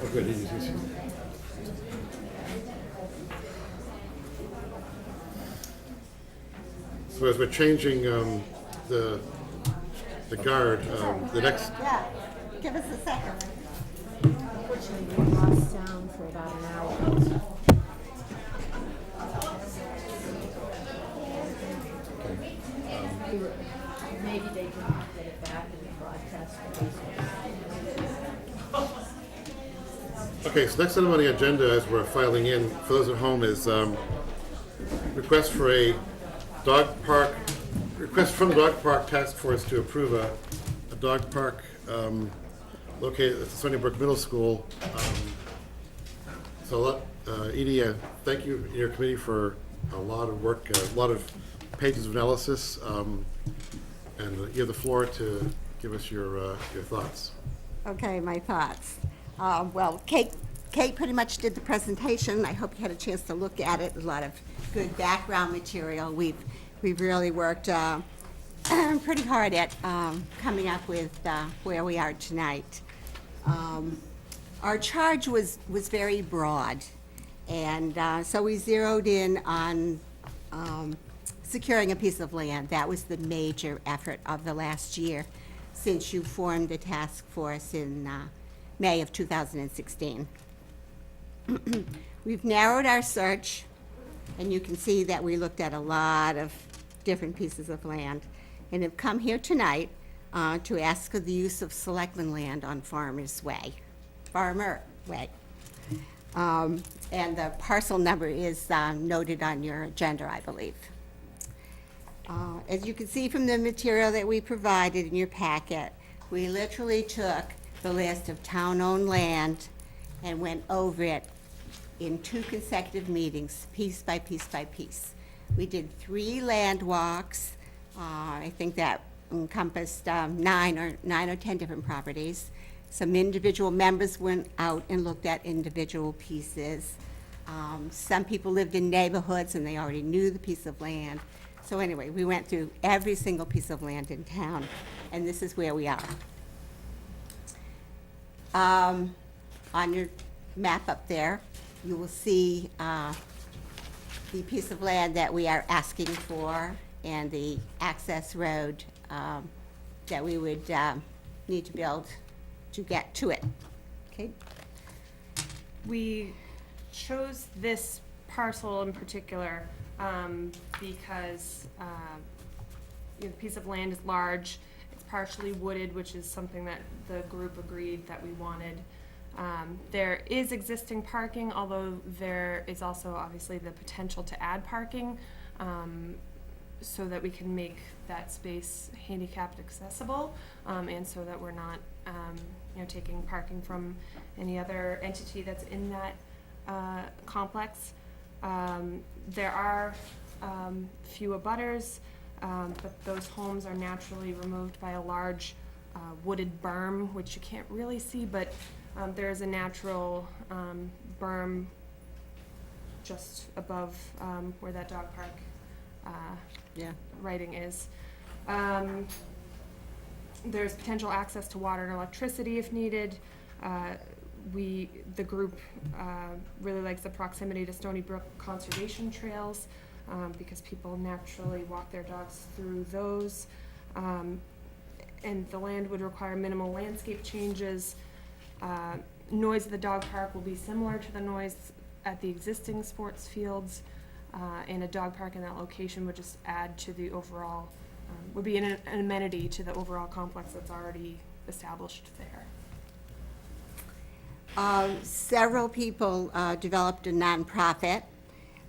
Oh, good, he's So as we're changing the guard, the next, Yeah, give us a second. Unfortunately, we lost sound for about an hour. Maybe they can get it back in the broadcast. okay, so next item on the agenda as we're filing in, for those at home, is request for a request from the dog park task force to approve a dog park located at the Stony Brook Middle School. So Edie, thank you and your committee for a lot of work, a lot of pages of analysis, and you have the floor to give us your thoughts. Okay, my thoughts. Well, Kate pretty much did the presentation. I hope you had a chance to look at it. A lot of good background material. We've really worked pretty hard at coming up with where we are tonight. Our charge was very broad, and so we zeroed in on securing a piece of land. That was the major effort of the last year since you formed the task force in May of 2016. We've narrowed our search, and you can see that we looked at a lot of different pieces of land, and have come here tonight to ask for the use of Selectmen land on Farmer Way. And the parcel number is noted on your agenda, I believe. As you can see from the material that we provided in your packet, we literally took the list of town-owned land and went over it in 2 consecutive meetings, piece by piece by piece. We did 3 land walks. I think that encompassed 9 or 10 different properties. Some individual members went out and looked at individual pieces. Some people lived in neighborhoods and they already knew the piece of land. So anyway, we went through every single piece of land in town, and this is where we are. On your map up there, you will see the piece of land that we are asking for and the access road that we would need to build to get to it. Okay? We chose this parcel in particular because the piece of land is large. It's partially wooded, which is something that the group agreed that we wanted. There is existing parking, although there is also obviously the potential to add parking so that we can make that space handicapped accessible and so that we're not taking parking from any other entity that's in that complex. There are few abutters, but those homes are naturally removed by a large wooded berm, which you can't really see, but there is a natural berm just above where that dog park writing is. There's potential access to water and electricity if needed. The group really likes the proximity to Stony Brook conservation trails because people naturally walk their dogs through those. And the land would require minimal landscape changes. Noise at the dog park will be similar to the noise at the existing sports fields, and a dog park in that location would just add to the overall, would be an amenity to the overall complex that's already established there. Several people developed a nonprofit,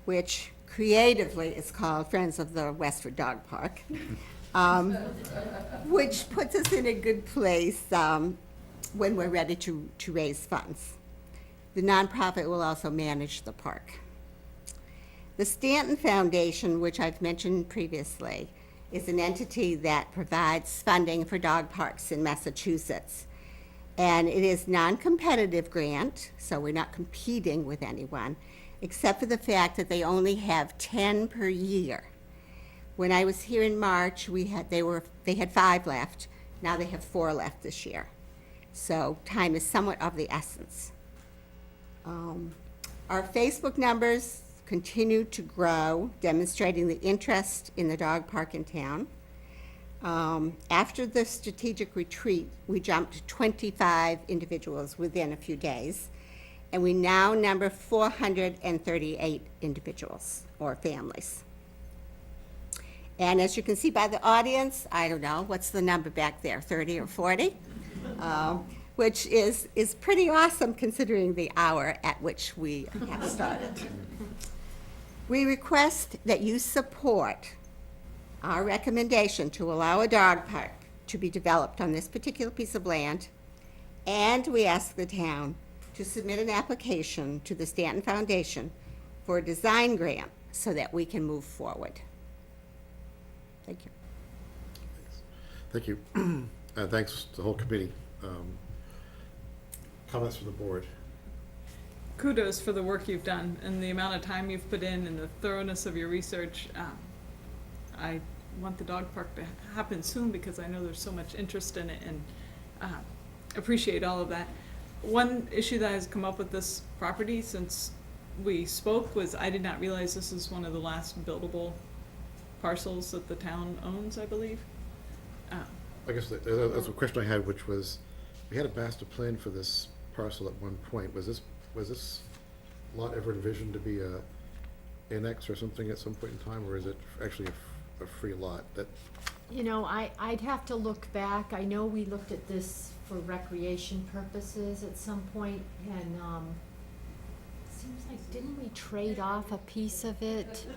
which creatively is called Friends of the Westford Dog Park, which puts us in a good place when we're ready to raise funds. The nonprofit will also manage the park. The Stanton Foundation, which I've mentioned previously, is an entity that provides funding for dog parks in Massachusetts. And it is non-competitive grant, so we're not competing with anyone, except for the fact that they only have 10 per year. When I was here in March, they had 5 left. Now they have 4 left this year. So time is somewhat of the essence. Our Facebook numbers continue to grow, demonstrating the interest in the dog park in town. After the strategic retreat, we jumped to 25 individuals within a few days, and we now number 438 individuals or families. And as you can see by the audience, I don't know, what's the number back there, 30 or 40? Which is pretty awesome considering the hour at which we have started. We request that you support our recommendation to allow a dog park to be developed on this particular piece of land, and we ask the town to submit an application to the Stanton Foundation for a design grant so that we can move forward. Thank you. Thank you. Thanks to the whole committee. Comments from the board? Kudos for the work you've done and the amount of time you've put in and the thoroughness of your research. I want the dog park to happen soon because I know there's so much interest in it and appreciate all of that. One issue that has come up with this property since we spoke was I did not realize this is one of the last buildable parcels that the town owns, I believe. I guess that's a question I had, which was, we had a master plan for this parcel at one point. Was this lot ever envisioned to be a annex or something at some point in time, or is it actually a free lot that? You know, I'd have to look back. I know we looked at this for recreation purposes at some point, and, seems like, didn't we trade off a piece of it?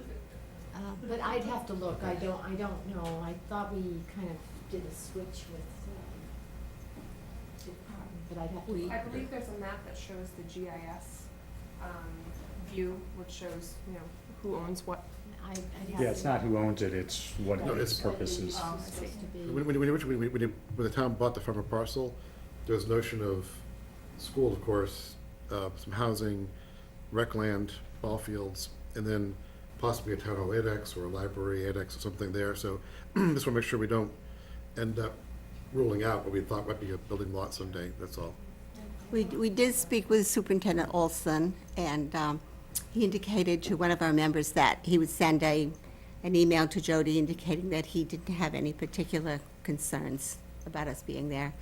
But I'd have to look. I don't know. I thought we kind of did a switch with, but I'd have to. I believe there's a map that shows the GIS, view, which shows, you know, who owns what. Yeah, it's not who owns it, it's what No, its it's- purpose is. When the town bought the farmer parcel, there was notion of school, of course, some housing, rec land, ball fields, and then possibly a town hall annex or a library annex or something there. So just want to make sure we don't end up ruling out what we thought might be a building lot someday, that's all. We did speak with Superintendent Olson, and he indicated to one of our members that he would send an email to Jody indicating that he didn't have any particular concerns about us being there.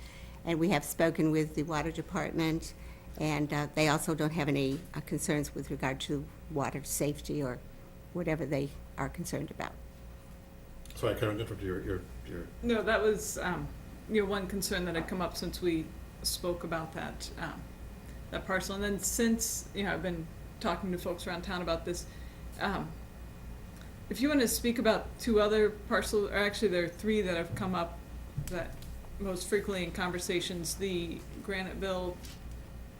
And we have spoken with the water department, and they also don't have any concerns with regard to water safety or whatever they are concerned about. Sorry, I kind of interrupted your. No, that was, you know, one concern that had come up since we spoke about that, that parcel. And then since, you know, I've been talking to folks around town about this, if you want to speak about two other parcels, or actually there are three that have come up that most frequently in conversations, the Graniteville,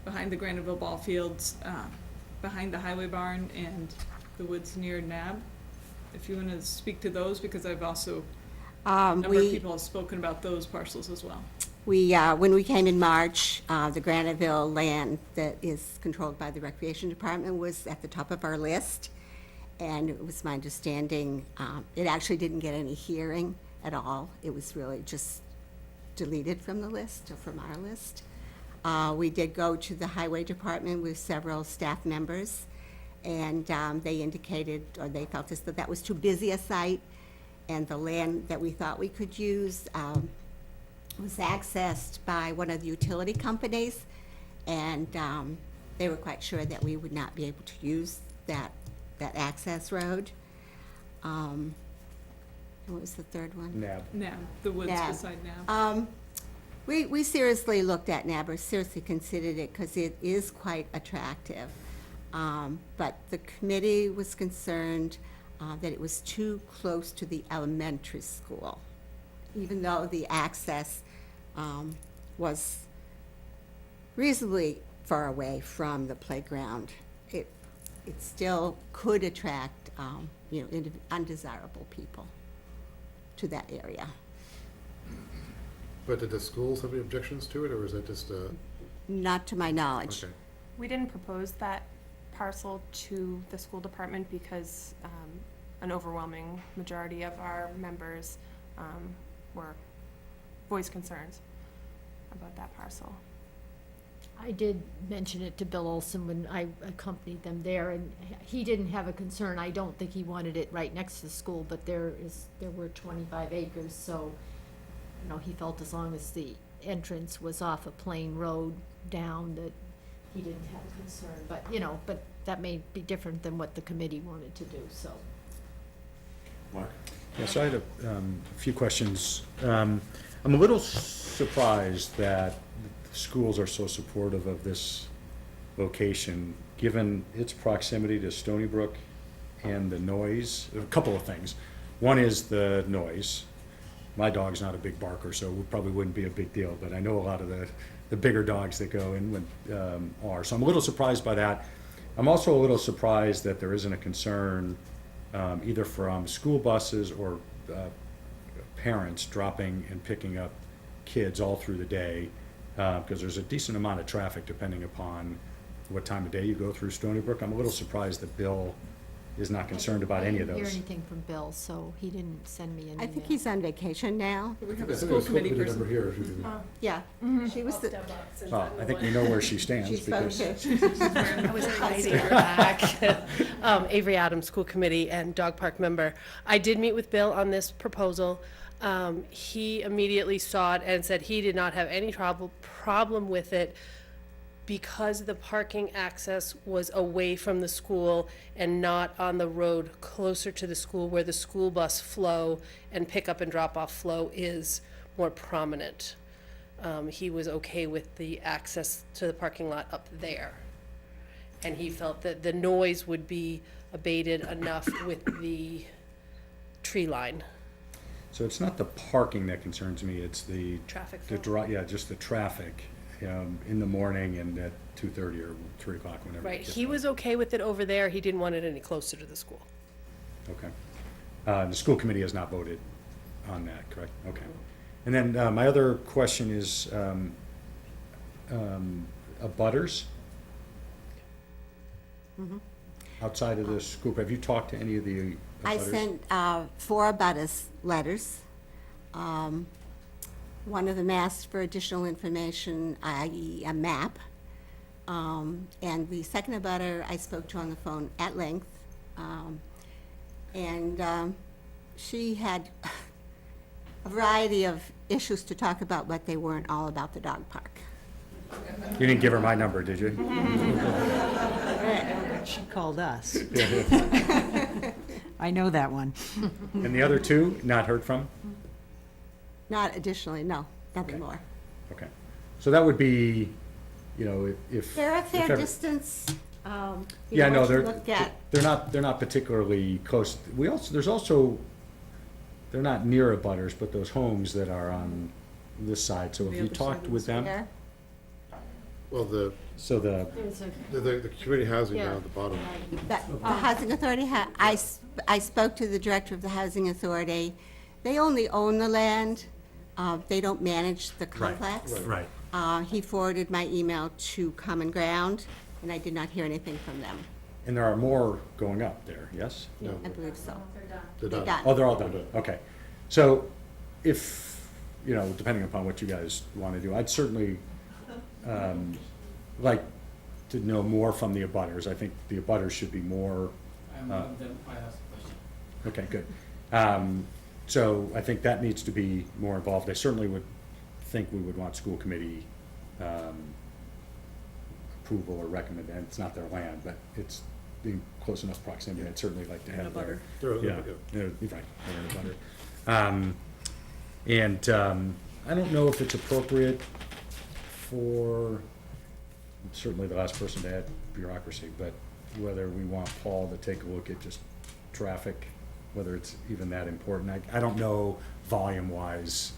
behind the Graniteville ball fields, behind the highway barn, and the woods near NAB. If you want to speak to those, because I've also, a number of people have spoken about those parcels as well. When we came in March, the Graniteville land that is controlled by the Recreation Department was at the top of our list. And it was my understanding, it actually didn't get any hearing at all. It was really just deleted from the list, or from our list. We did go to the Highway Department with several staff members, and they indicated, or they felt as though that was too busy a site, and the land that we thought we could use was accessed by one of the utility companies, and they were quite sure that we would not be able to use that access road. What was the third one? NAB, the woods NAB. beside NAB. We seriously looked at NAB, or seriously considered it, because it is quite attractive. But the committee was concerned that it was too close to the elementary school, even though the access was reasonably far away from the playground. It still could attract, undesirable people to that area. But did the schools have any objections to it, or is that just Not to my knowledge. okay? We didn't propose that parcel to the school department because an overwhelming majority of our members were voiced concerns about that parcel. I did mention it to Bill Olson when I accompanied them there, and he didn't have a concern. I don't think he wanted it right next to the school, but there were 25 acres, so, you know, he felt as long as the entrance was off a plain road down, that he didn't have a concern. But, you know, but that may be different than what the committee wanted to do, so. Mark? Yeah, so I had a few questions. I'm a little surprised that the schools are so supportive of this location, given its proximity to Stony Brook and the noise. A couple of things. One is the noise. My dog's not a big barker, so it probably wouldn't be a big deal, but I know a lot of the bigger dogs that go in are. So I'm a little surprised by that. I'm also a little surprised that there isn't a concern either from school buses or parents dropping and picking up kids all through the day, because there's a decent amount of traffic depending upon what time of day you go through Stony Brook. I'm a little surprised that Bill is not concerned about any of I didn't hear those. anything from Bill, so he didn't send me an email. I think he's on vacation now. We I have think a the school committee member person. here, if you can- Yeah, she was the, Well, I think we know where she stands she spoke because. to. I was hiding. Avery Adams, School Committee and Dog Park member. I did meet with Bill on this proposal. He immediately saw it and said he did not have any problem with it because the parking access was away from the school and not on the road closer to the school where the school bus flow and pickup and drop-off flow is more prominent. He was okay with the access to the parking lot up there. And he felt that the noise would be abated enough with the tree line. So it's not the parking that concerns me, it's the. Traffic The flow. yeah, just the traffic, in the morning and at 2:30 or 3 o'clock, whenever. it Right, gets he dark. was okay with it over there, he didn't want it any closer to the school. Okay. The school committee has not voted on that, correct? Okay. And then, my other question is, abutters outside of the school, have you talked to any of the I abutters? sent 4 abutters letters. One of them asked for additional information, i.e. a map. And the second abutter I spoke to on the phone at length. And she had a variety of issues to talk about, but they weren't all about the dog park. You didn't give her my number, did you? She called us. I know that one. And the other 2, not heard from? Not additionally, no, nothing more. Okay. So that would be, if. They're a if fair ever- distance. Yeah, no, once you they're, look at- they're not particularly close. There's also, they're not near abutters, but those homes that are on this side, so have you talked with them? There. Well, the community housing down at the bottom. The Housing Authority, I spoke to the director of the Housing Authority. They only own the land. They don't manage the complex. Right. He forwarded my email to Common Ground, and I did not hear anything from them. And there are more going up there, yes? I believe so. They're They're done. done. Oh, they're all done, okay. So if, depending upon what you guys want to do, I'd certainly like to know more from the abutters. I think the abutters should be more. Okay, good. So I think that needs to be more involved. I certainly would think we would want school committee approval or recommend, and it's not their land, but it's in close enough proximity. I'd certainly like to have their. They're a Yeah, little bit, they're, right, they're a butter. I don't know if it's appropriate for, certainly the last person to add bureaucracy, but whether we want Paul to take a look at just traffic, whether it's even that important. I don't know volume-wise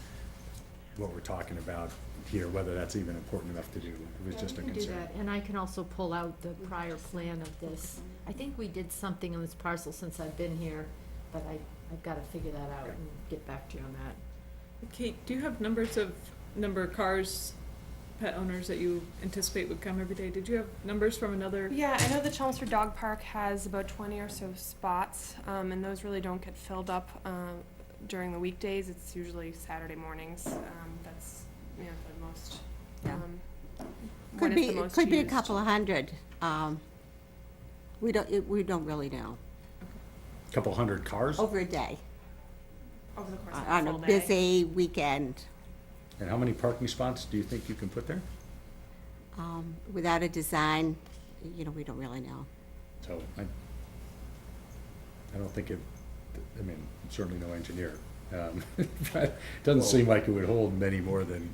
what we're talking about here, whether that's even important enough to do. It was just a I can do concern. that, and I can also pull out the prior plan of this. I think we did something on this parcel since I've been here, but I've gotta figure that out and get back to you on that. Kate, do you have number of cars, pet owners that you anticipate would come every day? Did you have numbers from another? Yeah, I know the Chelmsford Dog Park has about 20 or so spots, and those really don't get filled up during the weekdays. It's usually Saturday mornings. That's the most. Yeah. When Could it's be, the most could be a used. couple of hundred. We don't really know. Couple hundred cars? Over a day, Over the course of on a a full day. busy weekend. And how many parking spots do you think you can put there? Without a design, we don't really know. So I don't think I'm certainly no engineer. But doesn't seem like it would hold many more than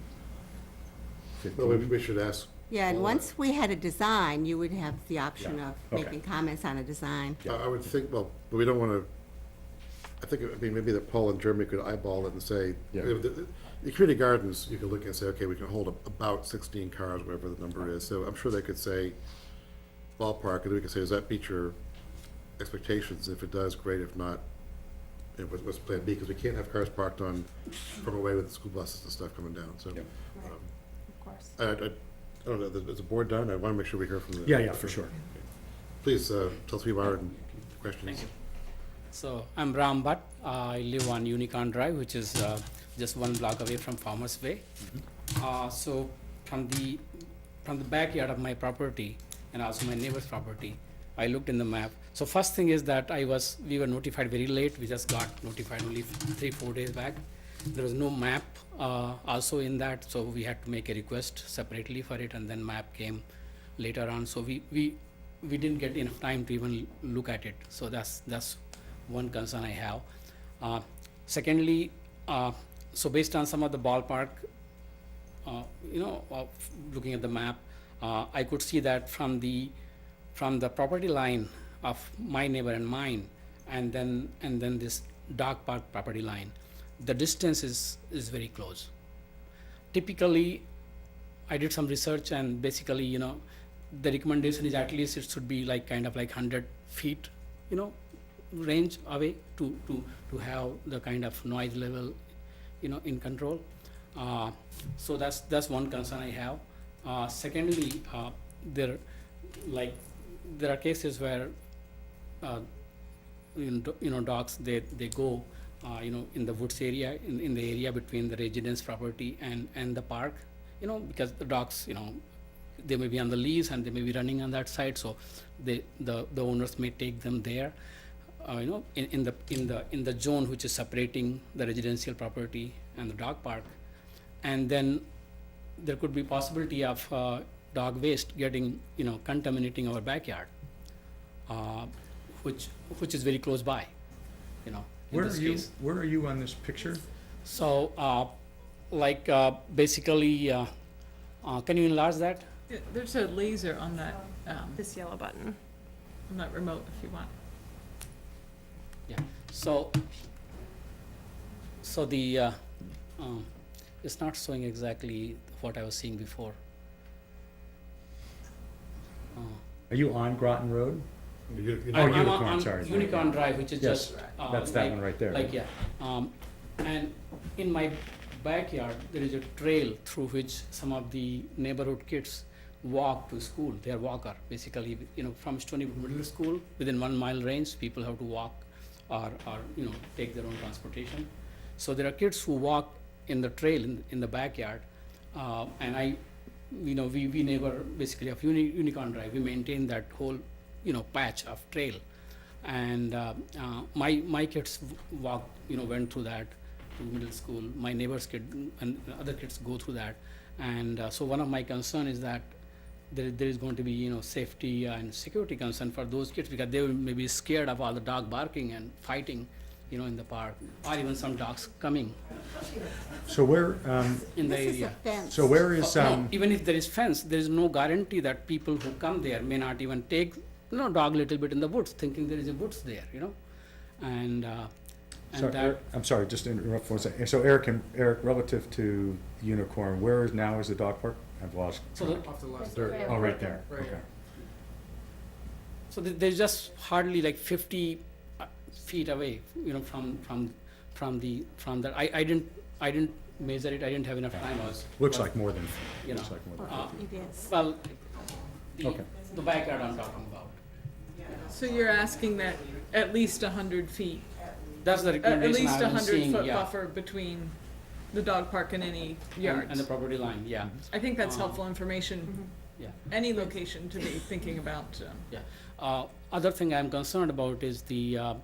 Well, we 15. should ask. Yeah, and Paul once we had a design, you would have the option Yeah, of okay. making comments on a design. I would think, well, but we don't want to, I think, maybe that Paul and Jeremy could eyeball it and say, Yeah. the community gardens, you can look and say, okay, we can hold about 16 cars, whatever the number is. So I'm sure they could say ballpark, and we could say, does that meet your expectations? If it does, great. If not, what's plan B? Because we can't have cars parked from away with the school buses and stuff coming down, so. Yeah. Of course. I don't know, is the board done? I want to make sure we hear from the. Yeah, for sure. Please, tell us who you are and questions. So I'm Ram Bhatt. I live on Unicorn Drive, which is just 1 block away from Farmers Way. So from the backyard of my property and also my neighbor's property, I looked in the map. So first thing is that we were notified very late. We just got notified only 3-4 days back. There was no map also in that, so we had to make a request separately for it, and then map came later on. So we didn't get enough time to even look at it. So that's one concern I have. Secondly, so based on some of the ballpark, looking at the map, I could see that from the property line of my neighbor and mine, and then this dog park property line, the distance is very close. Typically, I did some research, and basically, the recommendation is at least it should be like kind of like 100 feet, range away to have the kind of noise level, in control. So that's one concern I have. Secondly, there are cases where dogs they go in the woods area, in the area between the residence property and the park, because the dogs, they may be on the leash and they may be running on that side, so the owners may take them there, in the zone which is separating the residential property and the dog park. And then there could be possibility of dog waste getting, contaminating our backyard, which is very close by, in this case. Where are you on this picture? So, basically, can you enlarge that? Yeah, there's a laser on that, This yellow button. on that remote if you want. Yeah, so the, it's not showing exactly what I was seeing before. Are you on Groton Road? I'm Unicorn, on sorry. Unicorn Drive, which is Yes, just. that's that one right there. Yeah. And in my backyard, there is a trail through which some of the neighborhood kids walk to school. They are walker, basically, from Stony Brook Middle School, within 1 mile range, people have to walk or take their own transportation. So there are kids who walk in the trail in the backyard, and we neighbor basically of Unicorn Drive, we maintain that whole, patch of trail. And my kids walk, went through that to middle school. My neighbor's kid and other kids go through that. And so one of my concern is that there is going to be, safety and security concern for those kids, because they will maybe scared of all the dog barking and fighting, in the park, or even some dogs coming So where, in the area. so where is, No, even if there is fence, there is no guarantee that people who come there may not even take, dog little bit in the woods, thinking there is a woods there, and so that. I'm sorry, just to interrupt for a second. So Eric, relative to Unicorn, where is now is the dog park? I've lost. So Off the left. Oh, right there, Right. okay. So there's just hardly like 50 feet away, from that. I didn't measure it. I didn't have enough time. Looks like more than, You know, looks like more than. Well, Okay. the backyard I'm talking about. So you're asking that at least 100 feet, That's the at recommendation least I've been seeing, 100-foot yeah. buffer between the dog park and any And yards. the property line, yeah. I think that's helpful information, Yeah. any location to be thinking about. Yeah. Other thing I'm concerned about is that,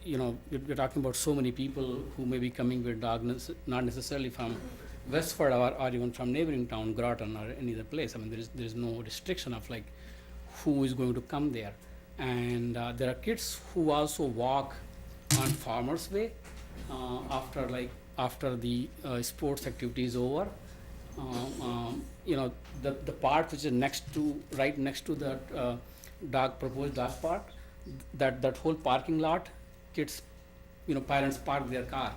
we're talking about so many people who may be coming with dogs, not necessarily from Westford or even from neighboring town, Groton or any other place. I mean, there is no restriction of like who is going to come there. And there are kids who also walk on Farmers Way after the sports activity is over. The part which is right next to that proposed dog park, that whole parking lot, kids, parents park their car,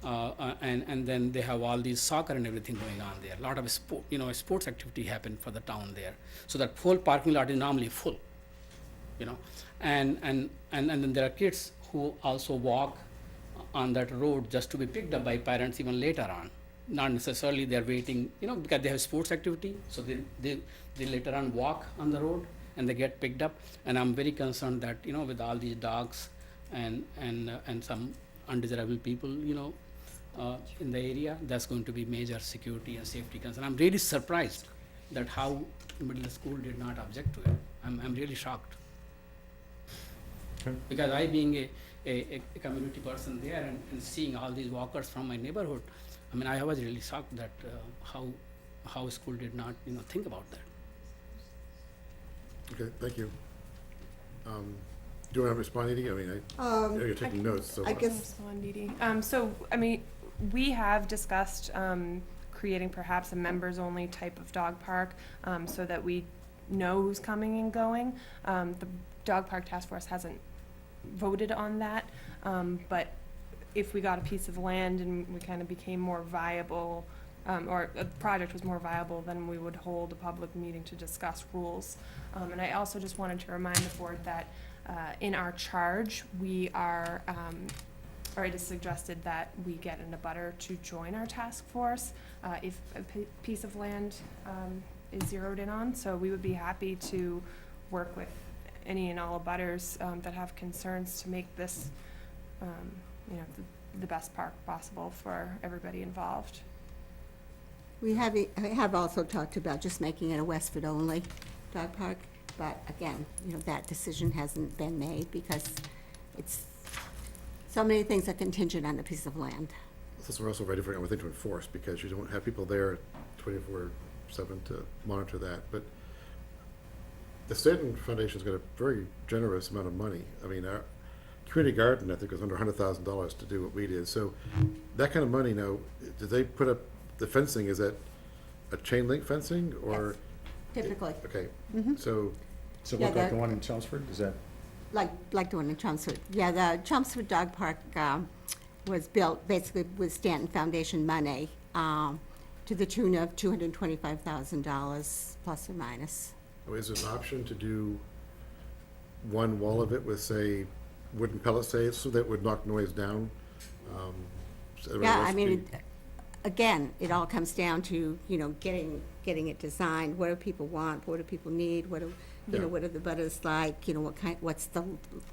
and then they have all these soccer and everything going on there. A lot of sports activity happen for the town there. So that whole parking lot is normally full, and then there are kids who also walk on that road just to be picked up by parents even later on. Not necessarily they're waiting, because they have sports activity, so they later on walk on the road, and they get picked up. And I'm very concerned that, you know, with all these dogs and some undesirable people, you know, in the area, that's going to be major security and safety concern. I'm really surprised that how middle school did not object to it. I'm really shocked. Okay. Because I being a community person there and seeing all these walkers from my neighborhood, I mean, I was really shocked that how school did not, you know, think about that. Okay, thank you. Do you want to respond, Edie? I mean, I know you're taking notes, so. I guess- So, I mean, we have discussed, creating perhaps a members-only type of dog park, so that we know who's coming and going. The Dog Park Task Force hasn't voted on that, but if we got a piece of land and we kind of became more viable, or a project was more viable, then we would hold a public meeting to discuss rules. And I also just wanted to remind the board that in our charge, we are, or it is suggested that we get an abutter to join our task force if a piece of land is zeroed in on. So we would be happy to work with any and all abutters that have concerns to make this, you know, the best park possible for everybody involved. We have also talked about just making it a Westford-only dog park, but again, you know, that decision hasn't been made because it's, so many things are contingent on a piece of land. This is also very difficult, I would think, to enforce, because you don't have people there 24/7 to monitor that, but the Stanton Foundation's got a very generous amount of money. I mean, our community garden, I think, was under $100,000 to do what we did, so that kind of money now, did they put up the fencing, is that a chain link fencing, or? Yes, typically. Okay, Mhm. so. So Yeah, look like that- the one in Chelmsford, is that? Like the one in Chelmsford. Yeah, the Chelmsford Dog Park was built basically with Stanton Foundation money to the tune of $225,000 plus or minus. Is there an option to do one wall of it with, say, wooden pellet saves, so that would knock noise down? So Yeah, I rest mean, be- again, it all comes down to, you know, getting it designed. What do people want? What do people need? What do, you know, Yeah. what are the butters like? You know, what's the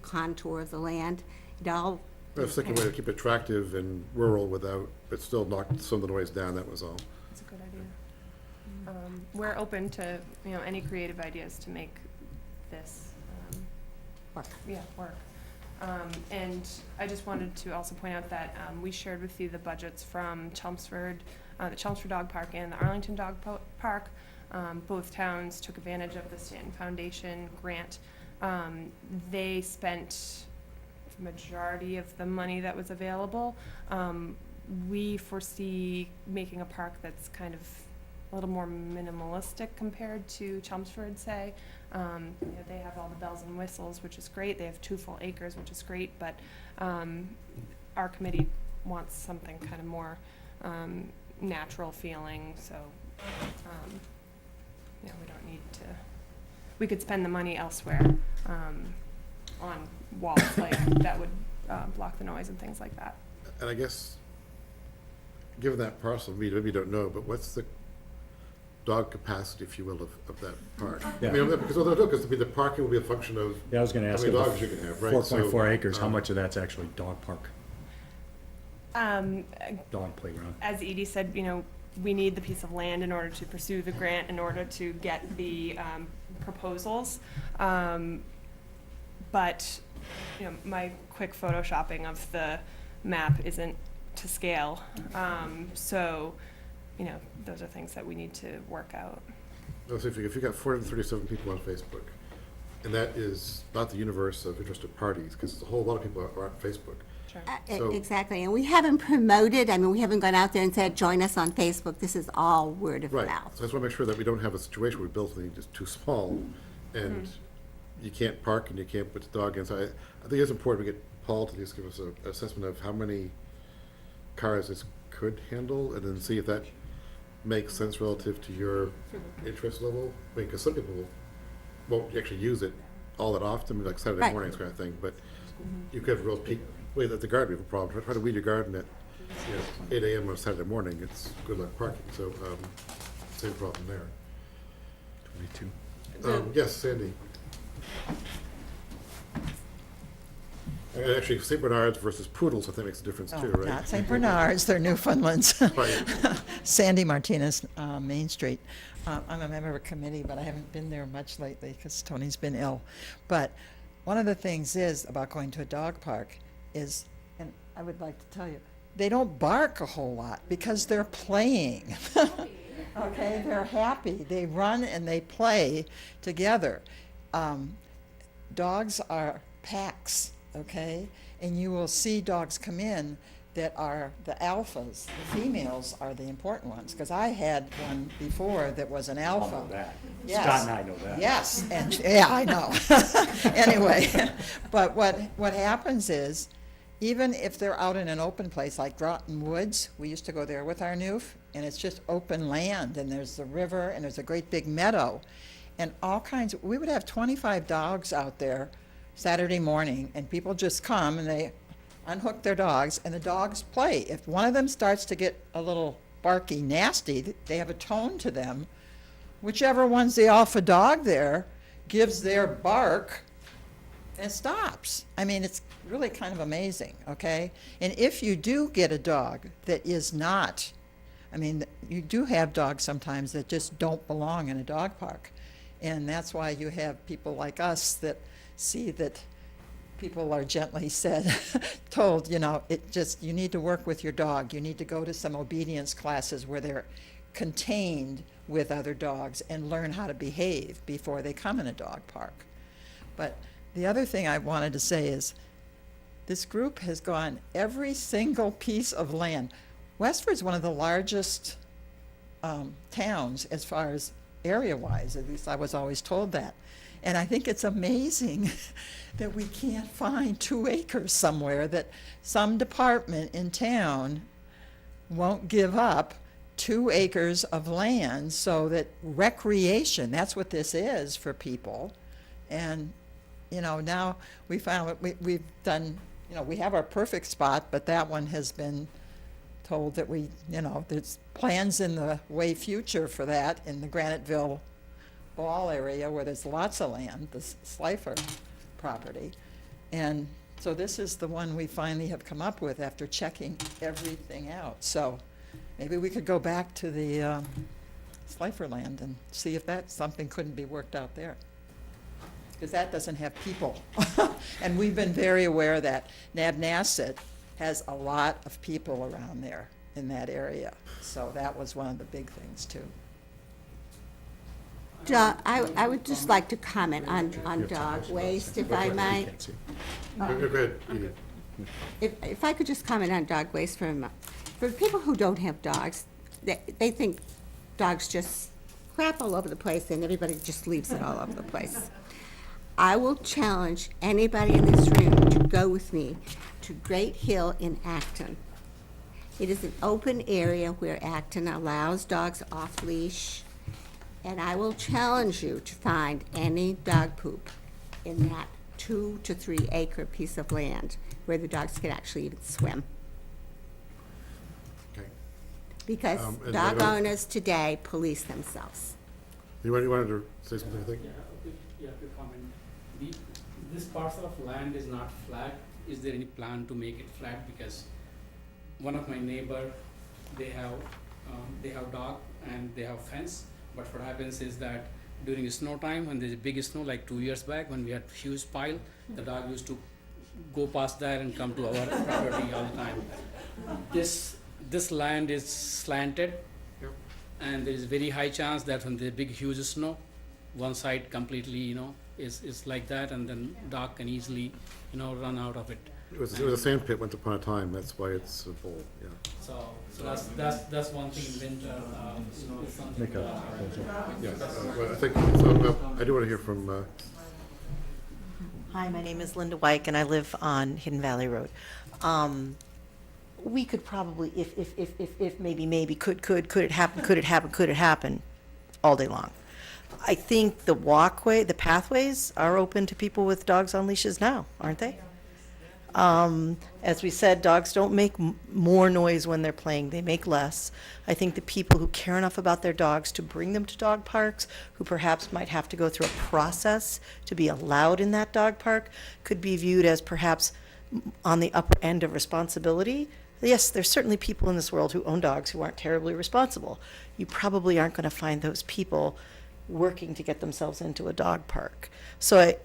contour of the land? It all. I was thinking a way to keep it attractive and rural without, but still knock some of the noise down, that was all. That's a good idea. We're open to, you know, any creative ideas to make this, Work. yeah, work. And I just wanted to also point out that, we shared with you the budgets from Chelmsford, the Chelmsford Dog Park and the Arlington Dog Park. Both towns took advantage of the Stanton Foundation grant. They spent the majority of the money that was available. We foresee making a park that's kind of a little more minimalistic compared to Chelmsford, say. You know, they have all the bells and whistles, which is great. They have 2 full acres, which is great, but our committee wants something kind of more natural feeling, so you know, we don't need to, we could spend the money elsewhere on walls like that would block the noise and things like that. And I guess, given that parcel, maybe you don't know, but what's the dog capacity, if you will, of that park? Yeah. I mean, because the parking will be a function of Yeah, I was gonna ask how you, many the dogs you can have, right? 4.4 So, acres, how much of that's actually dog park, Um, dog playground? as Edie said, you know, we need the piece of land in order to pursue the grant, in order to get the proposals. But, you know, my quick photoshopping of the map isn't to scale. So, you know, those are things that we need to work out. No, so if you got 437 people on Facebook, and that is not the universe of interested parties, because a whole lot of people are on Facebook. Sure. So- Exactly, and we haven't promoted, I mean, we haven't gone out there and said, join us on Facebook. This is all word of Right, mouth. so I just want to make sure that we don't have a situation where we build something just too small, and you can't park and you can't put the dog in. So I think it's important we get Paul to just give us an assessment of how many cars this could handle, and then see if that makes sense relative to your interest level. I mean, because some people won't actually use it all that often, like Saturday Right. mornings kind of thing, but you could have a real peak, wait, at the garden, we have a problem. Try to weed your garden at, 8 AM on Saturday morning, it's good luck parking, so, same problem there. 22. Yes, Sandy. And actually, St. Bernards versus poodles, I think makes a difference too, right? Not St. Bernards, they're Newfoundlands. Right. Sandy Martinez, Main Street. I'm a member of a committee, but I haven't been there much lately because Tony's been ill. But one of the things is about going to a dog park is, and I would like to tell you, they don't bark a whole lot because they're playing. Okay, they're happy. They run and they play together. Dogs are packs, okay? And you will see dogs come in that are the alphas. The females are the important ones, because I had one before that was an alpha. I know that. Yes. Scott and I know that. Yes, and, yeah, I know. Anyway, but what happens is, even if they're out in an open place like Groton Woods, we used to go there with our Newf, and it's just open land, and there's the river, and there's a great big meadow, and all kinds we would have 25 dogs out there Saturday morning, and people just come and they unhook their dogs, and the dogs play. If one of them starts to get a little barky, nasty, they have a tone to them. Whichever one's the alpha dog there gives their bark, and it stops. I mean, it's really kind of amazing, okay? And if you do get a dog that is not, I mean, you do have dogs sometimes that just don't belong in a dog park. And that's why you have people like us that see that people are gently said, told, you know, you need to work with your dog. You need to go to some obedience classes where they're contained with other dogs and learn how to behave before they come in a dog park. But the other thing I wanted to say is this group has gone every single piece of land. Westford's one of the largest towns as far as area-wise, at least I was always told that. And I think it's amazing that we can't find 2 acres somewhere, that some department in town won't give up 2 acres of land so that recreation, that's what this is for people. And, you know, now we found we've done, you know, we have our perfect spot, but that one has been told that we, you know, there's plans in the way future for that in the Graniteville Ball area where there's lots of land, the Slifer property. And so this is the one we finally have come up with after checking everything out. So maybe we could go back to the Slifer land and see if that something couldn't be worked out there. Because that doesn't have people. And we've been very aware that Nabnasset has a lot of people around there in that area. So that was one of the big things too. I would just like to comment on dog waste, if I might. Go ahead, Edith. If I could just comment on dog waste for a moment. For people who don't have dogs, they think dogs just crap all over the place and everybody just leaves it all over the place. I will challenge anybody in this room to go with me to Great Hill in Acton. It is an open area where Acton allows dogs off leash, and I will challenge you to find any dog poop in that 2 to 3 acre piece of land where the dogs can actually even swim. Okay. Because As dog I- owners today police themselves. You wanted to say something, I think? quick comment. This parcel of land is not flat. Is there any plan to make it flat? Because one of my neighbor, they have dog and they have fence. But what happens is that during snow time, when there's a big snow, like 2 years back, when we had huge pile, the dog used to go past there and come to our property all the time. This land is slanted, and there is very high chance that when there's big huge snow, one side completely, you know, is like that, and then dog can easily, you know, run out of it. It was a sand pit once upon a time, that's why it's a bowl, yeah. So that's one thing in winter, you know, is something. Make a proposal. Yeah, well, I think, so, I do want to hear from, Hi, my name is Linda Wyke, and I live on Hidden Valley Road. We could probably, if maybe, could it happen, all day long. I think the pathways are open to people with dogs on leashes now, aren't they? As we said, dogs don't make more noise when they're playing, they make less. I think the people who care enough about their dogs to bring them to dog parks, who perhaps might have to go through a process to be allowed in that dog park, could be viewed as perhaps on the upper end of responsibility. Yes, there's certainly people in this world who own dogs who aren't terribly responsible. You probably aren't going to find those people working to get themselves into a dog park. So,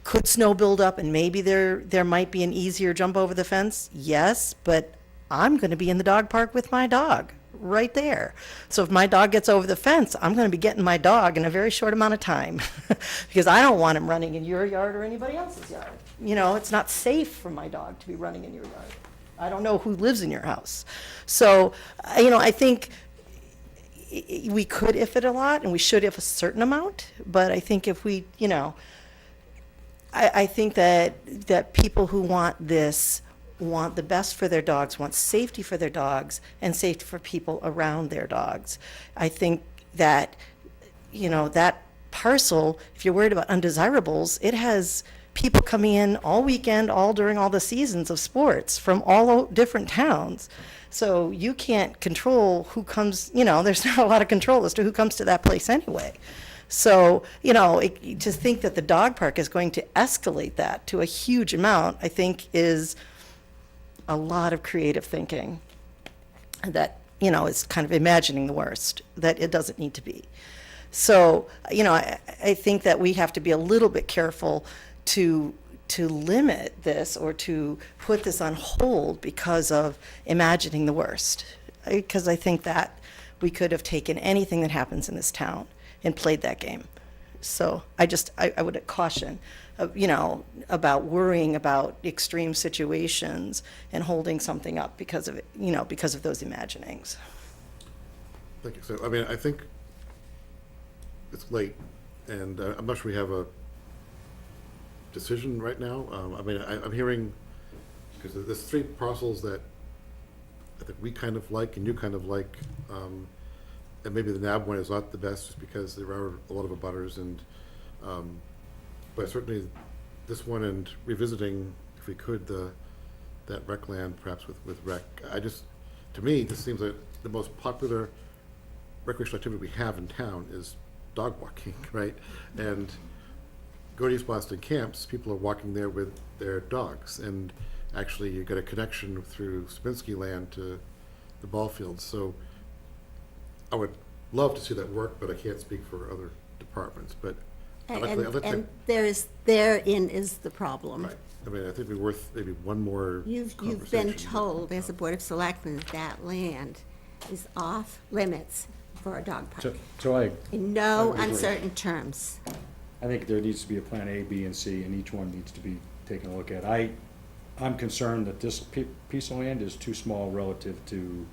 could snow build up and maybe there might be an easier jump over the fence? Yes, but I'm going to be in the dog park with my dog right there. So if my dog gets over the fence, I'm going to be getting my dog in a very short amount of time because I don't want him running in your yard or anybody else's yard. It's not safe for my dog to be running in your yard. I don't know who lives in your house. So, I think we could if it a lot and we should if a certain amount, but I think if we, I think that people who want this want the best for their dogs, want safety for their dogs, and safety for people around their dogs. I think that, that parcel, if you're worried about undesirables, it has people coming in all weekend, all during all the seasons of sports from all different towns. So you can't control who comes, there's not a lot of control as to who comes to that place anyway. So, to think that the dog park is going to escalate that to a huge amount, I think is a lot of creative thinking that, is kind of imagining the worst, that it doesn't need to be. So, I think that we have to be a little bit careful to limit this or to put this on hold because of imagining the worst. Because I think that we could have taken anything that happens in this town and played that game. So I would caution, about worrying about extreme situations and holding something up because of it, because of those imaginings. Thank you. So, I think it's late, and I'm not sure we have a decision right now. I'm hearing, because there's 3 parcels that I think we kind of like and you kind of like, and maybe the NAB one is not the best just because there are a lot of abutters, and but certainly this one and revisiting, if we could, that rec land perhaps with rec. To me, this seems like the most popular recreational activity we have in town is dog walking, right? And go to East Boston camps, people are walking there with their dogs, and actually you get a connection through Spinsky land to the ball fields. So I would love to see that work, but I can't speak for other departments. But And therein is the problem. Right. I think it'd be worth maybe one more You've been conversation. told as a Board of Selectmen that land is off limits for a dog park. So In no I agree. uncertain terms. I think there needs to be a plan A, B, and C, and each one needs to be taken a look at. I'm concerned that this piece of land is too small relative to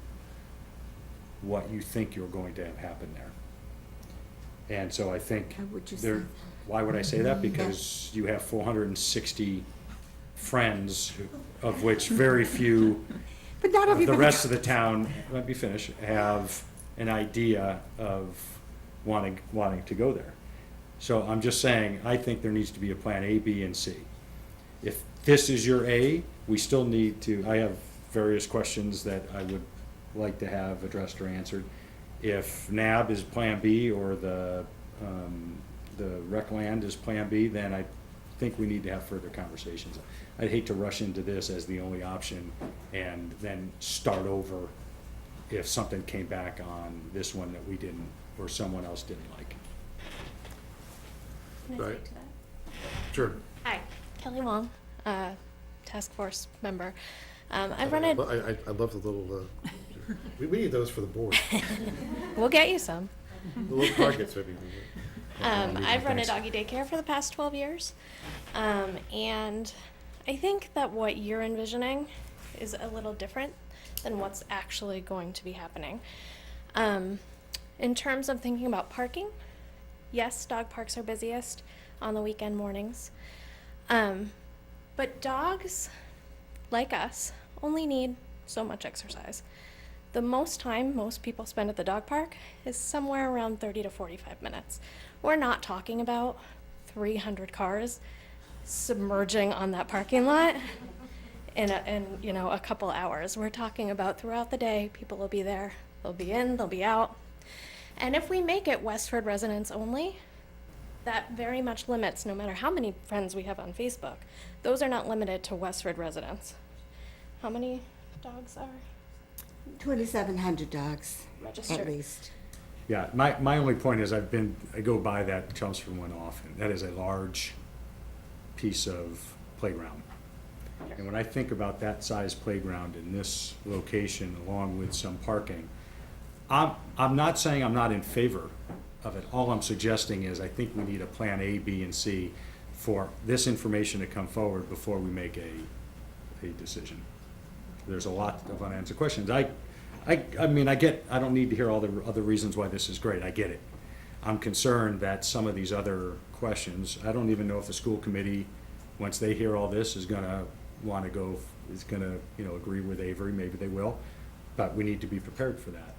what you think you're going to have happen there. And so I think How would you say that? why would I say that? Because you have 460 friends, of which very few But not of the everybody. rest of the town, let me finish, have an idea of wanting to go there. So I'm just saying, I think there needs to be a plan A, B, and C. If this is your A, we still need to, I have various questions that I would like to have addressed or answered. If NAB is plan B or the rec land is plan B, then I think we need to have further conversations. I'd hate to rush into this as the only option and then start over if something came back on this one that we didn't, or someone else didn't like. Can I Right. speak to that? Sure. Hi, Kelly Wong, task force member. I've run a, I love the little, we need those for the board. we'll get you some. The little targets, maybe. I've run a doggy daycare for the past 12 years. And I think that what you're envisioning is a little different than what's actually going to be happening. In terms of thinking about parking, yes, dog parks are busiest on the weekend mornings. But dogs, like us, only need so much exercise. The most time most people spend at the dog park is somewhere around 30 to 45 minutes. We're not talking about 300 cars submerging on that parking lot in a couple hours. We're talking about throughout the day, people will be there. They'll be in, they'll be out. And if we make it Westford residents only, that very much limits, no matter how many friends we have on Facebook, those are not limited to Westford residents. How many dogs are 2,700 dogs, registered? at least. Yeah, my only point is I go by that Chelmsford one often. That is a large piece of playground. And when I think about that size playground in this location along with some parking, I'm not saying I'm not in favor of it. All I'm suggesting is I think we need a plan A, B, and C for this information to come forward before we make a decision. There's a lot of unanswered questions. I mean, I don't need to hear all the other reasons why this is great. I get it. I'm concerned that some of these other questions, I don't even know if the school committee, once they hear all this, is gonna wanna go, is gonna, agree with Avery, maybe they will, but we need to be prepared for that.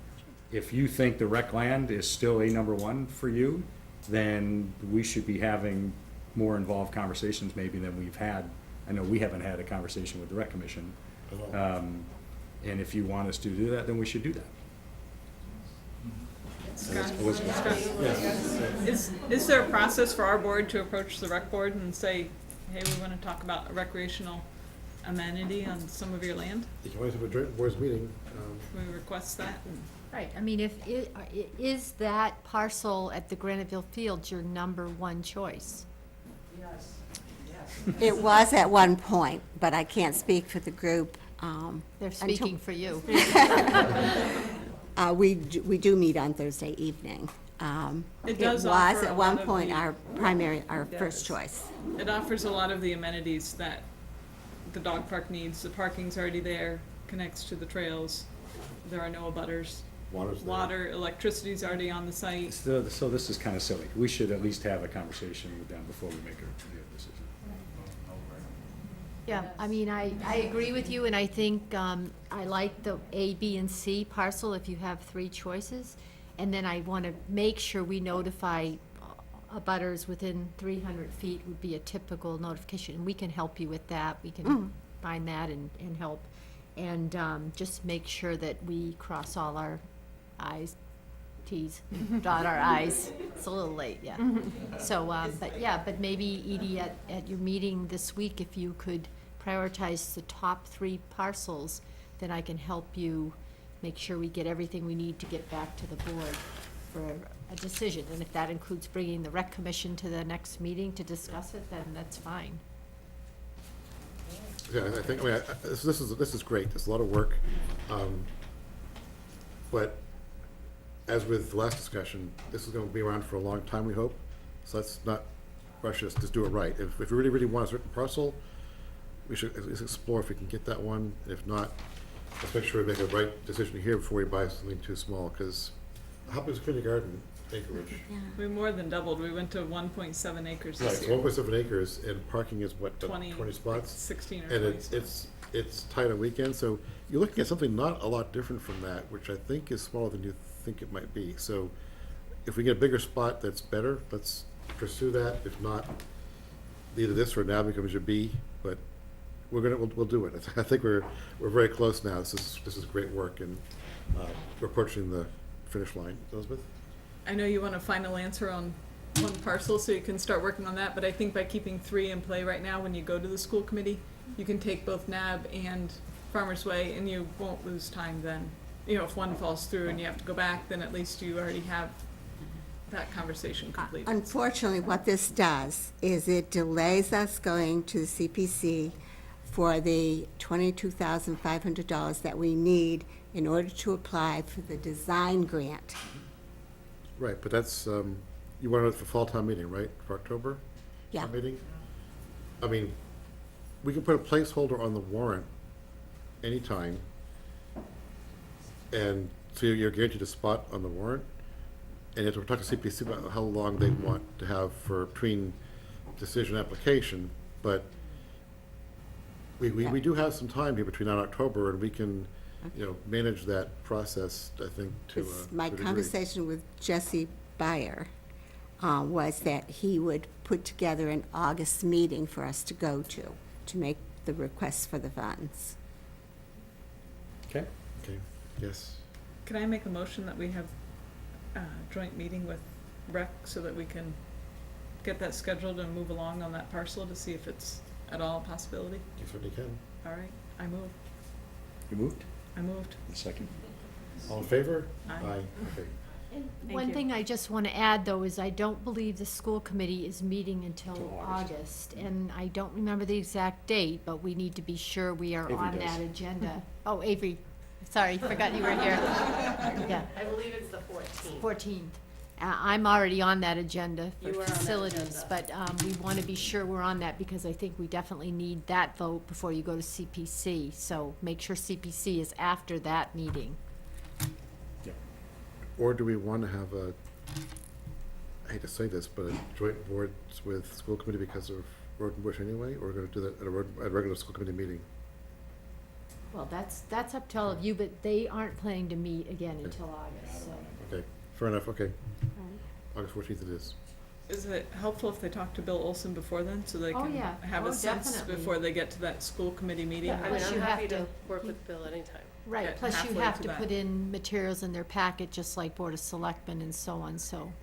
If you think the rec land is still a number one for you, then we should be having more involved conversations maybe than we've had. I know we haven't had a conversation with the rec commission. And if you want us to do that, then we should do that. Scott, is there a process for our board to approach the rec board and say, hey, we want to talk about a recreational amenity on some of your land? You can always have a joint boards meeting. Can we request that? Right, I mean, is that parcel at the Graniteville Fields your number one choice? Yes. It was at one point, but I can't speak for the group. They're speaking for you. We do meet on Thursday evening. It does was offer at a one lot of point the- our first choice. It offers a lot of the amenities that the dog park needs. The parking's already there, connects to the trails. There are no abutters. Water's there. Water, electricity's already on the site. So this is kind of silly. We should at least have a conversation with them before we make a decision. Yeah, I mean, I agree with you, and I think I like the A, B, and C parcel if you have three choices. And then I want to make sure we notify abutters within 300 feet would be a typical notification. And we can help you with that. We can find that and help. And just make sure that we cross all our I's, T's, dot our I's. It's a little late, yeah. So, but maybe Edie, at your meeting this week, if you could prioritize the top three parcels, then I can help you make sure we get everything we need to get back to the board for a decision. And if that includes bringing the rec commission to the next meeting to discuss it, then that's fine. Yeah, I think, this is great. It's a lot of work. But as with the last discussion, this is going to be around for a long time, we hope. So let's not rush us, just do it right. If we really, really want a certain parcel, we should at least explore if we can get that one. If not, let's make sure we make a right decision here before we buy something too small, because how big is kindergarten acreage? We more than doubled. We went to 1.7 acres Right, this so year. 1.7 acres, and parking is what, 20 spots? 16 or And 20 it's tight on weekends, so you're looking at something not a lot different from that, which I think is smaller than you think it might be. So if we get a bigger spot that's better, let's pursue that. If not, either this or now becomes your B, but we'll do it. I think we're very close now. This is great work, and we're approaching the finish line. Elizabeth? I know you want a final answer on one parcel, so you can start working on that, but I think by keeping three in play right now, when you go to the school committee, you can take both NAB and Farmers Way, and you won't lose time then. If one falls through and you have to go back, then at least you already have that conversation completed. Unfortunately, what this does is it delays us going to the CPC for the $22,500 that we need in order to apply for the design grant. Right, but that's, you want it for fall town meeting, right, for October? Yeah. Town meeting? I mean, we can put a placeholder on the warrant anytime, and so you're guaranteed a spot on the warrant, and you have to talk to CPC about how long they want to have for between decision application, but we do have some time here between now and October, and we can, manage that process, I think, to It's my a degree. conversation with Jesse Byer. was that he would put together an August meeting for us to go to make the request for the funds. Okay. Okay, yes. Can I make a motion that we have a joint meeting with rec so that we can get that scheduled and move along on that parcel to see if it's at all a possibility? You certainly can. All right, I move. You moved? I moved. A second. All in favor? Aye. Okay. And Thank one you. thing I just want to add, though, is I don't believe the school committee is meeting until Till August. August. And I don't remember the exact date, but we need to be sure we are Avery on does. that agenda. Oh, Avery, sorry, forgot you were here. Yeah, I believe it's the 14th. 14th. I'm already on that agenda for You are on that facilities, agenda. but we want to be sure we're on that because I think we definitely need that vote before you go to CPC. So make sure CPC is after that meeting. Or do we want to have a, I hate to say this, but a joint boards with school committee because of Road and Bush anyway? Or we're going to do that at a regular school committee meeting? Well, that's up to all of you, but they aren't planning to meet again until August, so. Okay, fair enough, okay. August 14th it is. Is it helpful if they talk to Bill Olson before then, so they Oh, can yeah. have Oh, a sense definitely. before they get to that school committee meeting? Yeah, I mean, Plus I'm you happy have to to- work with Bill anytime. Right, Get plus you halfway have to to that. put in materials in their packet, just like Board of Selectmen and so on, so.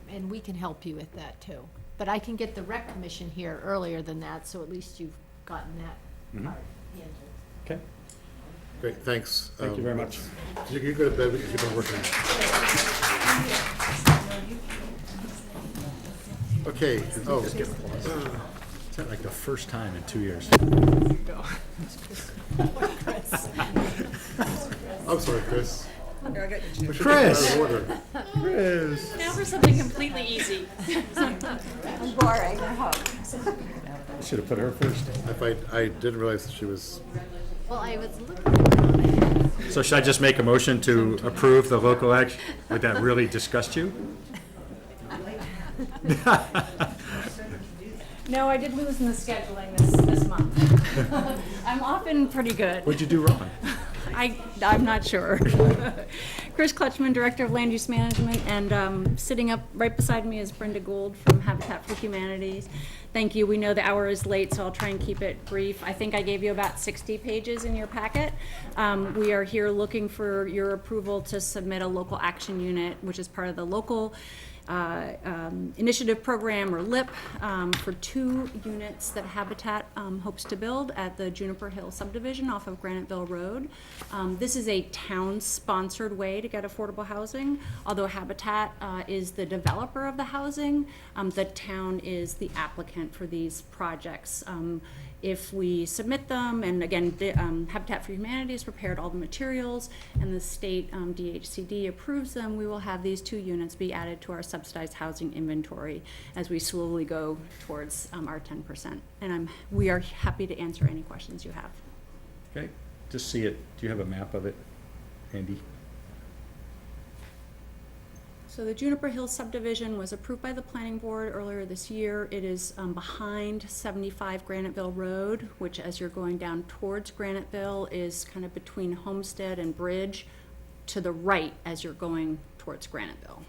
And we can help you with that too. But I can get the rec commission here earlier than that, so at least you've gotten that Mhm. part handled. Okay. Great, thanks. Thank you very much. You go to bed, we can keep on working. Okay, oh, Is that like the first time in 2 years? I'm sorry, Chris. Chris! Chris! Now for something completely easy. Boring, I hope. Should have put her first. I didn't realize that she was, Well, I was looking. So should I just make a motion to approve the local action? Would that really disgust you? No, I did lose in the scheduling this month. I'm often pretty good. What'd you do wrong? I'm not sure. Chris Clutchman, Director of Land Use Management, and sitting up right beside me is Brenda Gould from Habitat for Humanities. Thank you. We know the hour is late, so I'll try and keep it brief. I think I gave you about 60 pages in your packet. We are here looking for your approval to submit a local action unit, which is part of the local initiative program, or LIP, for 2 units that Habitat hopes to build at the Juniper Hill subdivision off of Graniteville Road. This is a town-sponsored way to get affordable housing. Although Habitat is the developer of the housing, the town is the applicant for these projects. If we submit them, and again, the, Habitat for Humanity has prepared all the materials, and the state DHCD approves them, we will have these 2 units be added to our subsidized housing inventory as we slowly go towards our 10%. And we are happy to answer any questions you have. Okay, just see it. Do you have a map of it, Andy? So the Juniper Hills subdivision was approved by the planning board earlier this year. It is behind 75 Graniteville Road, which, as you're going down towards Graniteville, is kind of between Homestead and Bridge, to the right as you're going towards Graniteville.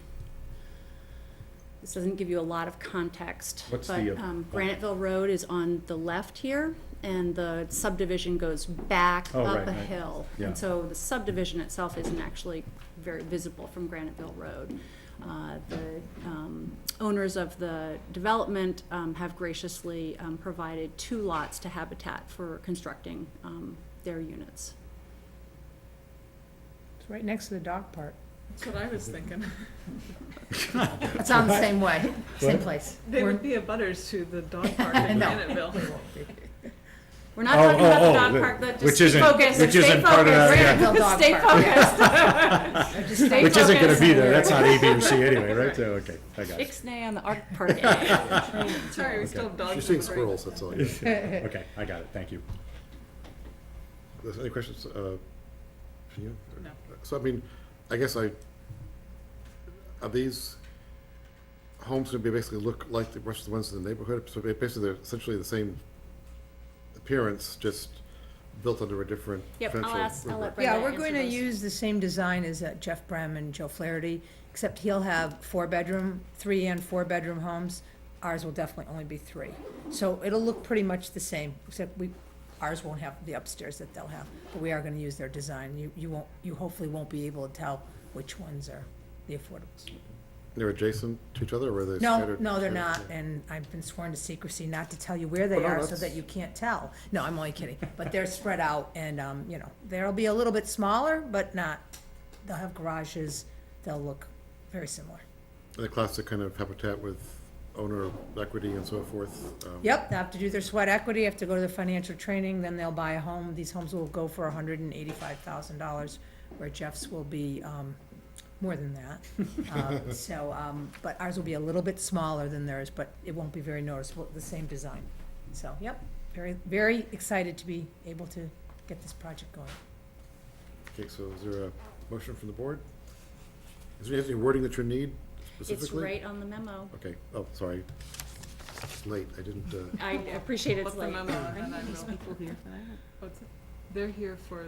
This doesn't give you a lot of context, What's but the, Graniteville Road is on the left here, and the subdivision goes back Oh, up right, a right. hill. Yeah. And so the subdivision itself isn't actually very visible from Graniteville Road. The owners of the development have graciously provided 2 lots to Habitat for constructing their units. It's right next to the dog park. That's what I was thinking. It's on the same way, same What? place. They would be abutters to the dog park in No. Graniteville. We're not talking about the dog park, but just stay focused, which stay isn't part of focused. that, Graniteville dog Stay park. focused. Stay Which isn't gonna focused. be there. That's not A, B, or C anyway, right? So, okay, I got it. Ixnay on the art park area. Sorry, we still have dogs. she's seeing in the brain. squirrels, that's all. Okay, I got it. Thank you. Any questions for you? No. So, I mean, I guess are these homes going to be basically look like the rest of the ones in the neighborhood? So basically, they're essentially the same appearance, just built under a different Yep, I'll potential ask, I'll let rubric. Brenda Yeah, we're answer going to those. use the same design as Jeff Brem and Joe Flaherty, except he'll have 4-bedroom, 3 and 4-bedroom homes. Ours will definitely only be 3. So it'll look pretty much the same, except ours won't have the upstairs that they'll have. But we are gonna use their design. You hopefully won't be able to tell which ones are the affordables. They're adjacent to each other, or are they No, scattered? no, they're scattered? not, and I've been sworn to secrecy not to tell you where they Oh, no, are so that's- that you can't tell. No, I'm only kidding, but they're spread out and, they'll be a little bit smaller, but they'll have garages, they'll look very similar. The classic kind of habitat with owner equity and so forth. Yep, they have to do their sweat equity, have to go to their financial training, then they'll buy a home. These homes will go for $185,000, where Jeff's will be, more than that. But ours will be a little bit smaller than theirs, but it won't be very noticeable, the same design. So, yep, very, very excited to be able to get this project going. Okay, so is there a motion from the board? Is there any wording that you need It's specifically? right on the memo. Okay, oh, sorry. It's late, I didn't, I appreciate it's What's the late. memo? And I will- People here for that? What's it? They're here for,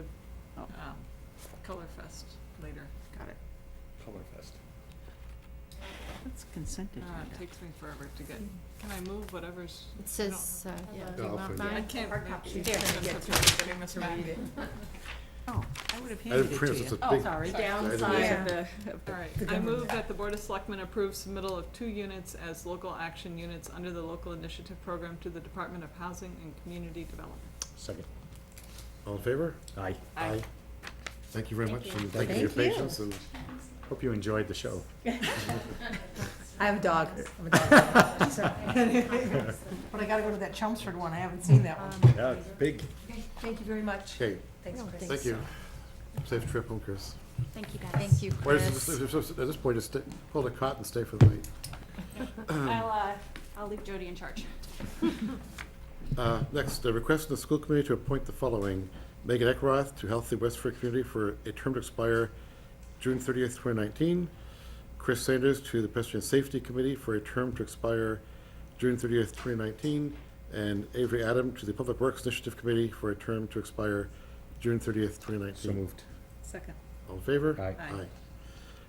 Color Fest later. Got it. Colorfest. That's consent It takes me forever to get, can I move whatever's? It says, yeah, do Yeah, you I'll want print it. I mine? can't. Hard copy. She's There. gonna get through it, but I must not. Oh, I would have I handed didn't it print to it, it's you. a big. Sorry, I didn't- downside Yeah. of the, All right, I move that the Board of Selectmen approve submittal of 2 units as local action units under the local initiative program to the Department of Housing and Community Development. Second. All in favor? Aye. Aye. Thank you very much, and thank you for Thank your you. patience, and Hope you enjoyed the show. I have a dog. I'm a dog. So- But I gotta go to that Chelmsford one. I haven't seen that one. Yeah, it's big. Thank you very much. okay, Thanks, Chris. thank you. Safe trip home, Chris. thank you guys. Thank you, Or Chris. at this point, just pull the cot and stay for the night. I'll leave Jody in charge. Next, a request from the school committee to appoint the following: Megan Eckroth to Healthy Westford Community for a term to expire June 30th, 2019. Chris Sanders to the Pedestrian Safety Committee for a term to expire June 30th, 2019. And Avery Adam to the Public Works Initiative Committee for a term to expire June 30th, 2019. So moved. Second. All in favor? Aye. Aye.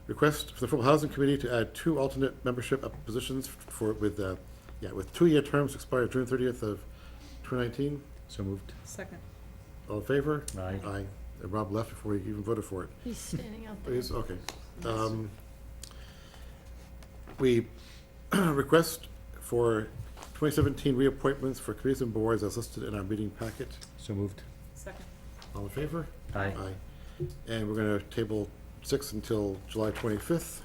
Request for the Affordable Housing Committee to add 2 alternate membership positions with 2-year terms to expire June 30th of 2019. So moved. Second. All in favor? Aye. Aye. And Rob left before we even voted for it. He's standing out Oh, there. yes, okay. We request for 2017 reappointments for committees and boards as listed in our meeting packet. So moved. Second. All in favor? Aye. And we're gonna table 6 until July 25th,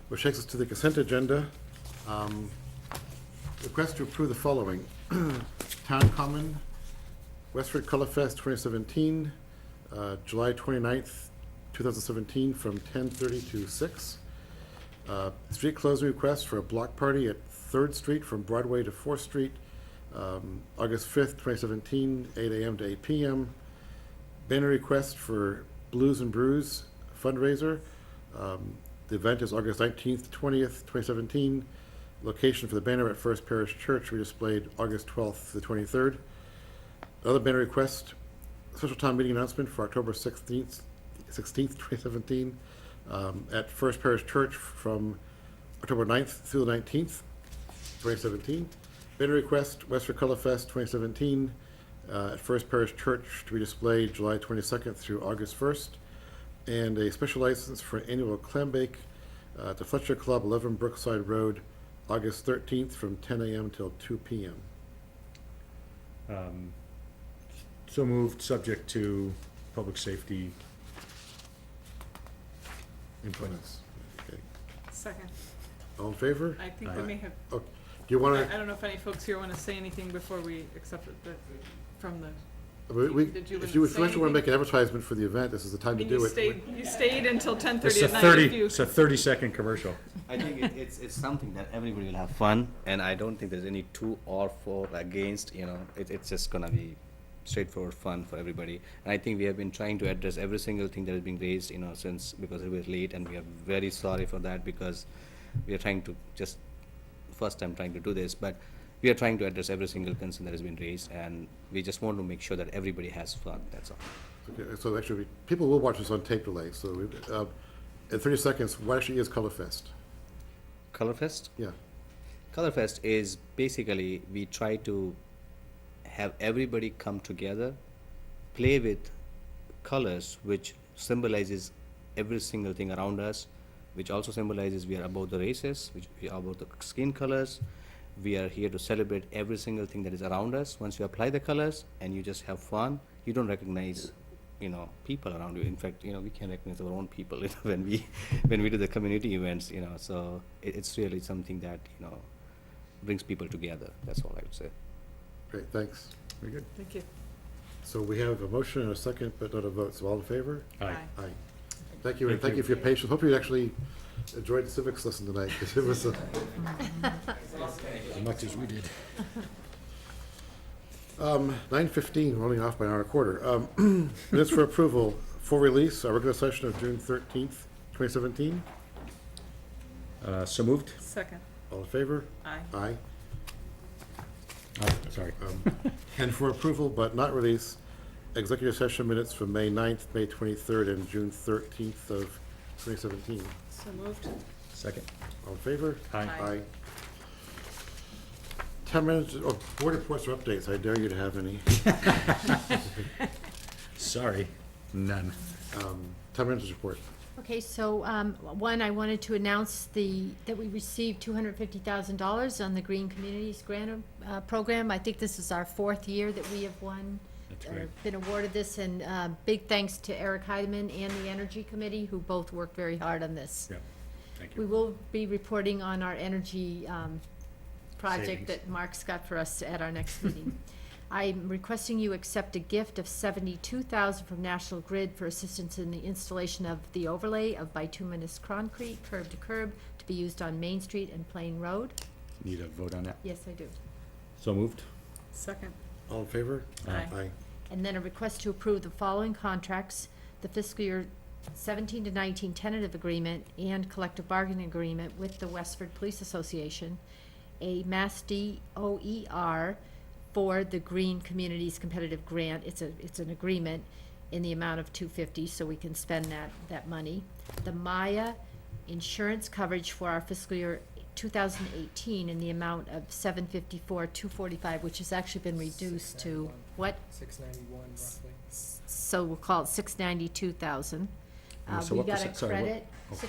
which takes us to the consent agenda. Request to approve the following: Town Common, Westford Color Fest 2017, July 29th, 2017, from 10:30 to 6. Street closing request for a block party at 3rd Street from Broadway to 4th Street, August 5th, 2017, 8 a.m. to 8 p.m. Banner request for Blues and Brews fundraiser. The event is August 19th to 20th, 2017. Location for the banner at First Parish Church, will be displayed August 12th to the 23rd. Another banner request, special town meeting announcement for October 16th, 2017, at First Parish Church from October 9th through the 19th, 2017. Banner request, Westford Color Fest 2017, at First Parish Church, to be displayed July 22nd through August 1st. And a special license for annual clam bake at the Fletcher Club, 11 Brookside Road, August 13th, from 10 a.m. till 2 p.m. So moved, subject to public safety input. Okay. Second. All in favor? I think we may have, Oh, do you want I don't know if any folks here want to say anything before we accept it, from the, to, Did you if you wanna say want to make anything? an advertisement for the event, this is the time to do it. you stayed until 10:30 It's a at night. 30, If you- it's a 30-second commercial. I think it's something that everybody will have fun, and I don't think there's any to or for against, it's just gonna be straightforward fun for everybody. And I think we have been trying to address every single thing that is being raised, since, because it was late, and we are very sorry for that, because we are trying to first time trying to do this, but we are trying to address every single concern that has been raised, and we just want to make sure that everybody has fun, that's all. Okay, so actually, people will watch this on tape delay, so in 30 seconds, what actually is Colorfest? Colorfest? Yeah. Colorfest is basically, we try to have everybody come together, play with colors, which symbolizes every single thing around us, which also symbolizes we are above the races, which we are above the skin colors. We are here to celebrate every single thing that is around us. Once you apply the colors and you just have fun, you don't recognize, people around you. In fact, we can recognize our own people when we do the community events, so it's really something that, brings people together. That's all I would say. Great, thanks. Very good. Thank you. So we have a motion and a second, but not a vote, so all in favor? Aye. Aye. Thank you, and thank you for your patience. Hope you actually enjoyed the civics lesson tonight, because it was As much as we did. 9:15, rolling off by an hour and a quarter. Minutes for approval for release, our regular session of June 13th, 2017. So moved? Second. All in favor? Aye. Aye. Oh, sorry. And for approval but not release, executive session minutes from May 9th, May 23rd, and June 13th of 2017. So moved. Second. All in favor? Aye. Aye. 10 minutes, board reports or updates, I dare you to have any. Sorry, none. 10 minutes report. Okay, so, one, I wanted to announce that we received $250,000 on the Green Communities Grant Program. I think this is our 4th year that we have won, That's or great. been awarded this, and big thanks to Eric Heidemann and the Energy Committee, who both worked very hard on this. Yeah, thank We you. will be reporting on our energy project Savings. that Mark's got for us at our next meeting. I'm requesting you accept a gift of $72,000 from National Grid for assistance in the installation of the overlay of bituminous concrete, curb to curb, to be used on Main Street and Plain Road. Need a vote on that? Yes, I do. So moved? Second. All in favor? Aye. Aye. And then a request to approve the following contracts: the fiscal year 17 to 19 tentative agreement and collective bargaining agreement with the Westford Police Association, a Mass DOER for the Green Communities Competitive Grant. It's an agreement in the amount of $250, so we can spend that money. The Maya insurance coverage for our fiscal year 2018 in the amount of $754,245, which has actually been reduced to, what? 691 roughly. So we'll call it $692,000. So We what got a percent- sorry, what- credit, okay.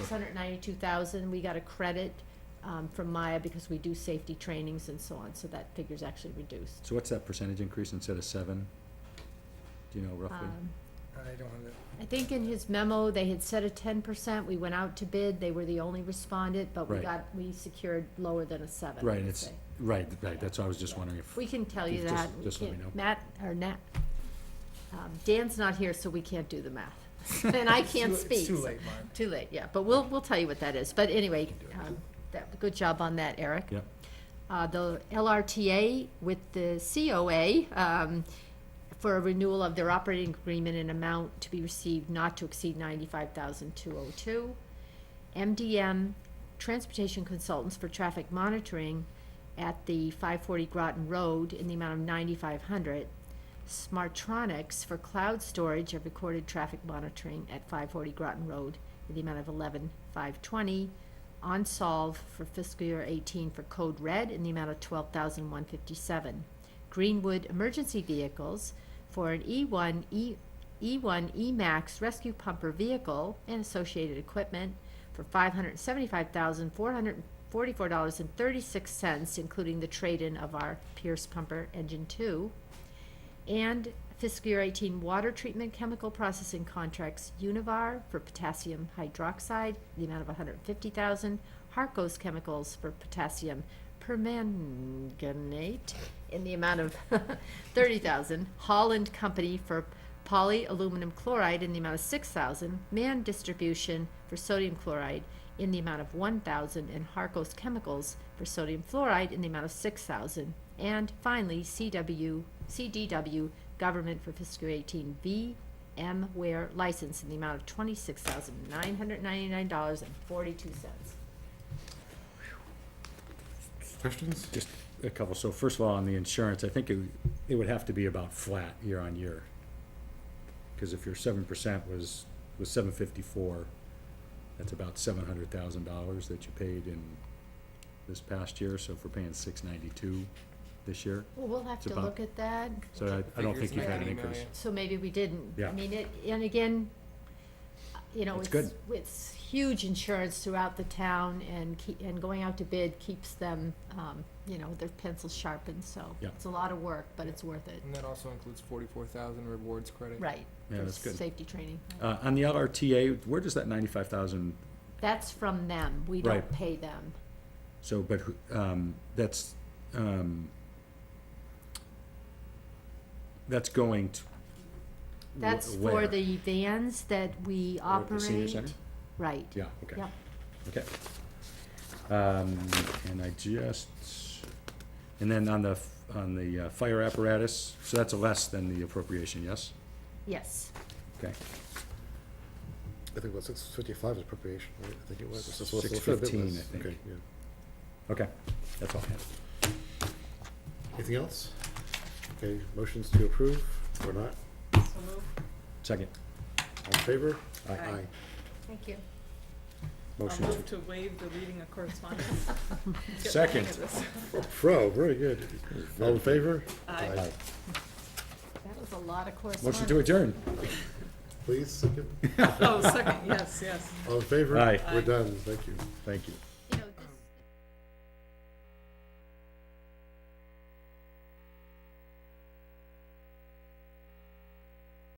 $692,000. We got a credit from Maya because we do safety trainings and so on, so that figure's actually reduced. So what's that percentage increase instead of 7? Do you know roughly? I don't have that. I think in his memo, they had said a 10%. We went out to bid. They were the only respondent, but we Right. secured lower than a 7, I Right, would it's, say. right, that's why I was just wondering if. We can tell you Just- that. We just let me can't- know. Matt, or Nat, Dan's not here, so we can't do the math. And I can't It's speak. too so- late, Mark. Too late, yeah, but we'll tell you what that is. But anyway, good job on that, Eric. Yep. The LRTA with the COA, for a renewal of their operating agreement in amount to be received not to exceed $95,202. MDM Transportation Consultants for traffic monitoring at the 540 Groton Road in the amount of $9,500. Smartronics for cloud storage of recorded traffic monitoring at 540 Groton Road in the amount of $11,520. OnSolve for fiscal year 18 for Code Red in the amount of $12,157. Greenwood Emergency Vehicles for an E1 E-Max rescue pumper vehicle and associated equipment for $575,444.36, including the trade-in of our Pierce pumper engine 2. And fiscal year 18 water treatment chemical processing contracts, Univar for potassium hydroxide, the amount of $150,000, Harco's Chemicals for potassium permanganate in the amount of $30,000, Holland Company for polyaluminum chloride in the amount of $6,000, Mann Distribution for sodium chloride in the amount of $1,000, and Harco's Chemicals for sodium fluoride in the amount of $6,000. And finally, CDW Government for fiscal year 18 VMware license in the amount of $26,999.42. Questions? Just a couple. So first of all, on the insurance, I think it would have to be about flat year on year. Because if your 7% was 754, that's about $700,000 that you paid in this past year. So if we're paying 692 this year. Well, we'll have it's to about- look at that. So I don't think you've had an increase. So maybe we didn't. Yeah. I mean, and again, you know, That's it's, good. it's huge insurance throughout the town, and going out to bid keeps them, you know, their pencils sharpened, so Yeah. it's a lot of work, but it's worth it. And that also includes 44,000 rewards credit. Right. Yeah, for that's good. Safety training. On the LRTA, where does that 95,000, That's from them. We Right. don't pay them. so, but, that's going to. That's for where? the vans that we Or at the senior operate. center? Right. Yeah, okay. Yep. Okay. And I just, and then on the, fire apparatus, so that's less than the appropriation, yes? Yes. Okay. I think about 655 is appropriation, right? I think it was. It's just a little bit 615, less. I think. Okay, yeah. Okay, that's all I have. Anything else? Okay, motions to approve or not? Second. All in favor? Aye. Thank you. Motion I'll to, move to waive the reading of correspondence. Get the Second. hang of this. Oh, Pro, very good. All in favor? Aye. That was a lot of correspondence. motion to adjourn. Please, second. Oh, second, yes, yes. All in favor? Aye. We're done, thank you. Thank you.